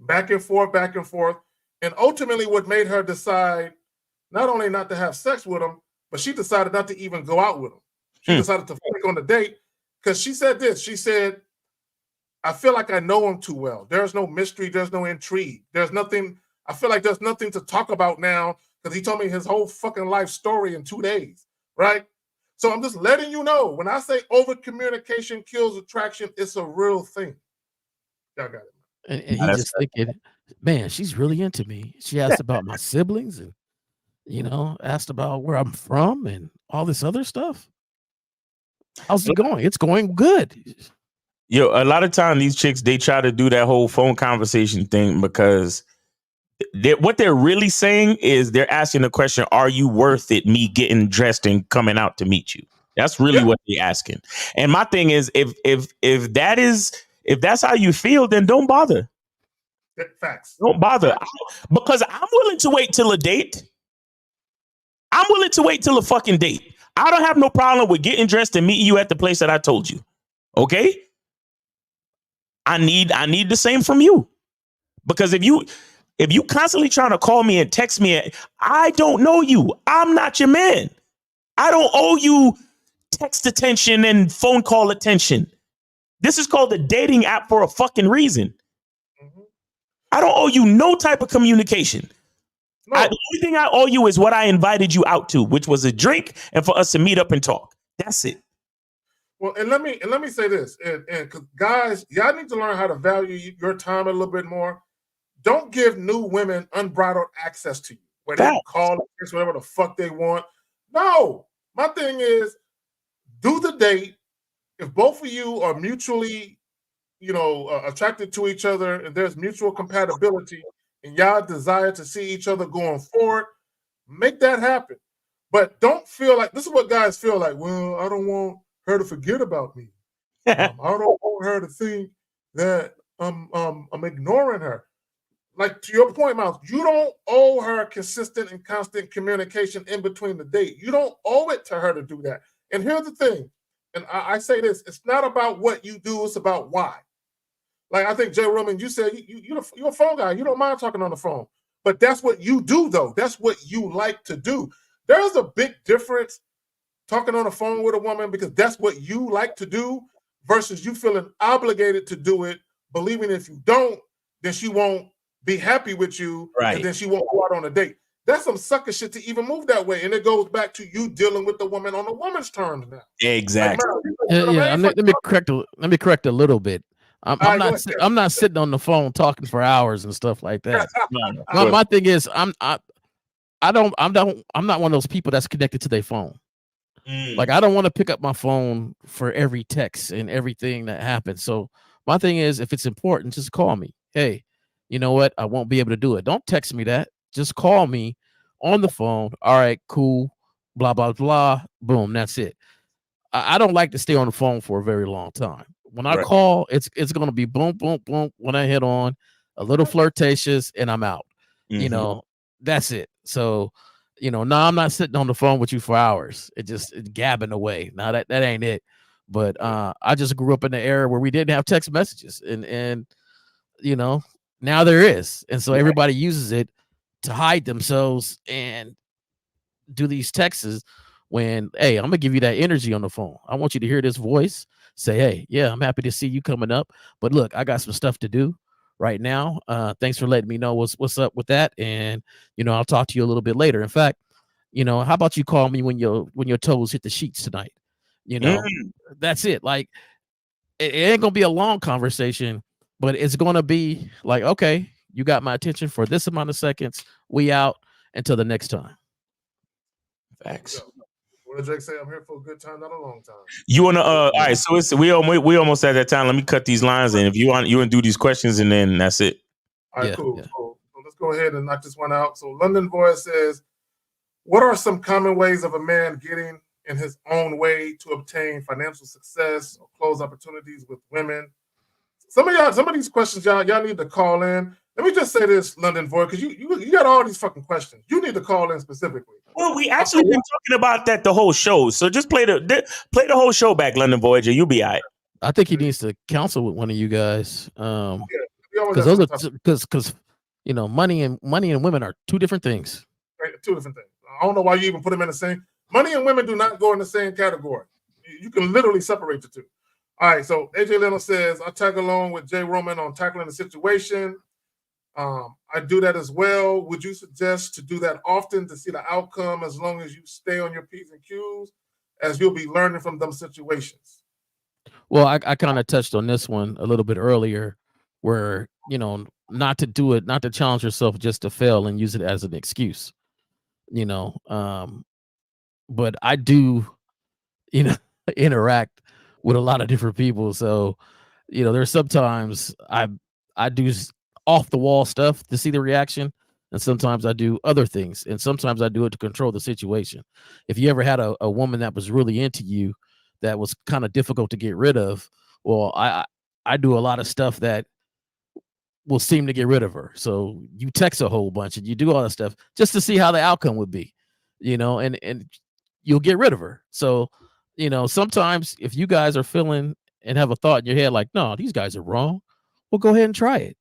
Back and forth. And ultimately what made her decide not only not to have sex with him, but she decided not to even go out with him. She decided to flick on the date because she said this. She said, I feel like I know him too well. There's no mystery. There's no intrigue. There's nothing. I feel like there's nothing to talk about now because he told me his whole fucking life story in 2 days, right? So I'm just letting you know, when I say over communication kills attraction, it's a real thing. Y'all got it. And he just thinking, man, she's really into me. She asked about my siblings and, asked about where I'm from and all this other stuff. How's it going? It's going good. Yo, a lot of time these chicks, they try to do that whole phone conversation thing because what they're really saying is they're asking the question, are you worth it, me getting dressed and coming out to meet you? That's really what they're asking. And my thing is, if that's how you feel, then don't bother. Facts. Don't bother. Because I'm willing to wait till a date. I'm willing to wait till a fucking date. I don't have no problem with getting dressed and meeting you at the place that I told you. Okay? I need the same from you. Because if you constantly trying to call me and text me, I don't know you. I'm not your man. I don't owe you text attention and phone call attention. This is called a dating app for a fucking reason. I don't owe you no type of communication. The only thing I owe you is what I invited you out to, which was a drink and for us to meet up and talk. That's it. Well, and let me say this, and guys, y'all need to learn how to value your time a little bit more. Don't give new women unbridled access to you, where they can call whatever the fuck they want. No, my thing is, do the date. If both of you are mutually, attracted to each other, and there's mutual compatibility, and y'all desire to see each other going forward, make that happen. But don't feel like, this is what guys feel like, well, I don't want her to forget about me. I don't want her to think that I'm ignoring her. Like, to your point, Miles, you don't owe her consistent and constant communication in between the date. You don't owe it to her to do that. And here's the thing, and I say this, it's not about what you do, it's about why. Like, I think, Jay Roman, you said you're a phone guy. You don't mind talking on the phone. But that's what you do, though. That's what you like to do. There's a big difference talking on the phone with a woman because that's what you like to do versus you feeling obligated to do it, believing if you don't, then she won't be happy with you, and then she won't go out on a date. That's some sucker shit to even move that way. And it goes back to you dealing with the woman on the woman's terms now. Exactly. Let me correct a little bit. I'm not sitting on the phone talking for hours and stuff like that. My thing is I'm not one of those people that's connected to their phone. Like, I don't want to pick up my phone for every text and everything that happens. So my thing is, if it's important, just call me. Hey, you know what? I won't be able to do it. Don't text me that. Just call me on the phone. All right, cool. Blah, blah, blah. Boom. That's it. I don't like to stay on the phone for a very long time. When I call, it's going to be boom, boom, boom. When I hit on a little flirtatious and I'm out, that's it. So, no, I'm not sitting on the phone with you for hours. It's gabbing away. Now that ain't it. But I just grew up in the era where we didn't have text messages and now there is. And so everybody uses it to hide themselves and do these texts when, hey, I'm gonna give you that energy on the phone. I want you to hear this voice say, hey, yeah, I'm happy to see you coming up, but look, I got some stuff to do right now. Thanks for letting me know what's up with that. And, I'll talk to you a little bit later. In fact, You know, how about you call me when your toes hit the sheets tonight? You know, that's it. Like it ain't gonna be a long conversation, but it's gonna be like, okay, you got my attention for this amount of seconds. We out until the next time. Facts. What did Drake say? I'm here for a good time, not a long time. You wanna all right, so it's we almost at that time. Let me cut these lines in. If you want to do these questions and then that's it. All right, cool. So let's go ahead and knock this one out. So London Boy says, what are some common ways of a man getting in his own way to obtain financial success or close opportunities with women? Some of these questions, y'all need to call in. Let me just say this, London Boy, because you got all these fucking questions. You need to call in specifically. Well, we actually been talking about that the whole show. So just play the whole show back, London Voyager. You'll be all right. I think he needs to counsel with one of you guys. Because you know, money and women are two different things. Right, two different things. I don't know why you even put them in the same. Money and women do not go in the same category. You can literally separate the two. All right, so AJ Leno says, I tag along with Jay Roman on tackling the situation. I do that as well. Would you suggest to do that often to see the outcome as long as you stay on your P's and Q's, as you'll be learning from them situations? Well, I kind of touched on this one a little bit earlier where, you know, not to do it, not to challenge yourself just to fail and use it as an excuse, you know. But I do, you know, interact with a lot of different people. So, you know, there's sometimes I do off the wall stuff to see the reaction. And sometimes I do other things. And sometimes I do it to control the situation. If you ever had a woman that was really into you, that was kind of difficult to get rid of, well, I do a lot of stuff that will seem to get rid of her. So you text a whole bunch and you do all that stuff just to see how the outcome would be, you know, and you'll get rid of her. So, you know, sometimes if you guys are feeling and have a thought in your head like, no, these guys are wrong, well, go ahead and try it.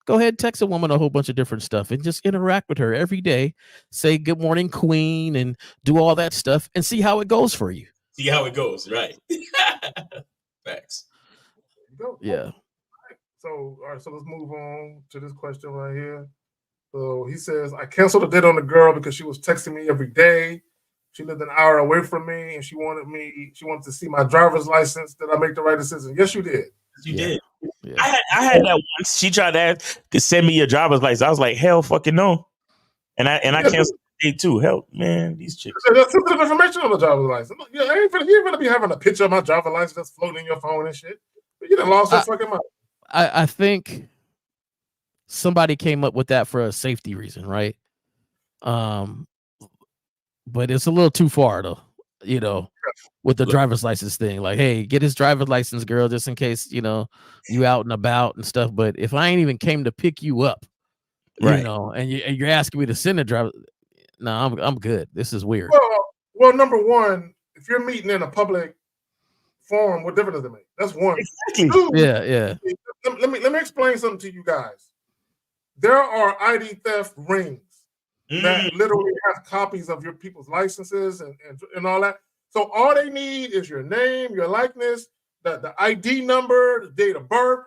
Go ahead and text a woman a whole bunch of different stuff and just interact with her every day. Say good morning, queen, and do all that stuff and see how it goes for you. See how it goes, right? Facts. Yeah. So, all right, so let's move on to this question right here. So he says, I canceled a date on the girl because she was texting me every day. She lived an hour away from me and she wanted to see my driver's license. Did I make the right decision? Yes, you did. You did. Yeah. I had that once. She tried to send me your driver's license. I was like, hell fucking no. And I canceled the date too. Hell, man, these chicks. There's sensitive information on the driver's license. You ain't gonna be having a picture of my driver's license that's floating in your phone and shit. You done lost your fucking mind. I think somebody came up with that for a safety reason, right? But it's a little too far though, you know, with the driver's license thing. Like, hey, get his driver's license, girl, just in case, you know, you out and about and stuff. But if I ain't even came to pick you up, you know, and you're asking me to send a driver, no, I'm good. This is weird. Well, number one, if you're meeting in a public forum, what difference does it make? That's one. Exactly. Two, yeah. Let me explain something to you guys. There are ID theft rings that literally have copies of your people's licenses and all that. So all they need is your name, your likeness, the ID number, the date of birth.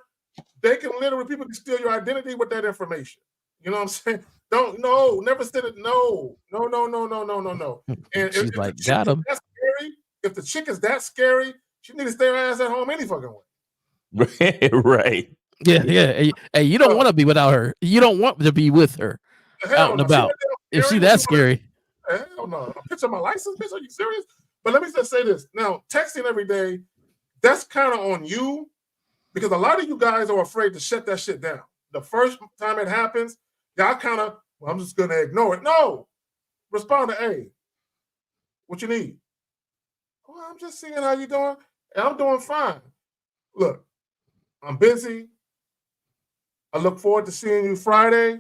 They can literally, people can steal your identity with that information. You know what I'm saying? Never send it. No. And she's like, got him. If the chick is that scary, she need to stay her ass at home any fucking way. Right. Yeah. Hey, you don't want to be without her. You don't want to be with her out and about. If she that scary. Hell no. A picture of my license, bitch? Are you serious? But let me just say this. Now, texting every day, that's kind of on you because a lot of you guys are afraid to shut that shit down. The first time it happens, y'all kind of, well, I'm just going to ignore it. No. Respond to, hey, what you need? Well, I'm just seeing how you doing. And I'm doing fine. Look, I'm busy. I look forward to seeing you Friday.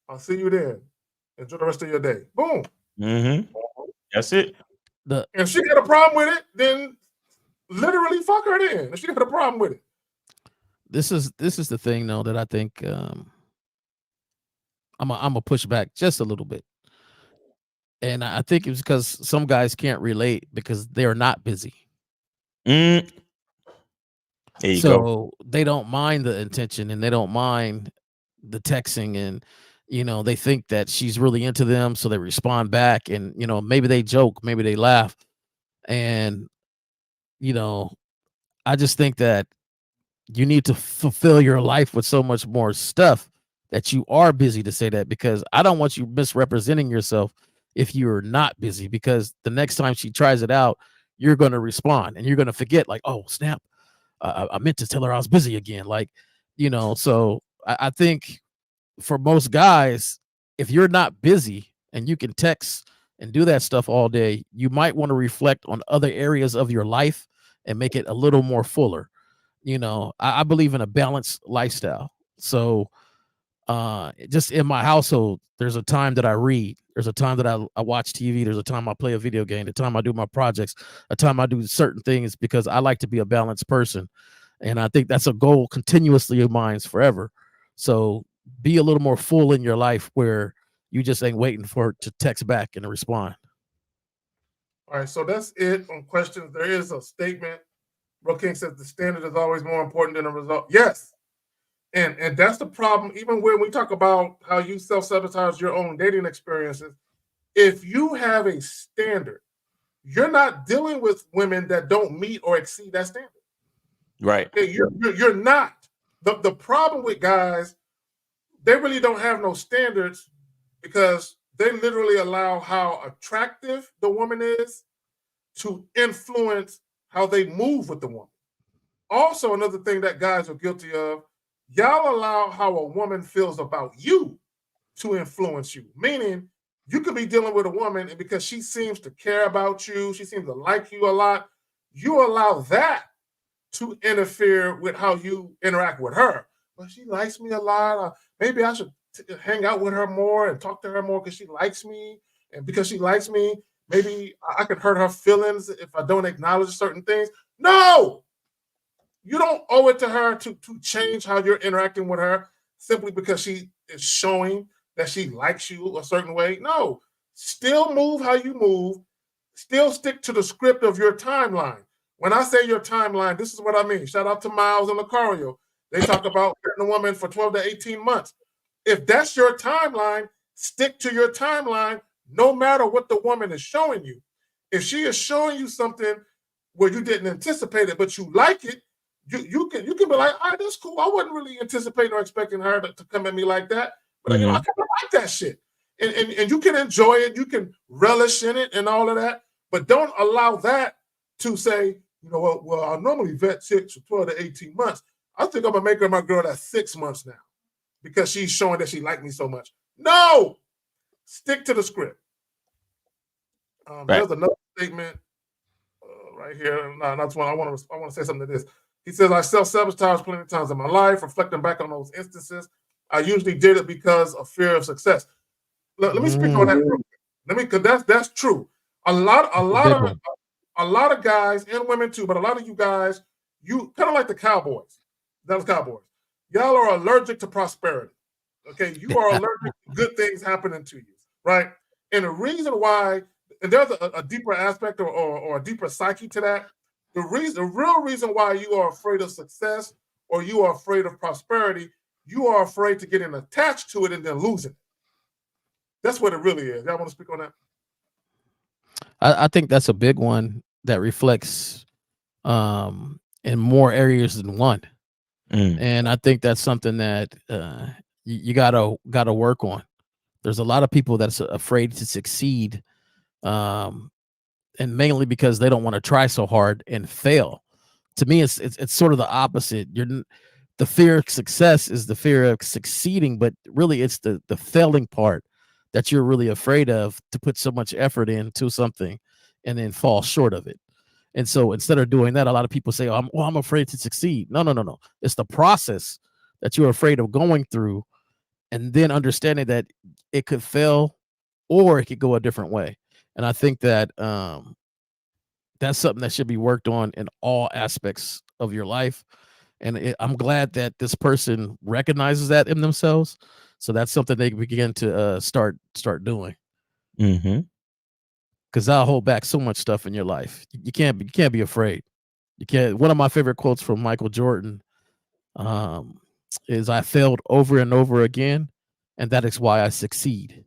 I'll see you then. Enjoy the rest of your day. Boom. Mm-hmm. That's it. If she got a problem with it, then literally fuck her then. If she got a problem with it. This is the thing though that I think I'm a push back just a little bit. And I think it's because some guys can't relate because they're not busy. There you go. They don't mind the intention and they don't mind the texting and they think that she's really into them, so they respond back, and maybe they joke, maybe they laugh, and I just think that you need to fulfill your life with so much more stuff that you are busy to say that, because I don't want you misrepresenting yourself if you're not busy, because the next time she tries it out, you're going to respond and you're going to forget, like, oh snap, I meant to tell her I was busy again, like, so I think for most guys, if you're not busy and you can text and do that stuff all day, you might want to reflect on other areas of your life and make it a little more fuller. I believe in a balanced lifestyle. So just in my household, there's a time that I read, there's a time that I watch TV, there's a time I play a video game, the time I do my projects, a time I do certain things, because I like to be a balanced person. And I think that's a goal continuously of mine forever. So be a little more full in your life where you just ain't waiting for it to text back and to respond. All right, so that's it on questions. There is a statement. Bro King says the standard is always more important than the result. Yes. And that's the problem. Even when we talk about how you self-sabotage your own dating experiences, if you have a standard, you're not dealing with women that don't meet or exceed that standard. Right. Okay, you're not. The problem with guys, they really don't have no standards because they literally allow how attractive the woman is to influence how they move with the woman. Also, another thing that guys are guilty of, y'all allow how a woman feels about you to influence you. Meaning, you could be dealing with a woman, and because she seems to care about you, she seems to like you a lot, you allow that to interfere with how you interact with her. Well, she likes me a lot. Maybe I should hang out with her more and talk to her more because she likes me. And because she likes me, maybe I could hurt her feelings if I don't acknowledge certain things. No! You don't owe it to her to change how you're interacting with her simply because she is showing that she likes you a certain way. No. Still move how you move. Still stick to the script of your timeline. When I say your timeline, this is what I mean. Shout out to Miles and Lucario. They talk about getting a woman for 12 to 18 months. If that's your timeline, stick to your timeline no matter what the woman is showing you. If she is showing you something where you didn't anticipate it, but you like it, you can be like, all right, that's cool. I wasn't really anticipating or expecting her to come at me like that. But I kind of like that shit. And you can enjoy it, you can relish in it and all of that, but don't allow that to say, well, I normally vet chicks for 12 to 18 months. I think I'm gonna make her my girl at 6 months now because she's showing that she liked me so much. No, stick to the script. There's another statement right here. No, that's one I want to say something to this. He says, I self-sabotage plenty of times in my life. Reflecting back on those instances, I usually did it because of fear of success. Let me speak on that real quick. Because that's true. A lot of guys and women too, but a lot of you guys, you kind of like the Cowboys. Those Cowboys. Y'all are allergic to prosperity. Okay, you are allergic to good things happening to you, right? And the reason why, and there's a deeper aspect or a deeper psyche to that. The real reason why you are afraid of success or you are afraid of prosperity, you are afraid to getting attached to it and then losing it. That's what it really is. Y'all want to speak on that? I think that's a big one that reflects in more areas than one. And I think that's something that you gotta work on. There's a lot of people that's afraid to succeed, and mainly because they don't want to try so hard and fail. To me, it's sort of the opposite. The fear of success is the fear of succeeding, but really it's the failing part that you're really afraid of, to put so much effort into something and then fall short of it. And so instead of doing that, a lot of people say, I'm afraid to succeed. No. It's the process that you're afraid of going through, and then understanding that it could fail or it could go a different way. And I think that that's something that should be worked on in all aspects of your life. And I'm glad that this person recognizes that in themselves. So that's something they begin to start doing. Because that'll hold back so much stuff in your life. You can't be afraid. You can't. One of my favorite quotes from Michael Jordan is, "I failed over and over again, and that is why I succeed.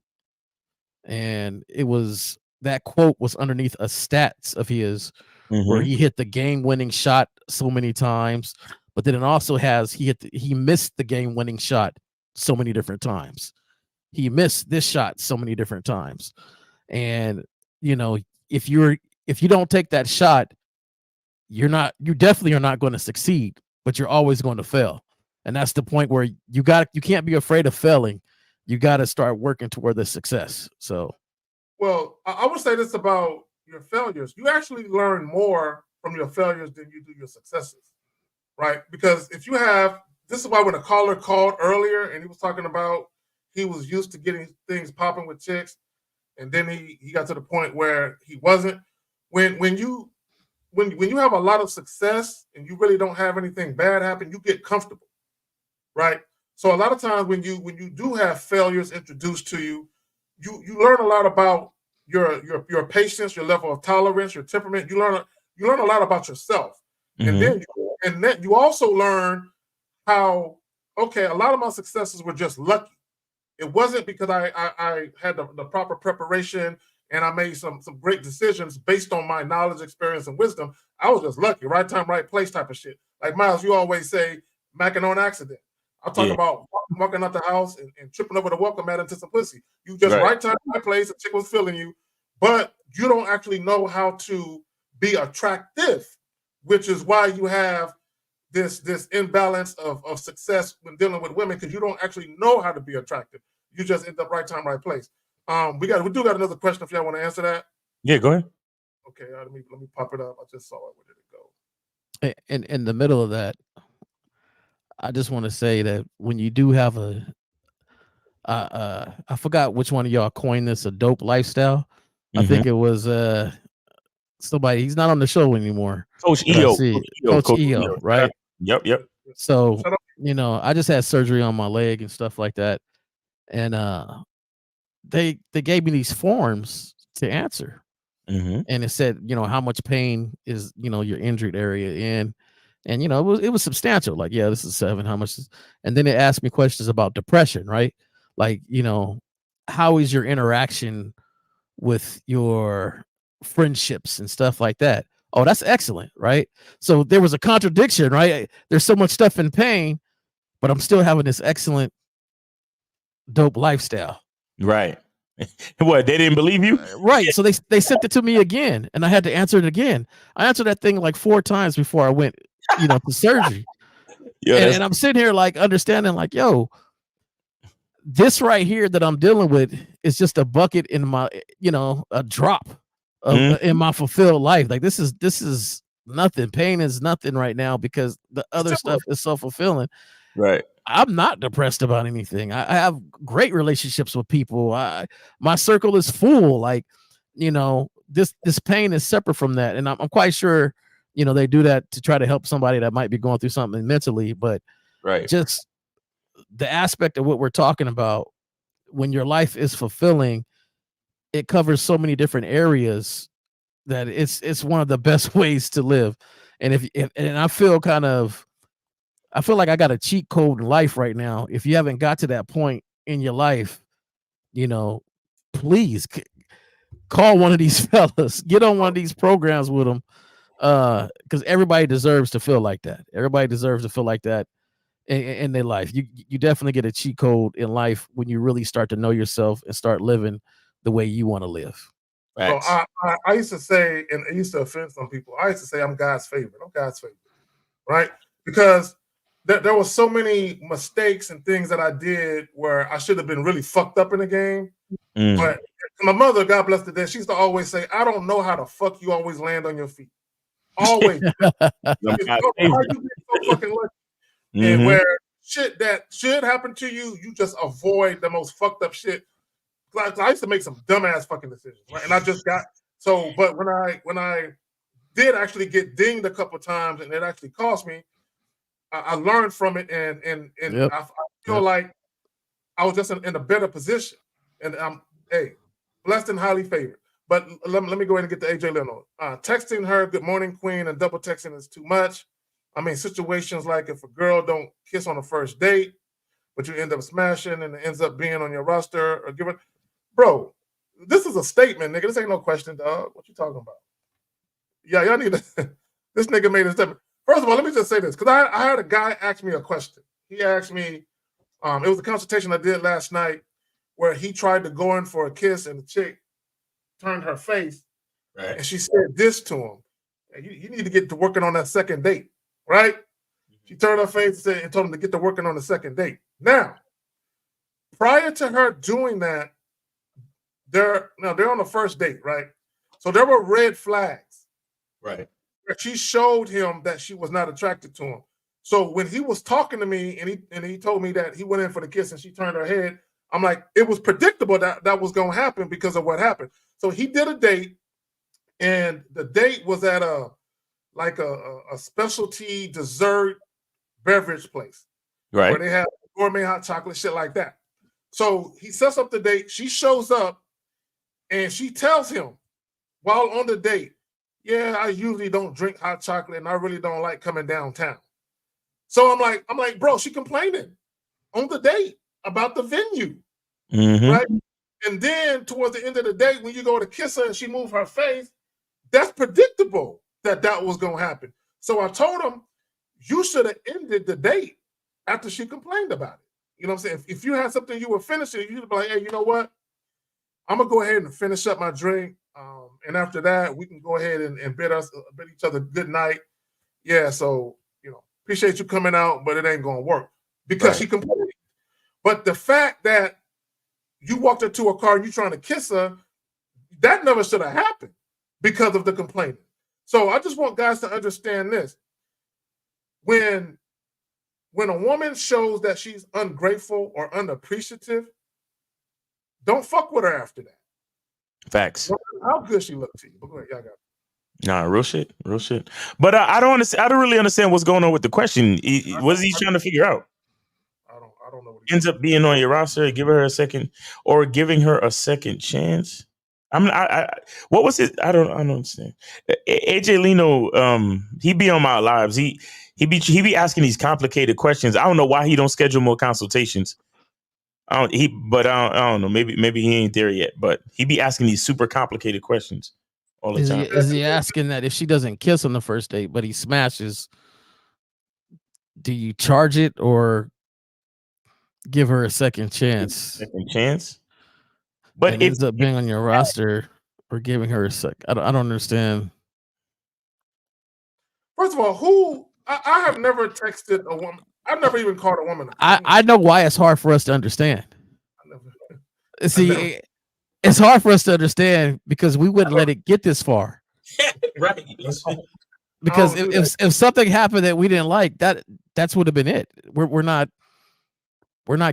And it was that quote was underneath a stats of his where he hit the game-winning shot so many times, but then it also has he missed the game-winning shot so many different times. He missed this shot so many different times. And if you don't take that shot, you definitely are not going to succeed, but you're always going to fail. And that's the point where you can't be afraid of failing. You got to start working toward the success. So, well, I would say this about your failures. You actually learn more from your failures than you do your successes, right? Because if you have, this is why when a caller called earlier and he was talking about he was used to getting things popping with chicks, and then he got to the point where he wasn't. When you have a lot of success and you really don't have anything bad happen, you get comfortable, right? So a lot of times when you do have failures introduced to you, you learn a lot about your patience, your level of tolerance, your temperament. You learn a lot about yourself, and then you also learn how, okay, a lot of my successes were just lucky. It wasn't because I had the proper preparation and I made some great decisions based on my knowledge, experience, and wisdom. I was just lucky, right time, right place type of shit. Like Miles, you always say, macking on accident. I'm talking about walking out the house and tripping over the welcome mat into some pussy. You just right time, right place, a chick was feeling you, but you don't actually know how to be attractive, which is why you have this imbalance of success when dealing with women, because you don't actually know how to be attractive. You just end up right time, right place. We do got another question if y'all want to answer that. Yeah, go ahead. Okay, let me pop it up. I just saw it. Where did it go? And in the middle of that, I just want to say that when you do have I forgot which one of y'all coined this, a dope lifestyle. I think it was somebody. He's not on the show anymore. Coach EO, right? Yep. So I just had surgery on my leg and stuff like that, and they gave me these forms to answer, and it said how much pain is your injured area in, and it was substantial. Like, yeah, this is 7. How much? And then it asked me questions about depression, right? Like, how is your interaction with your friendships and stuff like that? Oh, that's excellent, right? So there was a contradiction, right? There's so much stuff in pain, but I'm still having this excellent, dope lifestyle. Right. What, they didn't believe you? Right. So they sent it to me again, and I had to answer it again. I answered that thing like 4 times before I went, to surgery. And I'm sitting here like understanding, like, yo, this right here that I'm dealing with is just a bucket in my, a drop of, in my fulfilled life. Like, this is nothing. Pain is nothing right now because the other stuff is so fulfilling. Right. I'm not depressed about anything. I have great relationships with people. My circle is full. Like, this pain is separate from that. And I'm quite sure, they do that to try to help somebody that might be going through something mentally, but just the aspect of what we're talking about, when your life is fulfilling, it covers so many different areas that it's one of the best ways to live. And and I feel like I got a cheat code in life right now. If you haven't got to that point in your life, please call one of these fellas, get on one of these programs with them. Because everybody deserves to feel like that. Everybody deserves to feel like that in their life. You definitely get a cheat code in life when you really start to know yourself and start living the way you want to live. So I used to say, and it used to offend some people, I used to say I'm God's favorite. I'm God's favorite, right? Because there were so many mistakes and things that I did where I should have been really fucked up in the game. But my mother, God bless the dead, she used to always say, I don't know how the fuck you always land on your feet. Always. How you get so fucking lucky. And where shit that should happen to you, you just avoid the most fucked up shit. I used to make some dumbass fucking decisions, right? And I just got but when I did actually get dinged a couple of times and it actually cost me, I learned from it, and I feel like I was just in a better position, and I'm blessed and highly favored. But let me go ahead and get to AJ Leno. Texting her "Good morning, Queen" and double texting is too much. I mean, situations like if a girl don't kiss on the first date, but you end up smashing and it ends up being on your roster or giving. Bro, this is a statement, nigga. This ain't no question, dog. What you talking about? Yeah, y'all need to. This nigga made a statement. First of all, let me just say this because I had a guy ask me a question. He asked me, it was a consultation I did last night where he tried to go in for a kiss and the chick turned her face and she said this to him. You need to get to working on that second date, right? She turned her face and told him to get to working on the second date. Now, prior to her doing that, they're on the first date, right? So there were red flags. Right. She showed him that she was not attracted to him. So when he was talking to me and he told me that he went in for the kiss and she turned her head, I'm like, it was predictable that was going to happen because of what happened. So he did a date, and the date was at a specialty dessert beverage place. Right. Where they have gourmet hot chocolate, shit like that. So he sets up the date. She shows up and she tells him while on the date, yeah, I usually don't drink hot chocolate and I really don't like coming downtown. So I'm like, bro, she complaining on the date about the venue, right? And then towards the end of the date, when you go to kiss her and she move her face, that's predictable that was going to happen. So I told him, you should have ended the date after she complained about it. You know what I'm saying? If you had something you were finishing, you'd be like, hey, you know what? I'm going to go ahead and finish up my drink. And after that, we can go ahead and bid each other good night. Yeah, so, appreciate you coming out, but it ain't going to work because she complained. But the fact that you walked her to a car and you're trying to kiss her, that never should have happened because of the complaining. So I just want guys to understand this. When a woman shows that she's ungrateful or unappreciative, don't fuck with her after that. Facts. How good she look to you. But go ahead, y'all got it. Nah, real shit. But I don't understand. I don't really understand what's going on with the question. What is he trying to figure out? I don't know. What ends up being on your roster, giving her a second chance. What was it? I don't understand. AJ Lino, he be on my lives. He be asking these complicated questions. I don't know why he don't schedule more consultations. I don't know. Maybe he ain't there yet. But he be asking these super complicated questions all the time. Is he asking that if she doesn't kiss on the first date, but he smashes, do you charge it or give her a second chance? But it ends up being on your roster or giving her a sec. I don't understand. First of all, I have never texted a woman. I've never even called a woman. I know why it's hard for us to understand. See, it's hard for us to understand because we wouldn't let it get this far. Right. Because if something happened that we didn't like, that's would have been it. We're not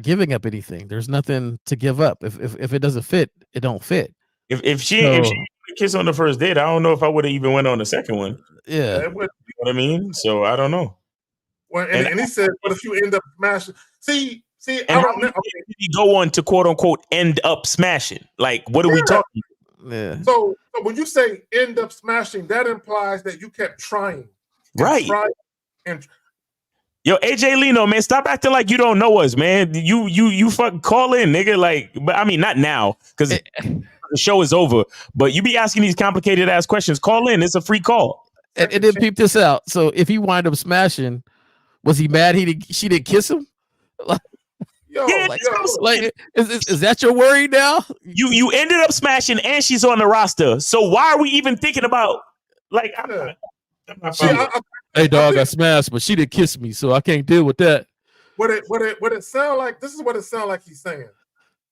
giving up anything. There's nothing to give up. If it doesn't fit, it don't fit. If she kiss on the first date, I don't know if I would have even went on the second one. Yeah. You know what I mean? So I don't know. Well, and he said, "What if you end up smashing?" See, I don't know. Did he go on to quote unquote end up smashing? Like, what are we talking? Yeah. So when you say end up smashing, that implies that you kept trying, right? And yo, AJ Lino, man, stop acting like you don't know us, man. You fucking call in, nigga. Like, but I mean, not now because the show is over. But you be asking these complicated ass questions. Call in. It's a free call. And then peep this out. So if he wind up smashing, was he mad she didn't kiss him? Is that your worry now? You ended up smashing and she's on the roster. So why are we even thinking about like? Hey dog, I smashed, but she didn't kiss me, so I can't deal with that. What it sound like? This is what it sound like he's saying.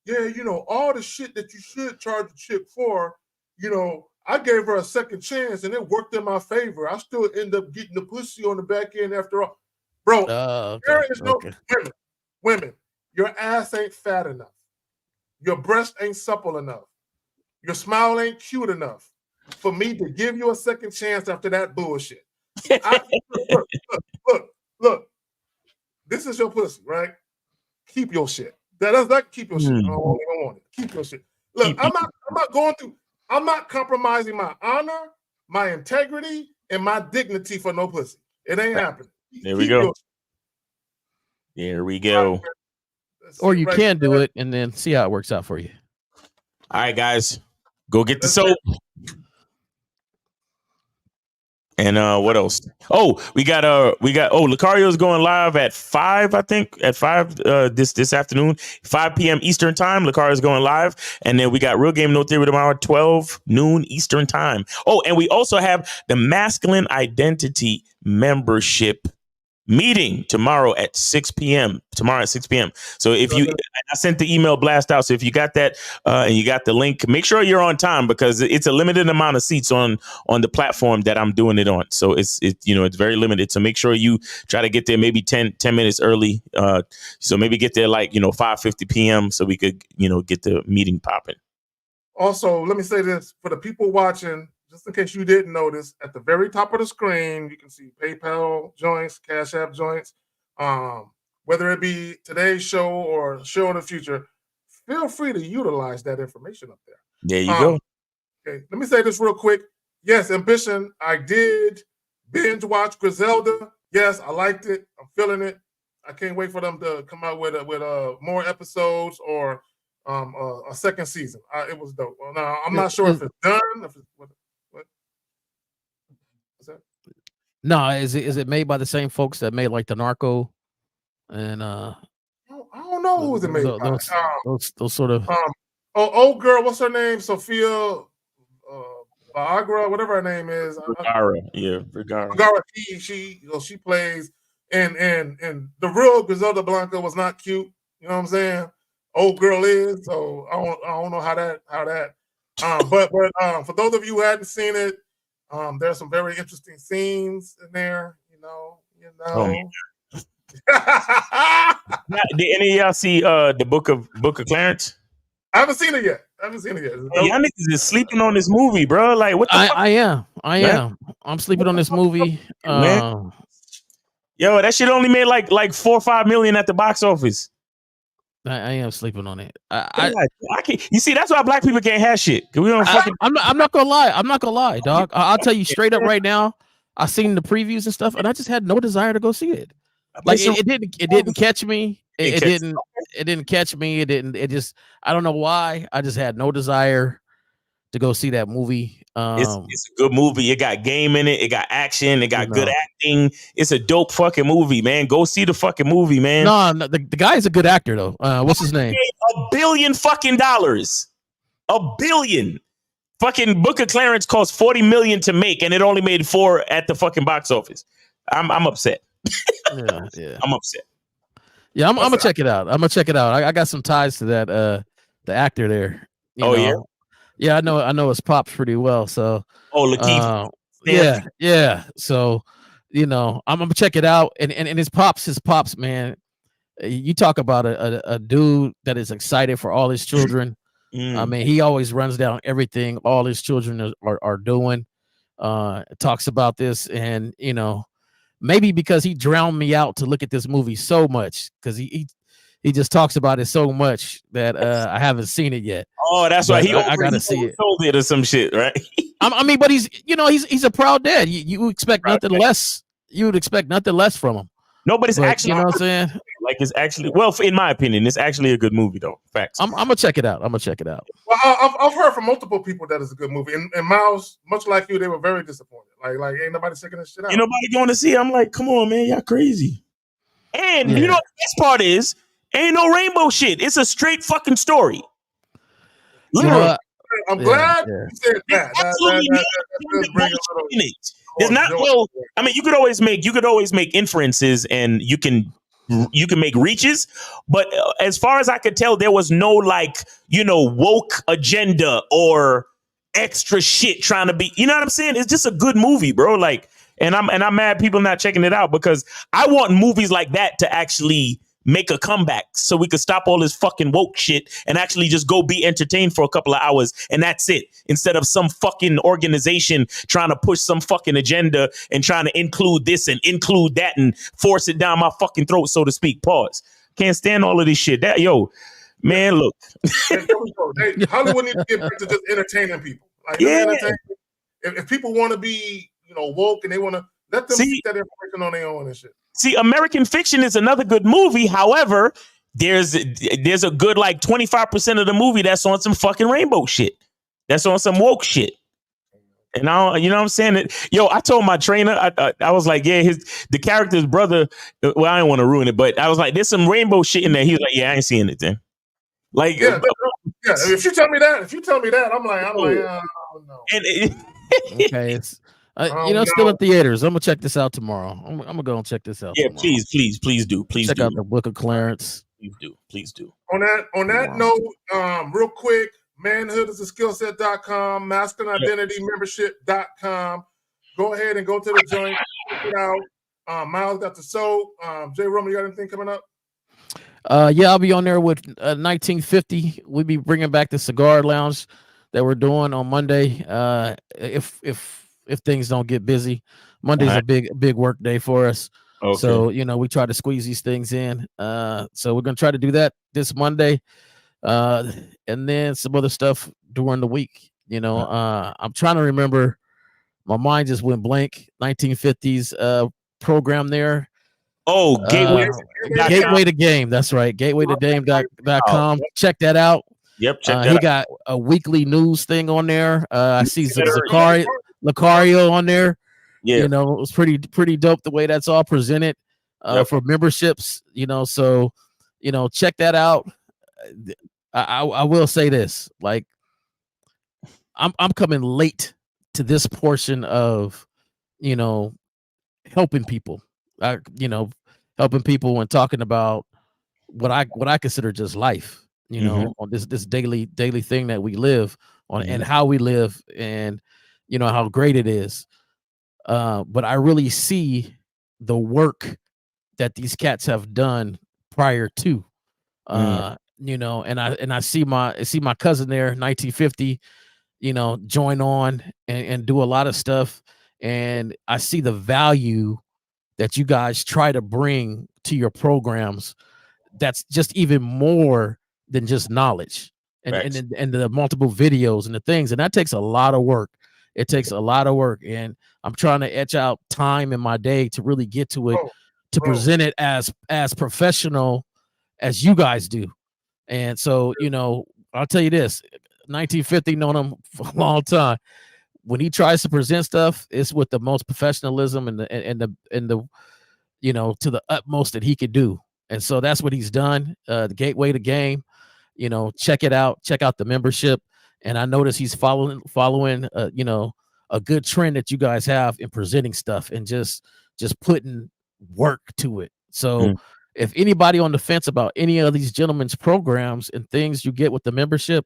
Yeah, all the shit that you should charge a chick for, I gave her a second chance and it worked in my favor. I still end up getting the pussy on the back end after all. Bro, there is no women. Your ass ain't fat enough. Your breast ain't supple enough. Your smile ain't cute enough for me to give you a second chance after that bullshit. Look. This is your pussy, right? Keep your shit. That's not keep your shit. I don't want it. Keep your shit. Look, I'm not compromising my honor, my integrity, and my dignity for no pussy. It ain't happening. There we go. There we go. Or you can do it and then see how it works out for you. All right, guys, go get the soap. And what else? Oh, we got Lucario's going live at 5, I think. At 5 this afternoon, 5 p.m. Eastern time. Lucario's going live. And then we got Real Game No Theory tomorrow, 12 noon Eastern time. Oh, and we also have the Masculine Identity membership meeting tomorrow at 6 p.m. So if I sent the email blast out. So if you got that and you got the link, make sure you're on time because it's a limited amount of seats on the platform that I'm doing it on. So it's very limited. So make sure you try to get there maybe 10 minutes early. So maybe get there like 5:50 p.m. so we could get the meeting popping. Also, let me say this for the people watching. Just in case you didn't notice, at the very top of the screen, you can see PayPal joints, Cash App joints. Whether it be today's show or a show in the future, feel free to utilize that information up there. There you go. Okay, let me say this real quick. Yes, Ambition, I did binge watch Griselda. Yes, I liked it. I'm feeling it. I can't wait for them to come out with more episodes or a second season. It was dope. Well, now, I'm not sure if it's done. No, is it made by the same folks that made like the Narco and I don't know who was it made by. Those sort of old girl, what's her name? Sophia Viagra, whatever her name is. Vergara. She plays and the real Griselda Blanca was not cute. You know what I'm saying? Old girl is, so I don't know how that. But for those of you who hadn't seen it. There's some very interesting scenes in there, Did any of y'all see the Book of Clarence? I haven't seen it yet. Y'all niggas is sleeping on this movie, bro. Like what the fuck? I am. I'm sleeping on this movie. Yo, that shit only made like 4 or 5 million at the box office. I am sleeping on it. I can't. You see, that's why black people can't have shit. We don't fucking. I'm not gonna lie, dog. I'll tell you straight up right now. I seen the previews and stuff, and I just had no desire to go see it. Like it didn't catch me. It didn't catch me. It just. I don't know why. I just had no desire to go see that movie. It's a good movie. It got game in it. It got action. It got good acting. It's a dope fucking movie, man. Go see the fucking movie, man. No, the guy's a good actor though. What's his name? $1 billion fucking dollars. $1 billion. Fucking Book of Clarence cost $40 million to make, and it only made 4 at the fucking box office. I'm upset. Yeah. I'm upset. Yeah, I'm gonna check it out. I got some ties to that the actor there. You know? Yeah, I know his pops pretty well. So Lakeith. Yeah. So, I'm gonna check it out. And his pops, man. You talk about a dude that is excited for all his children. I mean, he always runs down everything all his children are doing. Talks about this, and maybe because he drowned me out to look at this movie so much, because he just talks about it so much that I haven't seen it yet. Oh, that's why I gotta see it. Told it or some shit, right? I mean, but he's a proud dad. You expect nothing less. You would expect nothing less from him. Nobody's actually, you know what I'm saying? Like it's actually, well, in my opinion, it's actually a good movie though. Facts. I'm gonna check it out. Well, I've heard from multiple people that it's a good movie, and Miles, much like you, they were very disappointed. Like ain't nobody checking this shit out. Ain't nobody going to see it. I'm like, come on, man, y'all crazy. And you know what the best part is? Ain't no rainbow shit. It's a straight fucking story. Literally. I'm glad you said that. There's not I mean, you could always make inferences and you can make reaches, but as far as I could tell, there was no woke agenda or extra shit trying to be, you know what I'm saying? It's just a good movie, bro. And I'm mad people not checking it out, because I want movies like that to actually make a comeback so we could stop all this fucking woke shit and actually just go be entertained for a couple of hours, and that's it, instead of some fucking organization trying to push some fucking agenda and trying to include this and include that and force it down my fucking throat, so to speak. Pause. Can't stand all of this shit. Man, look. Hollywood needs to get back to just entertaining people. If people want to be woke and they want to, let them see that information on their own and shit. See, American Fiction is another good movie. However, there's a good like 25% of the movie that's on some fucking rainbow shit. That's on some woke shit. And you know what I'm saying? Yo, I told my trainer, I was like, yeah, the character's brother. Well, I don't want to ruin it, but I was like, there's some rainbow shit in there. He's like, yeah, I ain't seeing it then. Like, yeah. If you tell me that, I'm like, oh no. Okay, it's still in theaters. I'm gonna check this out tomorrow. I'm gonna go and check this out. Yeah, tomorrow. please do. Check out the Book of Clarence. Please do. On that note, real quick, manhoodisaskillset.com, masculineidentitymembership.com. Go ahead and go to the joint, check it out. Miles got the soap. J. Roman, you got anything coming up? Yeah, I'll be on there with 1950. We'll be bringing back the cigar lounge that we're doing on Monday. If things don't get busy, Monday's a big work day for us. Okay. So we try to squeeze these things in. So we're gonna try to do that this Monday, and then some other stuff during the week. I'm trying to remember. My mind just went blank. 1950s program there. Oh, Gateway to Game. That's right. Gateway2game.com. Check that out. Yep. Check that he out. got a weekly news thing on there. I see Lucario on there. Yeah. It was pretty dope the way that's all presented for memberships. So check that out. I will say this, like I'm coming late to this portion of helping people. Helping people and talking about what I consider just life, on this daily thing that we live on and how we live and how great it is. But I really see the work that these cats have done prior to, and I see my cousin there, 1950, join on and do a lot of stuff. And I see the value that you guys try to bring to your programs. That's just even more than just knowledge and the multiple videos and the things. And that takes a lot of work. It takes a lot of work. And I'm trying to etch out time in my day to really get to it, present it as professional as you guys do. And so, I'll tell you this, 1950, known him for a long time. When he tries to present stuff, it's with the most professionalism and the to the utmost that he could do. And so that's what he's done. The Gateway to Game, check it out. Check out the membership. And I notice he's following a good trend that you guys have in presenting stuff and just putting work to it. So if anybody on the fence about any of these gentlemen's programs and things you get with the membership,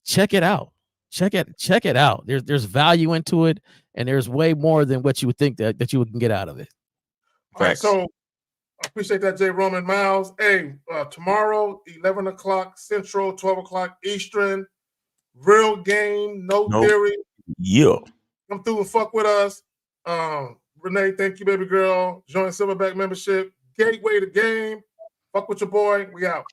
check it out. Check it out. There's value into it, and there's way more than what you would think that you can get out of it. All right, so I appreciate that, J. Roman. Miles. Hey, tomorrow, 11 o'clock Central, 12 o'clock Eastern. Real game, no theory. Yeah. Come through and fuck with us. Renee, thank you, baby girl. Join Silverback membership. Gateway to Game. Fuck with your boy. We out.